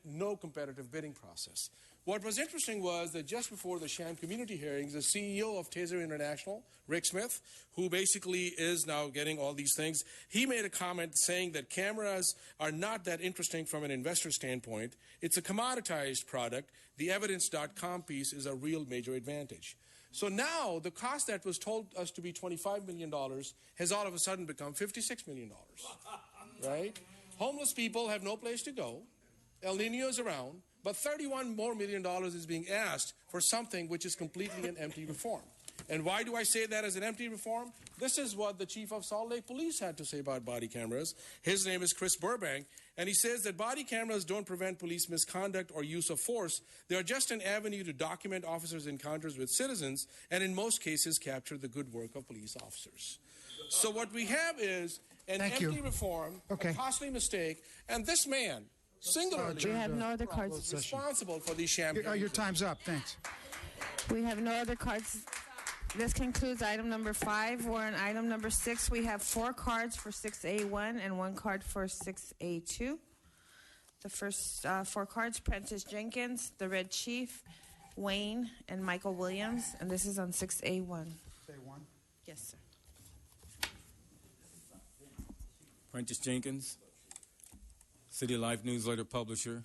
no competitive bidding process. What was interesting was that just before the sham community hearings, the CEO of Taser International, Rick Smith, who basically is now getting all these things, he made a comment saying that cameras are not that interesting from an investor standpoint. It's a commoditized product. The evidence.com piece is a real major advantage. So now the cost that was told us to be $25 million has all of a sudden become $56 million, right? Homeless people have no place to go. El Nino is around. But $31 more million is being asked for something which is completely an empty reform. And why do I say that as an empty reform? This is what the chief of Salt Lake Police had to say about body cameras. His name is Chris Burbank, and he says that body cameras don't prevent police misconduct or use of force. They are just an avenue to document officers' encounters with citizens and in most cases capture the good work of police officers. So what we have is an empty reform, a costly mistake, and this man singularly we have no other cards. responsible for these championship. Your time's up. Thanks. We have no other cards. This concludes item number 5. We're on item number 6. We have 4 cards for 6A1 and 1 card for 6A2. The first 4 cards, Prentice Jenkins, the Red Chief, Wayne, and Michael Williams. And this is on 6A1. 6A1? Yes, sir. Prentice Jenkins, City Life newsletter publisher,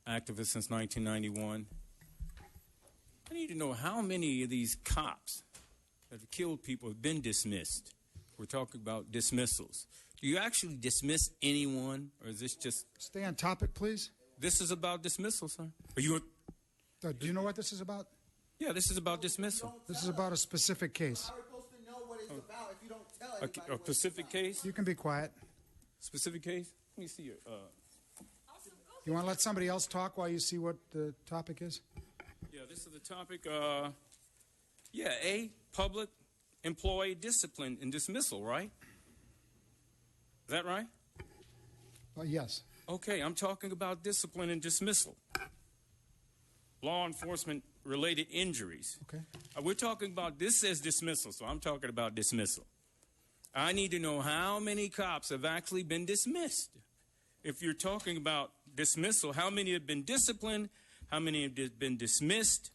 activist since 1991. I need to know how many of these cops that have killed people have been dismissed. We're talking about dismissals. Do you actually dismiss anyone, or is this just... Stay on topic, please. This is about dismissal, sir. Are you... Do you know what this is about? Yeah, this is about dismissal. This is about a specific case. A specific case? You can be quiet. Specific case? Let me see your... You want to let somebody else talk while you see what the topic is? Yeah, this is the topic. Public employee discipline and dismissal, right? Is that right? Yes. Okay, I'm talking about discipline and dismissal. Law enforcement related injuries. Okay. We're talking about, this says dismissal, so I'm talking about dismissal. I need to know how many cops have actually been dismissed. If you're talking about dismissal, how many have been disciplined, how many have been dismissed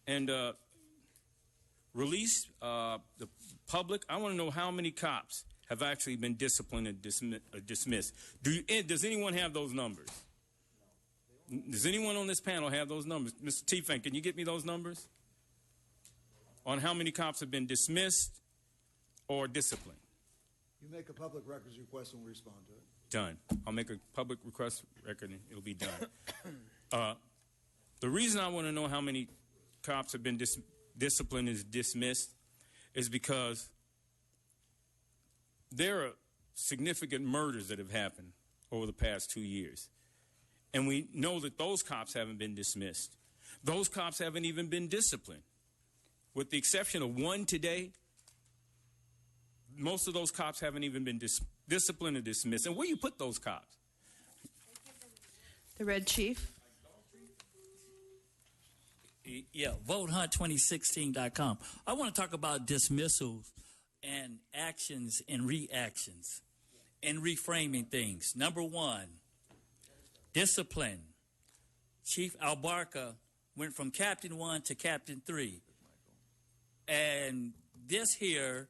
and released, the public. I want to know how many cops have actually been disciplined and dismissed. Does anyone have those numbers? Does anyone on this panel have those numbers? Mr. Tiefenk, can you get me those numbers? On how many cops have been dismissed or disciplined? You make a public records request and we'll respond to it. Done. I'll make a public request record and it'll be done. The reason I want to know how many cops have been disciplined and dismissed is because there are significant murders that have happened over the past 2 years. And we know that those cops haven't been dismissed. Those cops haven't even been disciplined. With the exception of one today, most of those cops haven't even been disciplined or dismissed. And where do you put those cops? The Red Chief. Yeah, votehunt2016.com. I want to talk about dismissals and actions and reactions and reframing things. Number 1, discipline. Chief Albarca went from Captain 1 to Captain 3. And this here,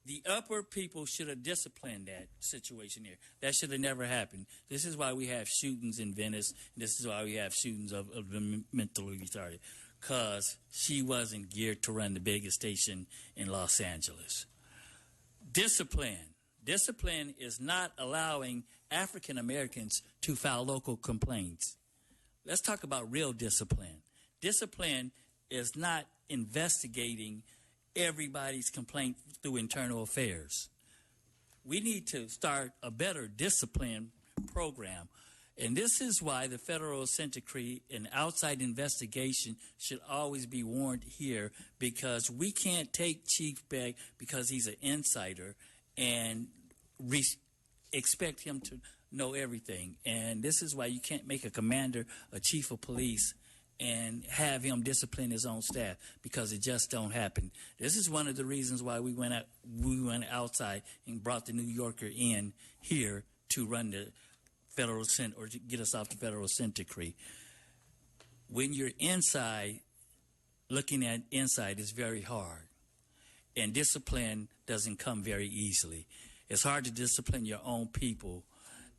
the upper people should have disciplined that situation here. That should have never happened. This is why we have shootings in Venice. This is why we have shootings of the mentally retarded. Because she wasn't geared to run the biggest station in Los Angeles. Discipline. Discipline is not allowing African Americans to file local complaints. Let's talk about real discipline. Discipline is not investigating everybody's complaint through internal affairs. We need to start a better discipline program. And this is why the federal consent decree and outside investigation should always be warned here, because we can't take Chief Beck because he's an insider and expect him to know everything. And this is why you can't make a commander a chief of police and have him discipline his own staff, because it just don't happen. This is one of the reasons why we went outside and brought the New Yorker in here to run the federal consent, or to get us off the federal consent decree. When you're inside, looking at inside is very hard, and discipline doesn't come very easily. It's hard to discipline your own people,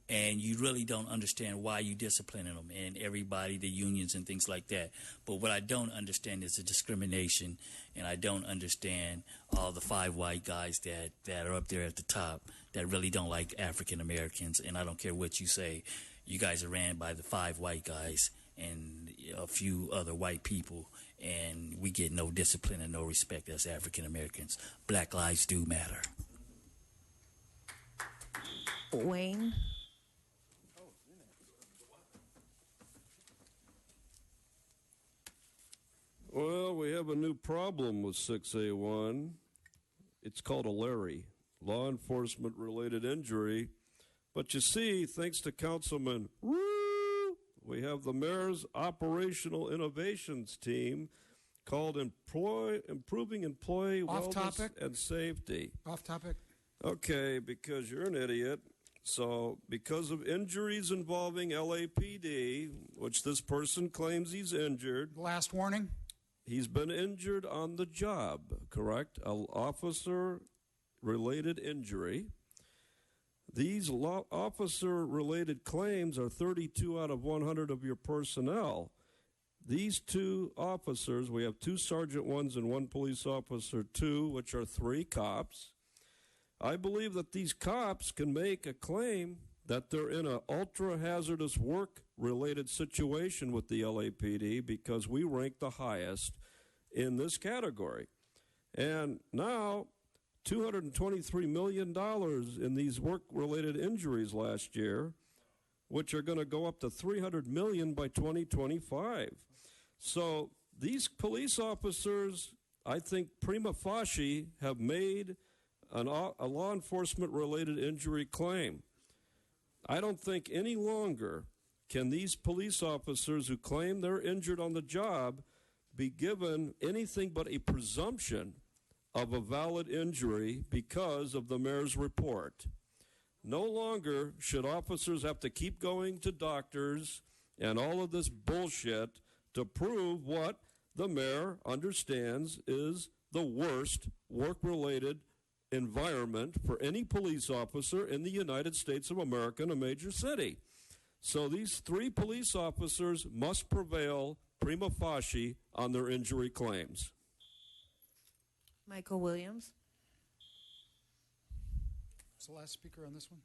and you really don't understand why you disciplining them and everybody, the unions and things like that. But what I don't understand is the discrimination, and I don't understand all the 5 white guys that are up there at the top that really don't like African Americans. And I don't care what you say. You guys are ran by the 5 white guys, and a few other white people, and we get no discipline and no respect as African Americans. Black lives do matter. Wayne. Well, we have a new problem with 6A1. It's called a Larry, law enforcement related injury. But you see, thanks to Councilman Roo, we have the mayor's operational innovations team called Improving Employee Wellness and Safety. Off topic. Okay, because you're an idiot. So, because of injuries involving LAPD, which this person claims he's injured. Last warning. He's been injured on the job, correct? An officer-related injury. These officer-related claims are 32 out of 100 of your personnel. These two officers, we have 2 Sergeant 1s and 1 Police Officer 2, which are 3 cops. I believe that these cops can make a claim that they're in an ultra-hazardous work-related situation with the LAPD because we rank the highest in this category. And now, $223 million in these work-related injuries last year, which are going to go up to $300 million by 2025. So these police officers, I think prima facie, have made a law enforcement-related injury claim. I don't think any longer can these police officers who claim they're injured on the job be given anything but a presumption of a valid injury because of the mayor's report. No longer should officers have to keep going to doctors and all of this bullshit to prove what the mayor understands is the worst work-related environment for any police officer in the United States of America in a major city. So these 3 police officers must prevail prima facie on their injury claims. Michael Williams. What's the last speaker on this one?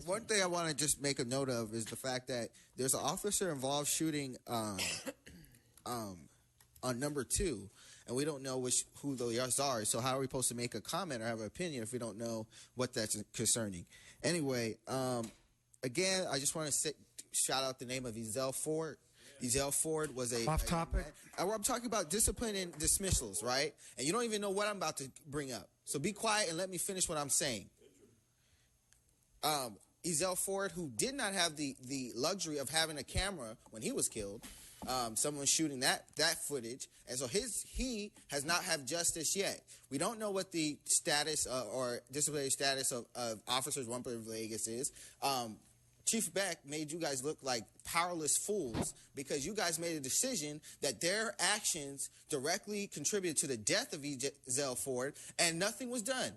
One thing I want to just make a note of is the fact that there's an officer involved shooting on number 2, and we don't know who those are. So how are we supposed to make a comment or have an opinion if we don't know what that's concerning? Anyway, again, I just want to shout out the name of Ezell Ford. Ezell Ford was a... Off topic? I'm talking about discipline and dismissals, right? And you don't even know what I'm about to bring up. So be quiet and let me finish what I'm saying. Ezell Ford, who did not have the luxury of having a camera when he was killed, someone shooting that footage, and so he has not had justice yet. We don't know what the status or disciplinary status of officers 1 in Vegas is. Chief Beck made you guys look like powerless fools because you guys made a decision that their actions directly contributed to the death of Ezell Ford, and nothing was done.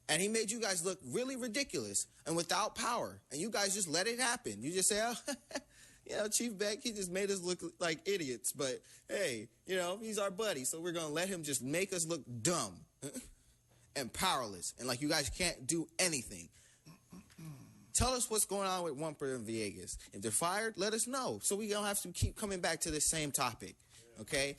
And he made you guys look really ridiculous and without power, and you guys just let it happen. You just say, oh, Chief Beck, he just made us look like idiots, but hey, he's our buddy, so we're going to let him just make us look dumb and powerless, and like you guys can't do anything. Tell us what's going on with Wumper and Villegas. If they're fired, let us know so we don't have to keep coming back to the same topic, okay?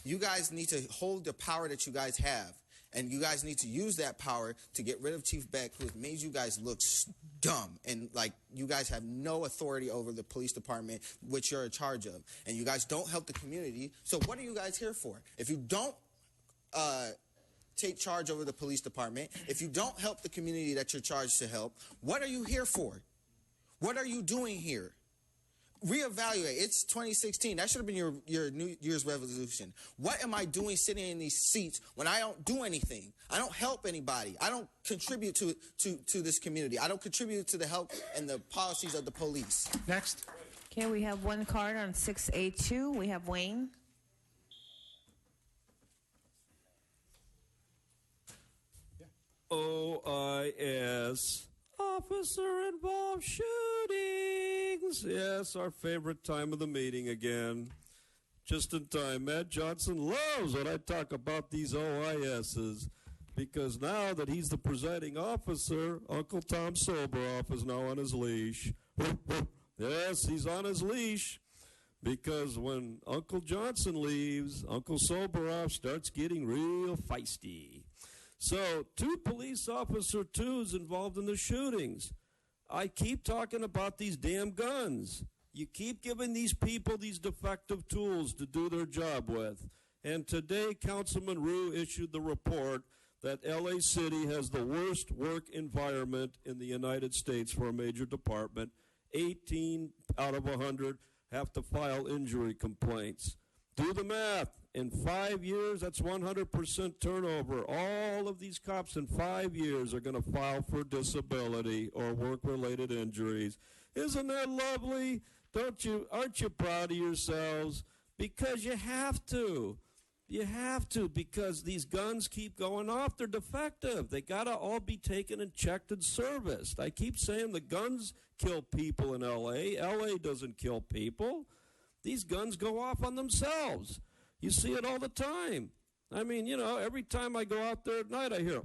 You guys need to hold the power that you guys have, and you guys need to use that power to get rid of Chief Beck, who has made you guys look dumb, and like you guys have no authority over the police department, which you're in charge of, and you guys don't help the community. So what are you guys here for? If you don't take charge over the police department, if you don't help the community that you're charged to help, what are you here for? What are you doing here? Reevaluate. It's 2016. That should have been your New Year's resolution. What am I doing sitting in these seats when I don't do anything? I don't help anybody. I don't contribute to this community. I don't contribute to the help and the policies of the police. Next. Okay, we have 1 card on 6A2. We have Wayne. OIS, officer-involved shootings. Yes, our favorite time of the meeting again. Just in time. Matt Johnson loves when I talk about these OISs because now that he's the presiding officer, Uncle Tom Soberoff is now on his leash. Yes, he's on his leash. because when Uncle Johnson leaves, Uncle Soboroff starts getting real feisty. So, 2 police officer twos involved in the shootings. I keep talking about these damn guns. You keep giving these people these defective tools to do their job with. And today, Councilman Ryu issued the report that L.A. City has the worst work environment in the United States for a major department. 18 out of 100 have to file injury complaints. Do the math. In 5 years, that's 100% turnover. All of these cops in 5 years are going to file for disability or work-related injuries. Isn't that lovely? Aren't you proud of yourselves? Because you have to. You have to, because these guns keep going off. They're defective. They got to all be taken and checked and serviced. I keep saying the guns kill people in L.A. L.A. doesn't kill people. These guns go off on themselves. You see it all the time. I mean, every time I go out there at night, I hear,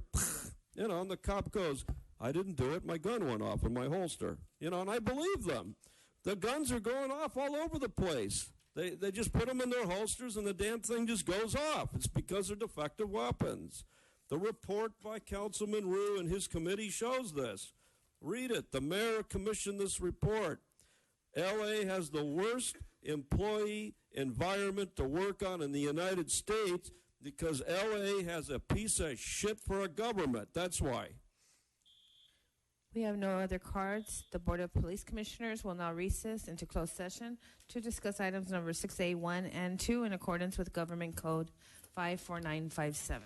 and the cop goes, I didn't do it. My gun went off in my holster. And I believe them. The guns are going off all over the place. They just put them in their holsters and the damn thing just goes off. It's because they're defective weapons. The report by Councilman Ryu and his committee shows this. Read it. The mayor commissioned this report. L.A. has the worst employee environment to work on in the United States because L.A. has a piece of shit for a government. That's why. We have no other cards. The Board of Police Commissioners will now recess into closed session to discuss items number 6A1 and 2 in accordance with Government Code 54957.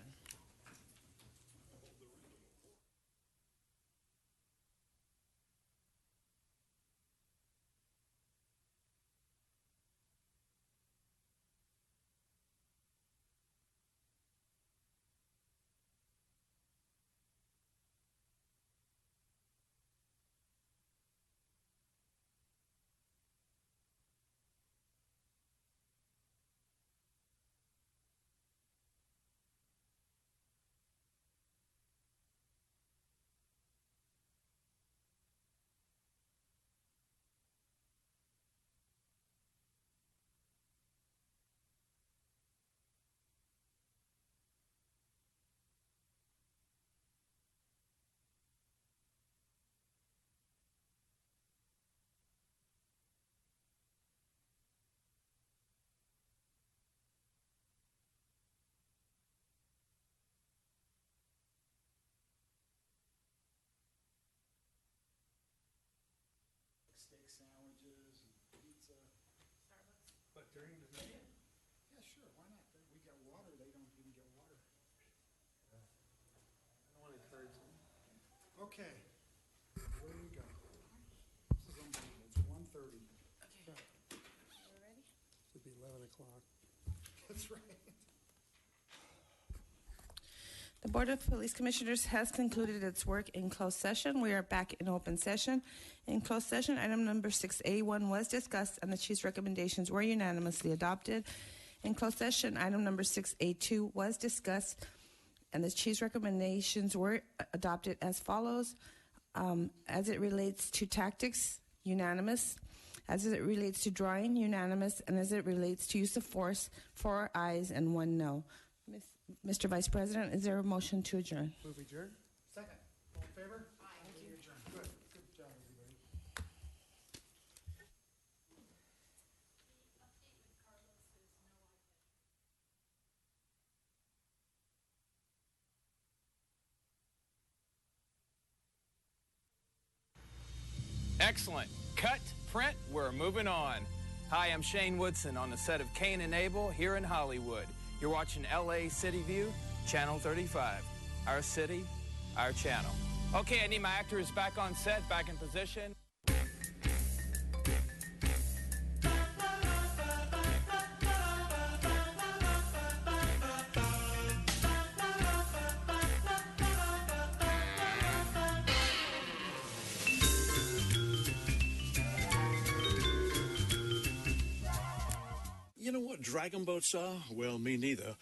Steak sandwiches and pizza. Starbucks. But during the day? Yeah, sure. Why not? We get water. They don't even get water. I don't want to encourage them. Okay. Where do we go? This is unbelievable. It's 1:30. Okay. We're ready? Should be 11 o'clock. That's right. The Board of Police Commissioners has concluded its work in closed session. We are back in open session. In closed session, item number 6A1 was discussed and the Chief's recommendations were unanimously adopted. In closed session, item number 6A2 was discussed and the Chief's recommendations were adopted as follows. As it relates to tactics, unanimous. As it relates to drawing, unanimous. And as it relates to use of force, 4 ayes and 1 no. Mr. Vice President, is there a motion to adjourn? Move adjourn. Second. All in favor? Aye. Thank you. Adjourn. Good. Good job, everybody. Excellent. Cut, print, we're moving on. Hi, I'm Shane Woodson on the set of Cain and Abel here in Hollywood. You're watching LA City View, Channel 35. Our city, our channel. Okay, I need my actors back on set, back in position. You know what dragon boats are? Well, me neither.